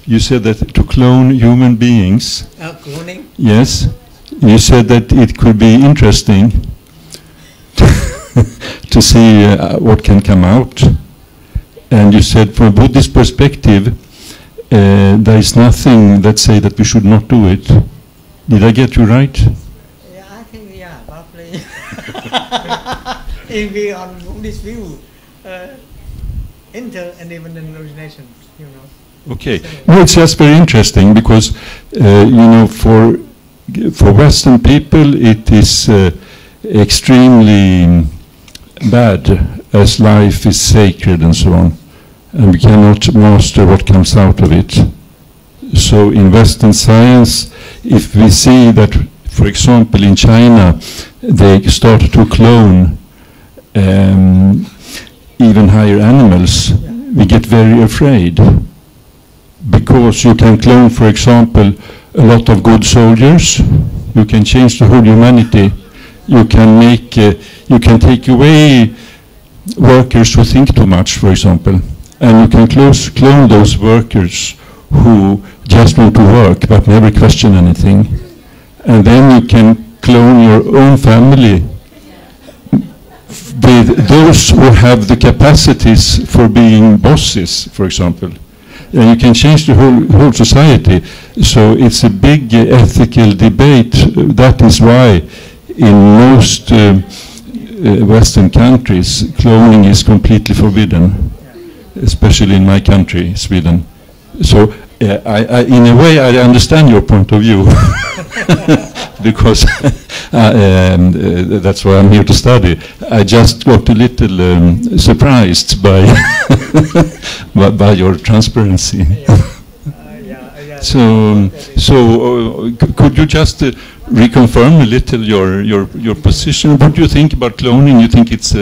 You said that to clone human beings. Cloning? Yes. You said that it could be interesting to see what can come out. And you said from a Buddhist perspective, there is nothing that say that we should not do it. Did I get you right? Yeah, I think, yeah, probably. If we on Buddhist view, interdependent origination, you know. Okay. No, it's just very interesting because, you know, for Western people it is extremely bad, as life is sacred and so on, and we cannot master what comes out of it. So in Western science, if we see that, for example, in China, they start to clone even higher animals, we get very afraid. Because you can clone, for example, a lot of good soldiers, you can change the whole humanity, you can make, you can take away workers who think too much, for example, and you can clone those workers who just want to work but never question anything. And then you can clone your own family with those who have the capacities for being bosses, for example. And you can change the whole society. So it's a big ethical debate. That is why in most Western countries, cloning is completely forbidden, especially in my country, Sweden. So I, in a way, I understand your point of view, because that's why I'm here to study. I just got a little surprised by by your transparency. So could you just reconfirm a little your position. What do you think about cloning? You think it's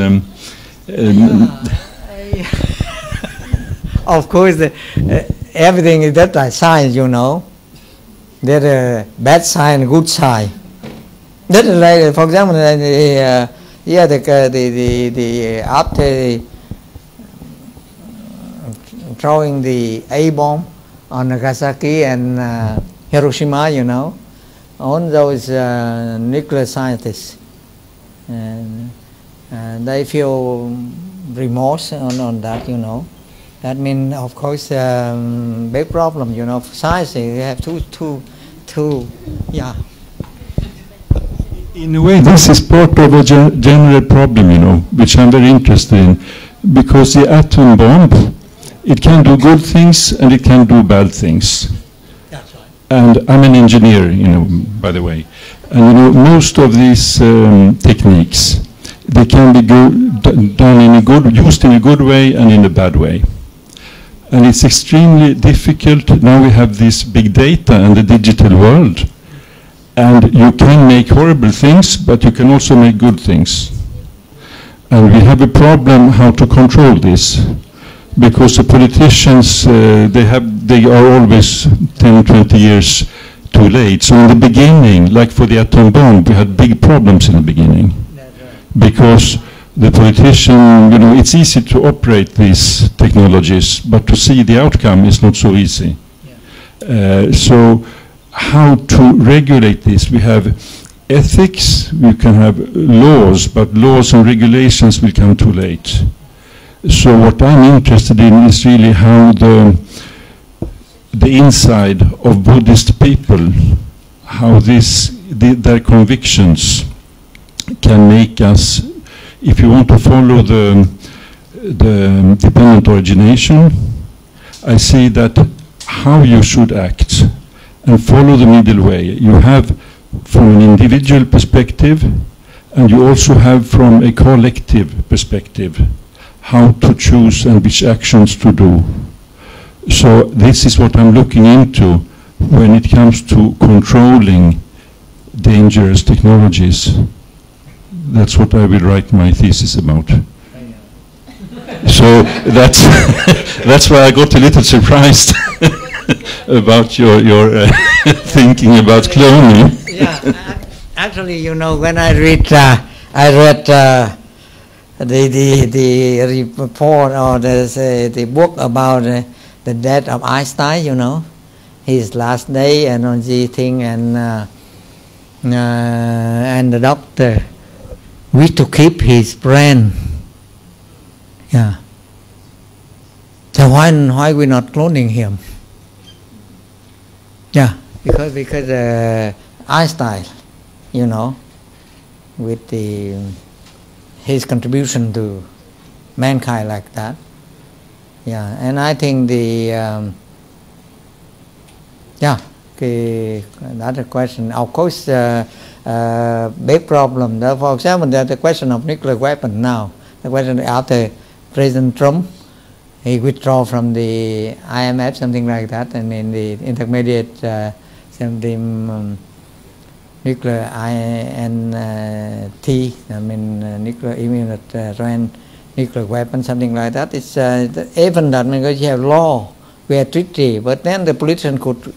of course, everything is that like science, you know. There's a bad side and good side. That is like, for example, after throwing the A bomb on Nagasaki and Hiroshima, you know, all those nuclear scientists, and they feel remorse on that, you know. That means, of course, big problem, you know. For science, you have two, yeah. In a way, this is part of a general problem, you know, which I'm very interested in, because the atom bomb, it can do good things and it can do bad things. That's right. And I'm an engineer, you know, by the way. And you know, most of these techniques, they can be done in a used in a good way and in a bad way. And it's extremely difficult. Now we have this big data and the digital world. And you can make horrible things, but you can also make good things. And we have a problem how to control this. Because the politicians, they are always 10, 20 years too late. So in the beginning, like for the atom bomb, we had big problems in the beginning. Because the politician, you know, it's easy to operate these technologies, but to see the outcome is not so easy. So how to regulate this? We have ethics, we can have laws, but laws and regulations will come too late. So what I'm interested in is really how the inside of Buddhist people, how their convictions can make us, if you want to follow the dependent origination, I see that how you should act and follow the middle way. You have from an individual perspective, and you also have from a collective perspective, how to choose and which actions to do. So this is what I'm looking into when it comes to controlling dangerous technologies. That's what I will write my thesis about. So that's why I got a little surprised about your thinking about cloning. Yeah, actually, you know, when I read the report or the book about the death of Einstein, you know, his last day and on the thing, and the doctor wish to keep his brain. Yeah. So why we not cloning him? Yeah, because Einstein, you know, with his contribution to mankind like that. Yeah, and I think that's a question. Of course, big problem. For example, there's the question of nuclear weapon now. The question after President Trump, he withdrew from the IMF, something like that, and in the intermediate nuclear INT, nuclear immunity nuclear weapon, something like that. It's even that because you have law, we have treaty, but then the politician could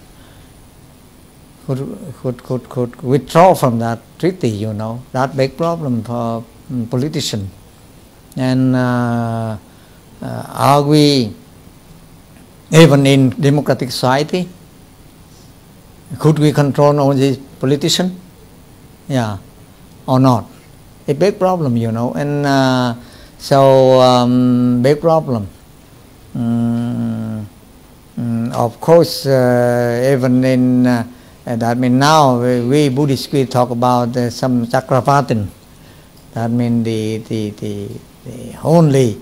withdraw from that treaty, you know. That big problem for politicians. And are we, even in democratic society, could we control all these politicians? Yeah, or not? A big problem, you know. And big problem. Of course, even in that means now we Buddhists we talk about some Chakravartin. That means the only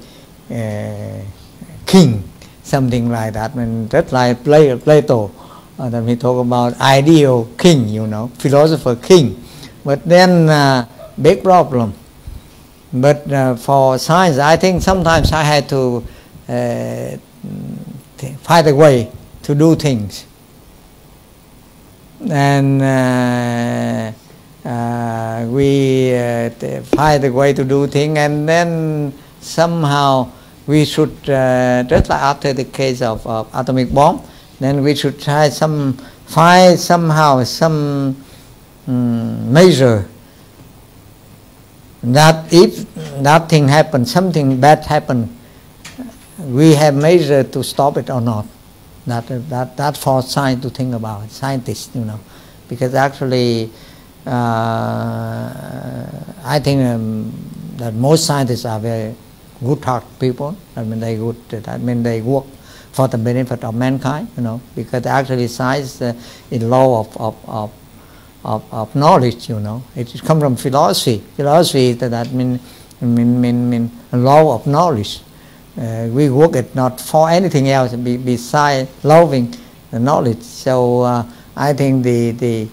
king, something like that. I mean, just like Plato, that we talk about ideal king, you know, philosopher king. But then big problem. But for science, I think sometimes I had to find a way to do things. and we find a way to do things, and then somehow we should, just like after the case of atomic bomb, then we should try find somehow some measure that if that thing happens, something bad happens, we have measure to stop it or not. That for science to think about, scientists, because actually I think that most scientists are very good-hearted people. They work for the benefit of mankind, because actually science is law of knowledge, It comes from philosophy. Philosophy is that mean law of knowledge. We work it not for anything else besides loving the knowledge. So I think we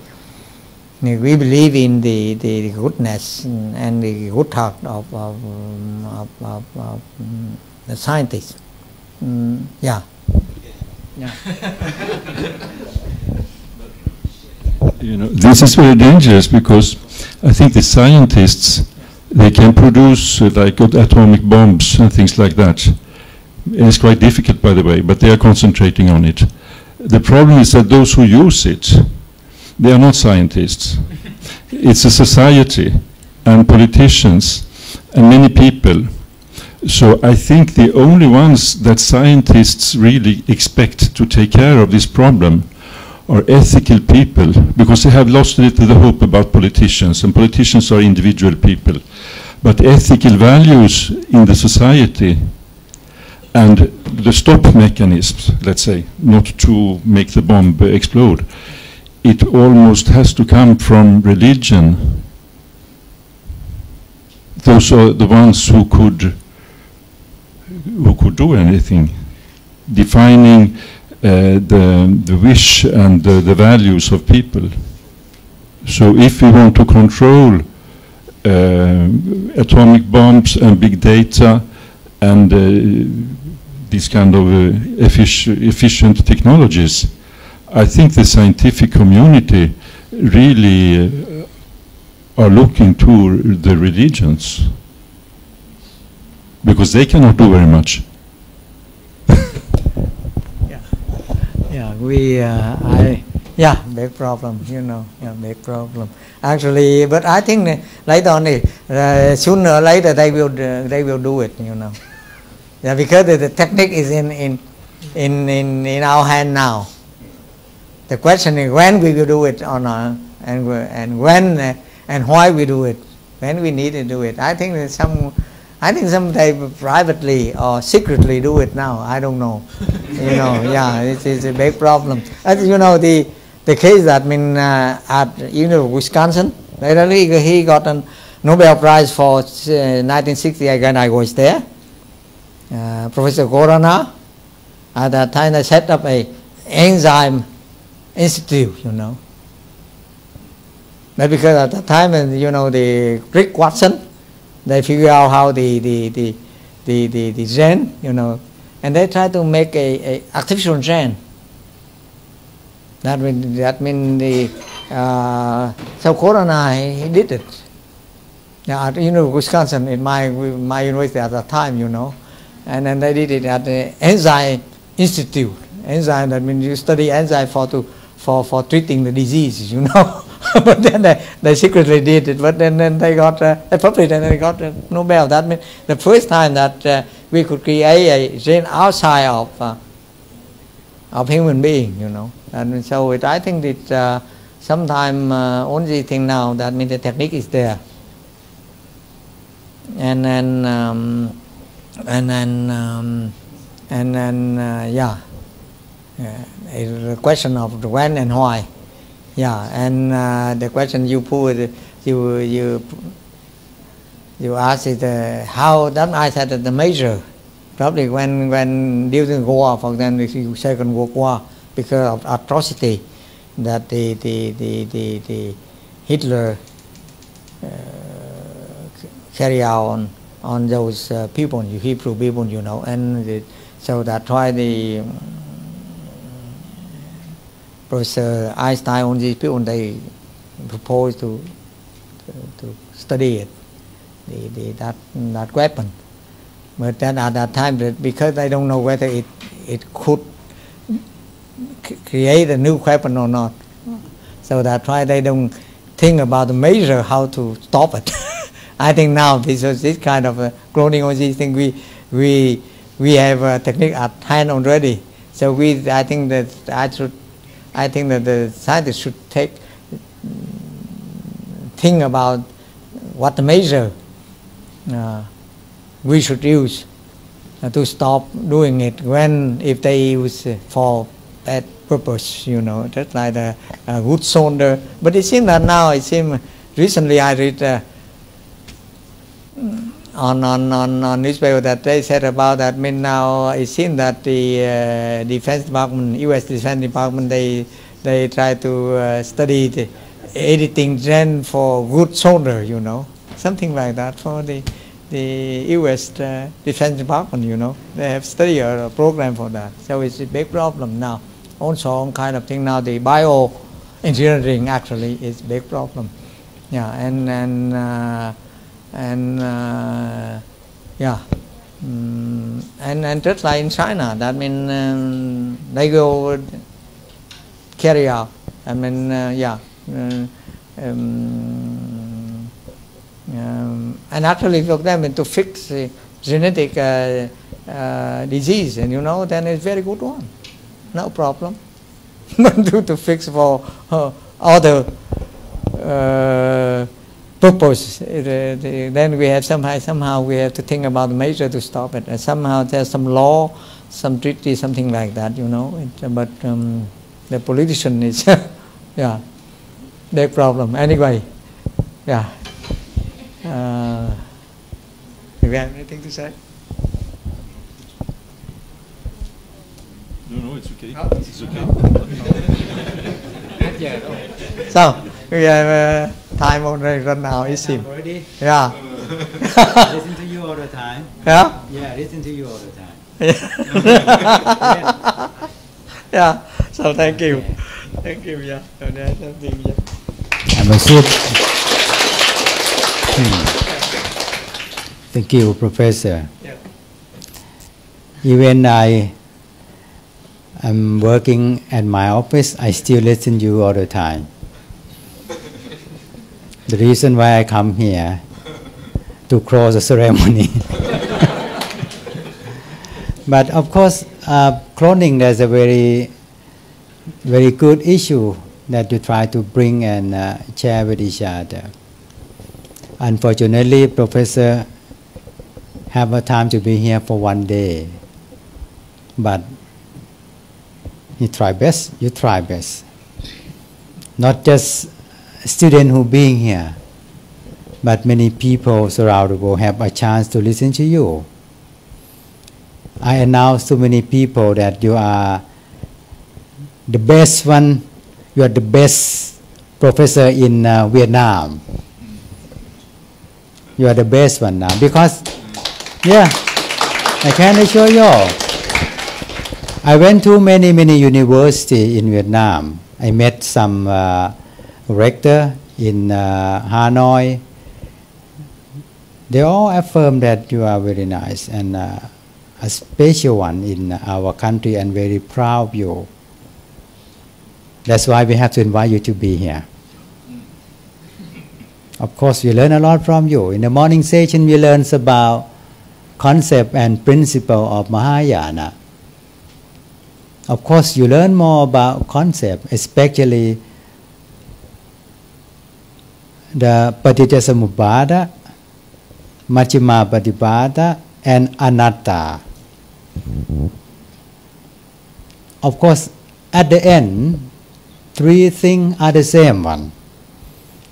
believe in the goodness and the good heart of the scientists. Yeah. This is very dangerous, because I think the scientists, they can produce like atomic bombs and things like that. It's quite difficult, by the way, but they are concentrating on it. The problem is that those who use it, they are not scientists. It's a society and politicians and many people. So I think the only ones that scientists really expect to take care of this problem are ethical people, because they have lost a little the hope about politicians, and politicians are individual people. But ethical values in the society and the stop mechanisms, let's say, not to make the bomb explode, it almost has to come from religion. Those are the ones who could do anything, defining the wish and the values of people. So if we want to control atomic bombs and big data and these kind of efficient technologies, I think the scientific community really are looking to the religions, because they cannot do very much. Big problem, big problem. Actually, but I think later on, sooner or later they will do it, Yeah, because the technique is in our hand now. The question is when we will do it or not, and when and why we do it, when we need to do it. I think someday privately or secretly do it now. I don't know. It's a big problem. As the case that at Wisconsin, lately he got a Nobel Prize for 1960. Again, I was there. Professor Corona, at that time, I set up a enzyme institute. But because at that time, the Rick Watson, they figure out how the gene, and they try to make a artificial gene. That mean the so Corona he did it. At Wisconsin, in my university at that time, and then they did it at the Enzyme Institute. Enzyme, that means you study enzyme for treating the diseases, But then they secretly did it. But then they got they published and they got a Nobel. That means the first time that we could create a gene outside of human being, And so I think that sometime only thing now that means the technique is there. And then a question of when and why. And the question you put, you asked is how. Then I said that the measure, probably when during the war, for example, the Second World War, because of atrocity that the Hitler carry out on those people, Hebrew people, and so that's why the Professor Einstein, all these people, they proposed to study it, that weapon. But then at that time, because they don't know whether it could create a new weapon or not, so that's why they don't think about the measure how to stop it. I think now this kind of cloning all these things, we have a technique at hand already. So I think that the scientists should think about what the measure we should use to stop doing it if they use for that purpose, just like a good soldier. But it seems that now, recently I read on newspaper that they said about that. Now it seems that the Defense Department, U.S. Defense Department, they try to study the editing gen for good soldier, something like that for the U.S. Defense Department, they have studied a program for that. So it's a big problem now. Also, on kind of thing now, the bioengineering actually is a big problem. Yeah, and just like in China, that means they go carry out. And actually for them to fix genetic disease, and then it's very good one, no problem. But to fix for other purpose, then we have somehow we have to think about the measure to stop it. And somehow there's some law, some treaty, something like that, but the politician is big problem. Anyway, yeah. Do you have anything to say? No, it's okay. Oh. It's okay. So we have time already run now. It seems. Already? Yeah. Listen to you all the time. Yeah. Yeah, listen to you all the time. Yeah. So thank you. Thank you. Yeah. Have a seat. Thank you, Professor. Yeah. Even I am working at my office, I still listen to you all the time. The reason why I come here to close the ceremony. But of course, cloning, there's a very, very good issue that you try to bring and share with each other. Unfortunately, Professor have a time to be here for one day, but he try best, you try best. Not just students who being here, but many people around the world have a chance to listen to you. I announce to many people that you are the best one, you are the best professor in Vietnam. You are the best one now, because, yeah, I can assure you. I went to many universities in Vietnam. I met some rector in Hanoi. They all affirm that you are very nice and a special one in our country and very proud of you. That's why we have to invite you to be here. Of course, we learn a lot from you. In the morning session, we learn about concept and principle of Mahayana. Of course, you learn more about concept, especially the Paticcasamuppada, Majjhima Patipada, and Anatta. Of course, at the end, three things are the same one.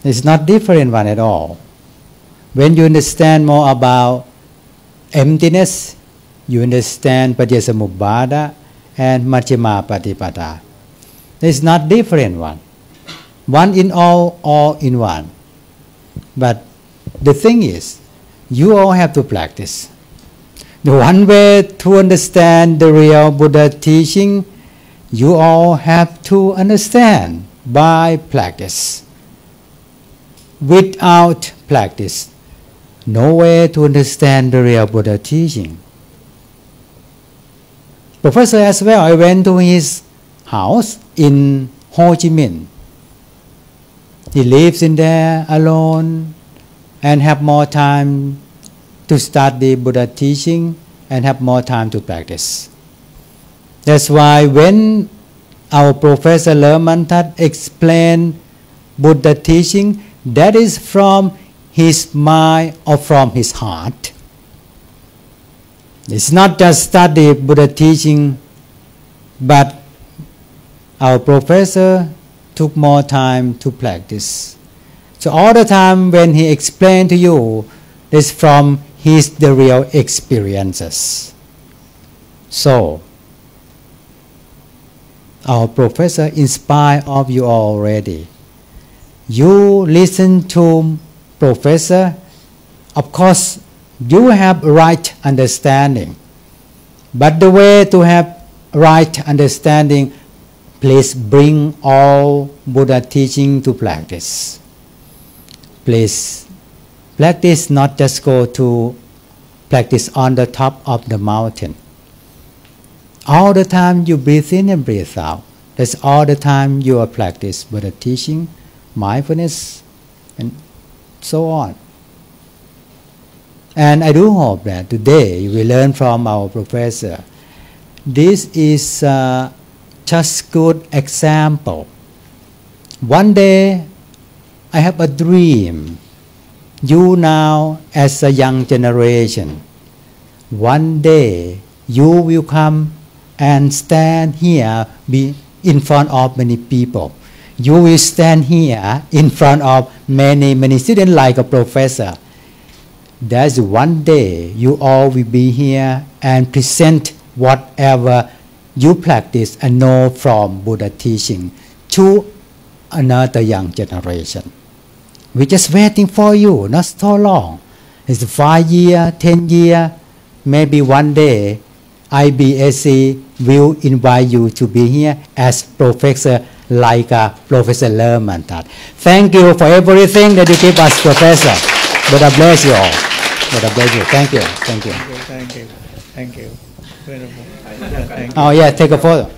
It's not different one at all. When you understand more about emptiness, you understand Paticcasamuppada and Majjhima Patipada. It's not different one. One in all in one. But the thing is, you all have to practice. The one way to understand the real Buddha teaching You all have to understand by practice. Without practice, no way to understand the real Buddha teaching. Professor as well, I went to his house in Ho Chi Minh. He lives in there alone and have more time to study Buddha teaching and have more time to practice. That's why when our Professor Lê Mạnh Thát explained Buddha teaching, that is from his mind or from his heart. It's not just study Buddha teaching, but our professor took more time to practice. So all the time when he explained to you, it's from the real experiences. So our professor inspired of you already. You listen to professor, of course you have right understanding, but the way to have right understanding, please bring all Buddha teaching to practice. Please practice, not just go to practice on the top of the mountain. All the time you breathe in and breathe out. That's all the time you are practice Buddha teaching, mindfulness, and so on. And I do hope that today we learn from our professor. This is just good example. One day I have a dream. You now as a young generation, one day you will come and stand here in front of many people. You will stand here in front of many students like a professor. There's one day you all will be here and present whatever you practice and know from Buddha teaching to another young generation. We're just waiting for you, not so long. It's 5 years, 10 years, maybe one day IBSC will invite you to be here as professor like Professor Lê Mạnh Thát. Thank you for everything that you give us, Professor. Buddha bless you all. Buddha bless you. Thank you. Thank you. Thank you. Thank you. Oh yeah, take a photo.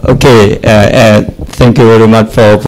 Okay, thank you very much for